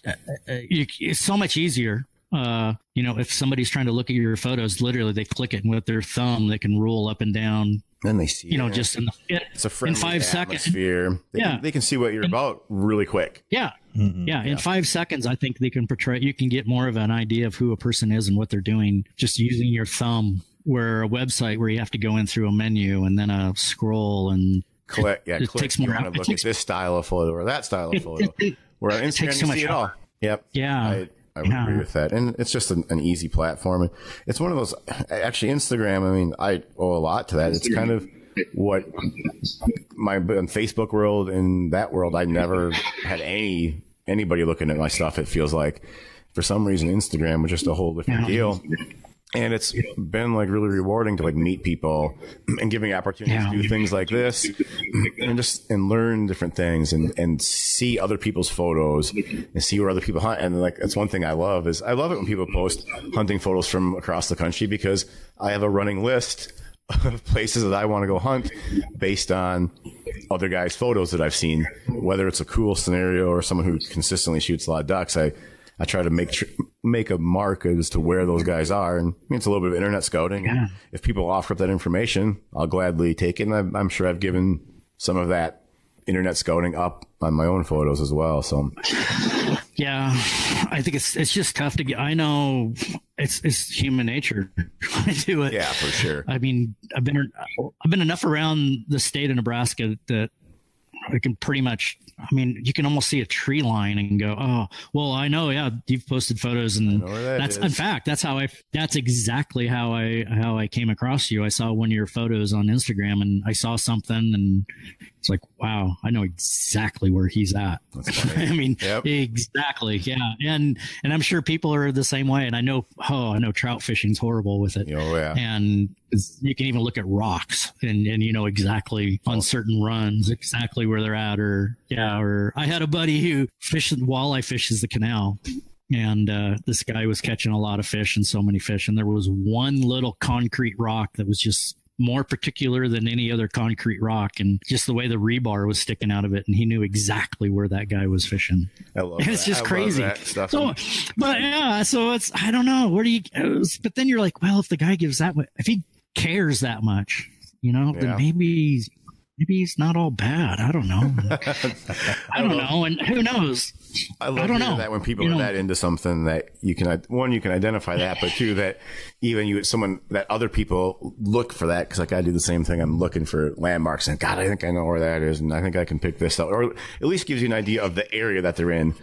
it's so much easier. If somebody's trying to look at your photos, literally they click it, and with their thumb, they can roll up and down. Then they see, just it's a friendly in 5 atmosphere. seconds. They can see what you're about really quick. Yeah. Mm-hmm. Yeah. In 5 seconds, I think they can portray, you can get more of an idea of who a person is and what they're doing just using your thumb, where a website where you have to go in through a menu and then a scroll and click. It takes more. You want to look at this style of photo or that style of photo. Where on Instagram, you see it all. Yep. Yeah. I would agree with that. And it's just an easy platform. It's one of those, actually, Instagram, I mean, I owe a lot to that. It's kind of what my Facebook world, in that world, I never had anybody looking at my stuff. It feels like, for some reason, Instagram was just a whole different deal. And it's been like really rewarding to like meet people and giving opportunities to do things like this and learn different things and see other people's photos and see where other people hunt. And like, that's one thing I love it when people post hunting photos from across the country, because I have a running list of places that I want to go hunt based on other guys' photos that I've seen, whether it's a cool scenario or someone who consistently shoots a lot of ducks. I try to make a mark as to where those guys are. And it's a little bit of internet scouting. Yeah. If people offer up that information, I'll gladly take it. And I'm sure I've given some of that internet scouting up on my own photos as well. So, yeah, I think it's just tough to get. I know it's human nature to do it. Yeah, for sure. I mean, I've been enough around the state of Nebraska that I can pretty much, you can almost see a tree line and go, oh, well, I know. Yeah. You've posted photos, and in fact, that's exactly how I came across you. I saw one of your photos on Instagram, and I saw something, and it's like, wow, I know exactly where he's at. Exactly. Yeah. And I'm sure people are the same way. And I know trout fishing's horrible with it. Oh, yeah. And you can even look at rocks and exactly on certain runs, exactly where they're at. Or I had a buddy who walleye fishes the canal. And this guy was catching a lot of fish, and so many fish. And there was one little concrete rock that was just more particular than any other concrete rock, and just the way the rebar was sticking out of it, and he knew exactly where that guy was fishing. I love that. It's just crazy. Love that stuff. So it's, I don't know, but then you're like, well, if the guy gives if he cares that much, then maybe he's not all bad. I don't know. I don't know. And who knows? I love that when people are that into something that you can identify that, but two, that even that other people look for that. Cause like I do the same thing. I'm looking for landmarks, and God, I think I know where that is. And I think I can pick this up, or at least gives you an idea of the area that they're in.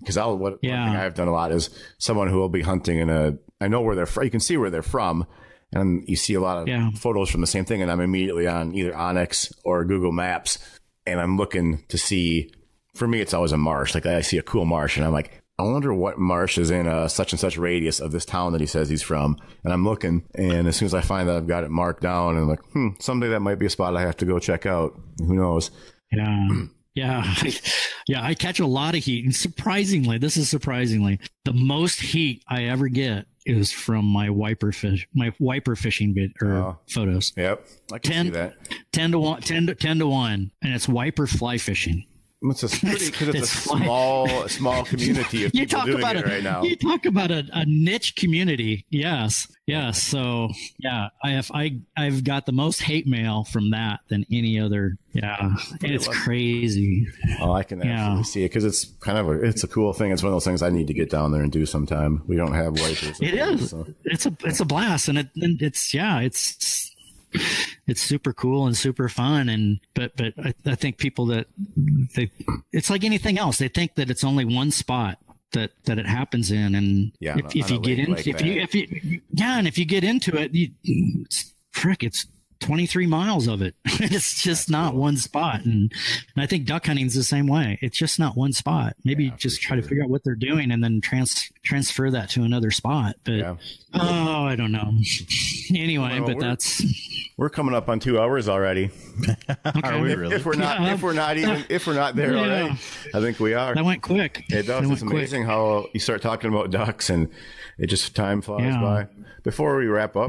Cause one thing I've done a lot is someone who will be hunting I know where they're from. You can see where they're from. And you see a lot of photos from the same thing, and I'm immediately on either Onyx or Google Maps, and I'm looking to see. For me, it's always a marsh. Like I see a cool marsh, and I'm like, I wonder what marsh is in a such and such radius of this town that he says he's from. And I'm looking, and as soon as I find that I've got it marked down, and I'm like, someday that might be a spot I have to go check out. Who knows? Yeah. Yeah. I catch a lot of heat, and surprisingly, the most heat I ever get is from my wiper fishing photos. Yep. I can see that. 10 to 1, and it's wiper fly fishing. It's because it's It's a small community of you people talk doing about it right now. You talk about a niche community. Yes. So yeah, I've got the most hate mail from that than any other. Yeah, it's crazy. Oh, I can absolutely see it because it's kind of it's a cool thing. It's one of those things I need to get down there and do sometime. We don't have wipers. It is. So. It's a blast, and it's super cool and super fun. But I think people it's like anything else. They think that it's only one spot that it happens in, and if you get into it, it's 23 miles of it. It's just not one spot. And I think duck hunting's the same way. It's just not one spot. Maybe just try to figure out what they're doing and then transfer that to another spot. But I don't know. Anyway, we're coming up on 2 hours already. Okay. Are we really? If we're not there already, I think we are. That went quick. It does. It's amazing how you start talking about ducks and it just time flies by. Before we wrap up,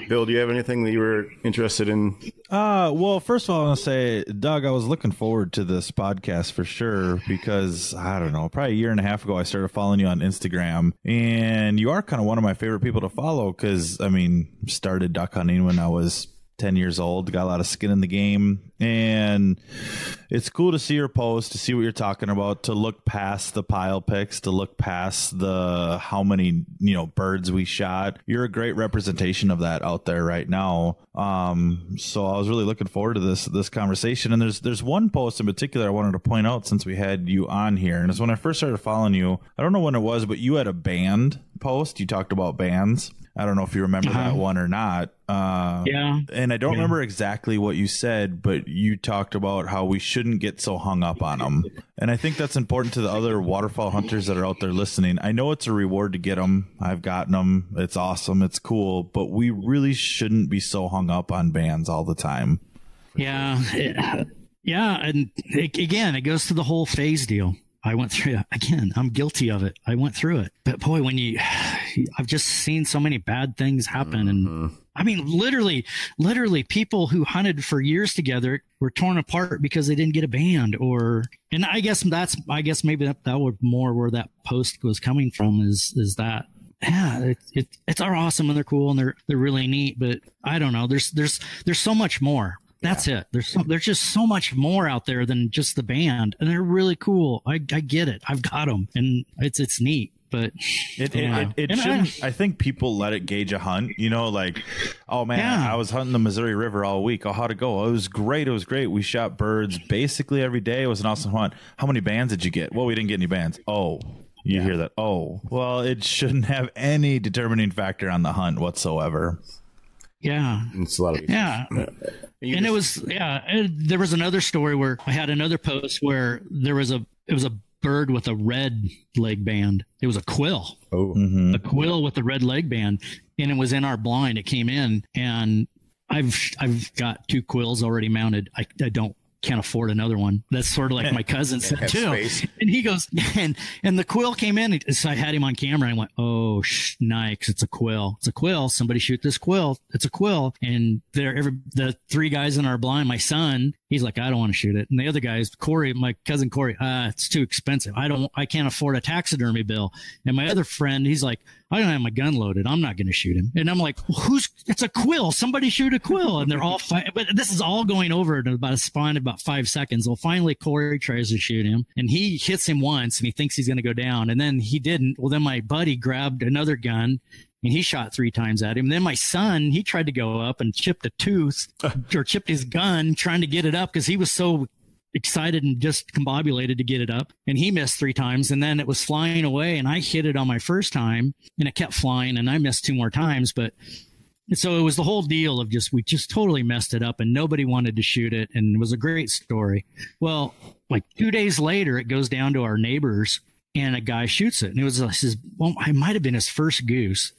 Bill, do you have anything that you were interested in? Well, first of all, I want to say, Doug, I was looking forward to this podcast for sure because, I don't know, probably a year and a half ago, I started following you on Instagram, and you are kind of one of my favorite people to follow because, I mean, started duck hunting when I was 10 years old, got a lot of skin in the game, and it's cool to see your post, to see what you're talking about, to look past the pile pics, to look past the how many birds we shot. You're a great representation of that out there right now. So I was really looking forward to this conversation, and there's one post in particular I wanted to point out since we had you on here, and it's when I first started following you. I don't know when it was, but you had a band post. You talked about bands. I don't know if you remember that one or not. And I don't remember exactly what you said, but you talked about how we shouldn't get so hung up on them. And I think that's important to the other waterfowl hunters that are out there listening. I know it's a reward to get them. I've gotten them. It's awesome. It's cool. But we really shouldn't be so hung up on bands all the time. Yeah. And again, it goes to the whole phase deal. I went through it. Again, I'm guilty of it. I went through it. But boy, I've just seen so many bad things happen. And I mean, literally people who hunted for years together were torn apart because they didn't get a band and I guess maybe that was more where that post was coming from is that. Yeah, it's awesome and they're cool and they're really neat. But I don't know. There's so much more. That's it. There's just so much more out there than just the band, and they're really cool. I get it. I've got them, and it's neat. But it shouldn't. I think people let it gauge a hunt. Like, oh man, I was hunting the Missouri River all week. Oh, how'd it go? It was great. We shot birds basically every day. It was an awesome hunt. How many bands did you get? Well, we didn't get any bands. Oh. You hear that? Oh, well, it shouldn't have any determining factor on the hunt whatsoever. Yeah. It's a lot of and there was another story where I had another post where it was a bird with a red leg band. It was a quill. A quill with a red leg band, and it was in our blind. It came in, and I've got 2 quills already mounted. I can't afford another one. That's sort of like my cousin said too. Space. And he goes, and the quill came in. So I had him on camera. And I went, oh, Nikes, it's a quill. It's a quill. Somebody shoot this quill. It's a quill. And the 3 guys in our blind, my son, he's like, I don't want to shoot it. And the other guys, Corey, my cousin Corey, it's too expensive. I can't afford a taxidermy bill. And my other friend, he's like, I don't have my gun loaded. I'm not going to shoot him. And I'm like, it's a quill. Somebody shoot a quill. And they're all fighting. But this is all going over in about a span of about 5 seconds. Well, finally, Corey tries to shoot him and he hits him once and he thinks he's going to go down. And then he didn't. Well, then my buddy grabbed another gun and he shot 3 times at him. And then my son, he tried to go up and chipped a tooth or chipped his gun trying to get it up because he was so excited and just combobulated to get it up, and he missed 3 times, and then it was flying away, and I hit it on my first time and it kept flying, and I missed 2 more times. But so it was the whole deal of we just totally messed it up and nobody wanted to shoot it, and it was a great story. Well, like 2 days later it goes down to our neighbors and a guy shoots it, and it was it might have been his first goose.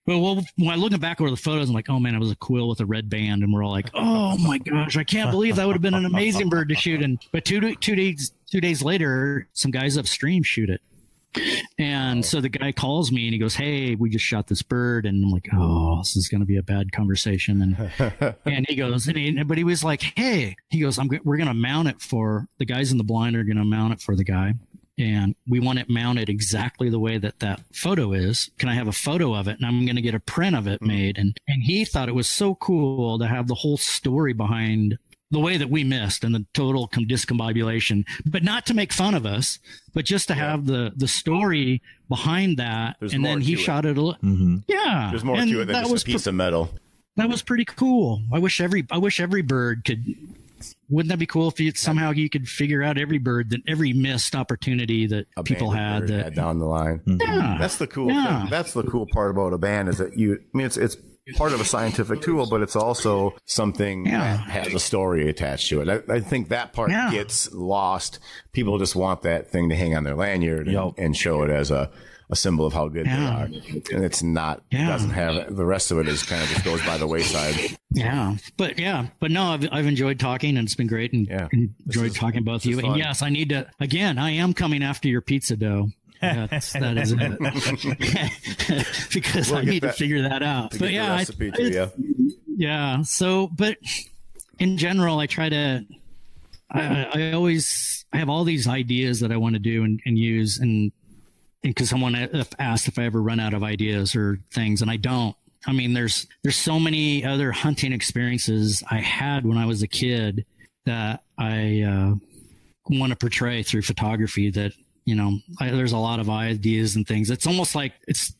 Well, when I looking back over the photos, I'm like, oh man, it was a quill with a red band, and we're all like, oh my gosh, I can't believe that would have been an amazing bird to shoot. But two days later, some guys upstream shoot it, And so the guy calls me and he goes, "Hey, we just shot this bird." And I'm like, "Oh, this is going to be a bad conversation." And he goes, but he was like, "Hey," he goes, "we're going to mount it for the guys in the blind are going to mount it for the guy. And we want it mounted exactly the way that photo is. Can I have a photo of it? And I'm going to get a print of it made." And he thought it was so cool to have the whole story behind the way that we missed and the total discombobulation, but not to make fun of us, but just to have the story behind that. There's and then he shot it. Yeah. There's more to it than just a piece of metal. That was pretty cool. I wish every bird could. Wouldn't that be cool if somehow you could figure out every missed opportunity that people had down the line? Yeah. That's the cool thing. That's the cool part about a band is that it's part of a scientific tool, but it's also something that has a story attached to it. I think that part gets lost. People just want that thing to hang on their lanyard and show it as a symbol of how good they are. And it's not, it doesn't have, the rest of it is kind of just goes by the wayside. But no, I've enjoyed talking and it's been great and enjoyed talking to both of you. And yes, I need to, again, I am coming after your pizza dough. That is it. Because I need to figure that out. But So, but in general, I try to, I have all these ideas that I want to do and use. And because someone asked if I ever run out of ideas or things, and I don't. I mean, there's so many other hunting experiences I had when I was a kid that I want to portray through photography that, there's a lot of ideas and things. It's almost like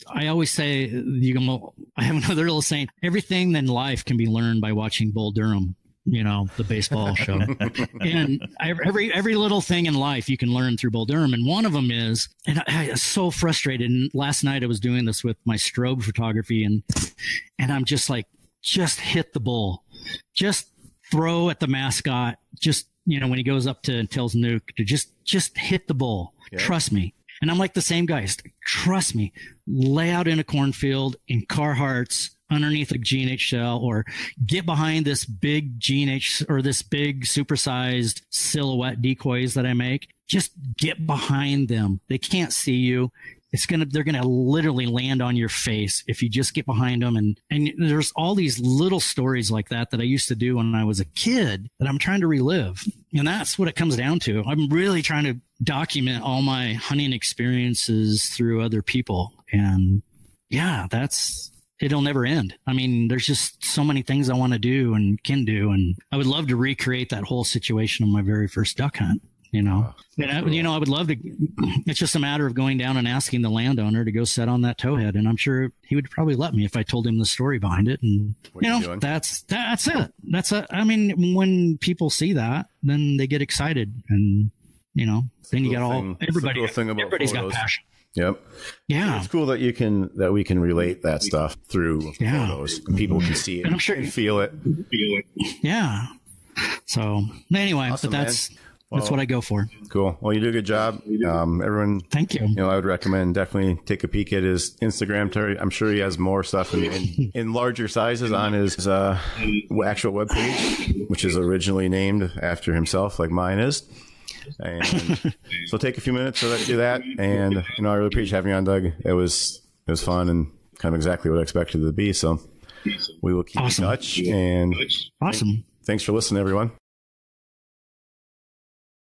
I always say, I have another little saying, everything in life can be learned by watching Bull Durham, the baseball show. And every little thing in life you can learn through Bull Durham. And one of them is, and I was so frustrated. And last night I was doing this with my strobe photography and I'm just like, just hit the bull, just throw at the mascot, just, when he goes up to and tells Nuke to just hit the bull. Yeah. Trust me. And I'm like the same guys. Trust me. Lay out in a cornfield in Carhartts underneath a G&H shell, or get behind this big G&H or this big supersized silhouette decoys that I make. Just get behind them. They can't see you. They're going to literally land on your face if you just get behind them. And there's all these little stories like that I used to do when I was a kid that I'm trying to relive. And that's what it comes down to. I'm really trying to document all my hunting experiences through other people. And it'll never end. I mean, there's just so many things I want to do and can do. And I would love to recreate that whole situation on my very first duck hunt. I would love to. It's just a matter of going down and asking the landowner to go set on that towhead, and I'm sure he would probably let me if I told him the story behind it. And that's it. I mean, when people see that, then they get excited, and then you got everybody's got passion. Yep. Yeah. It's cool that we can relate that stuff through photos, and people can see it and I'm sure and feel it. Yeah. So anyway, awesome, but that's what I go for. Cool. Well, you do a good job. Everyone, thank you. I would recommend definitely take a peek at his Instagram. I'm sure he has more stuff in larger sizes on his actual webpage, which is originally named after himself, like mine is. And so take a few minutes to do that. And I really appreciate having you on, Doug. It was fun and kind of exactly what I expected it to be. So we will keep in touch. And awesome. Thanks for listening, everyone.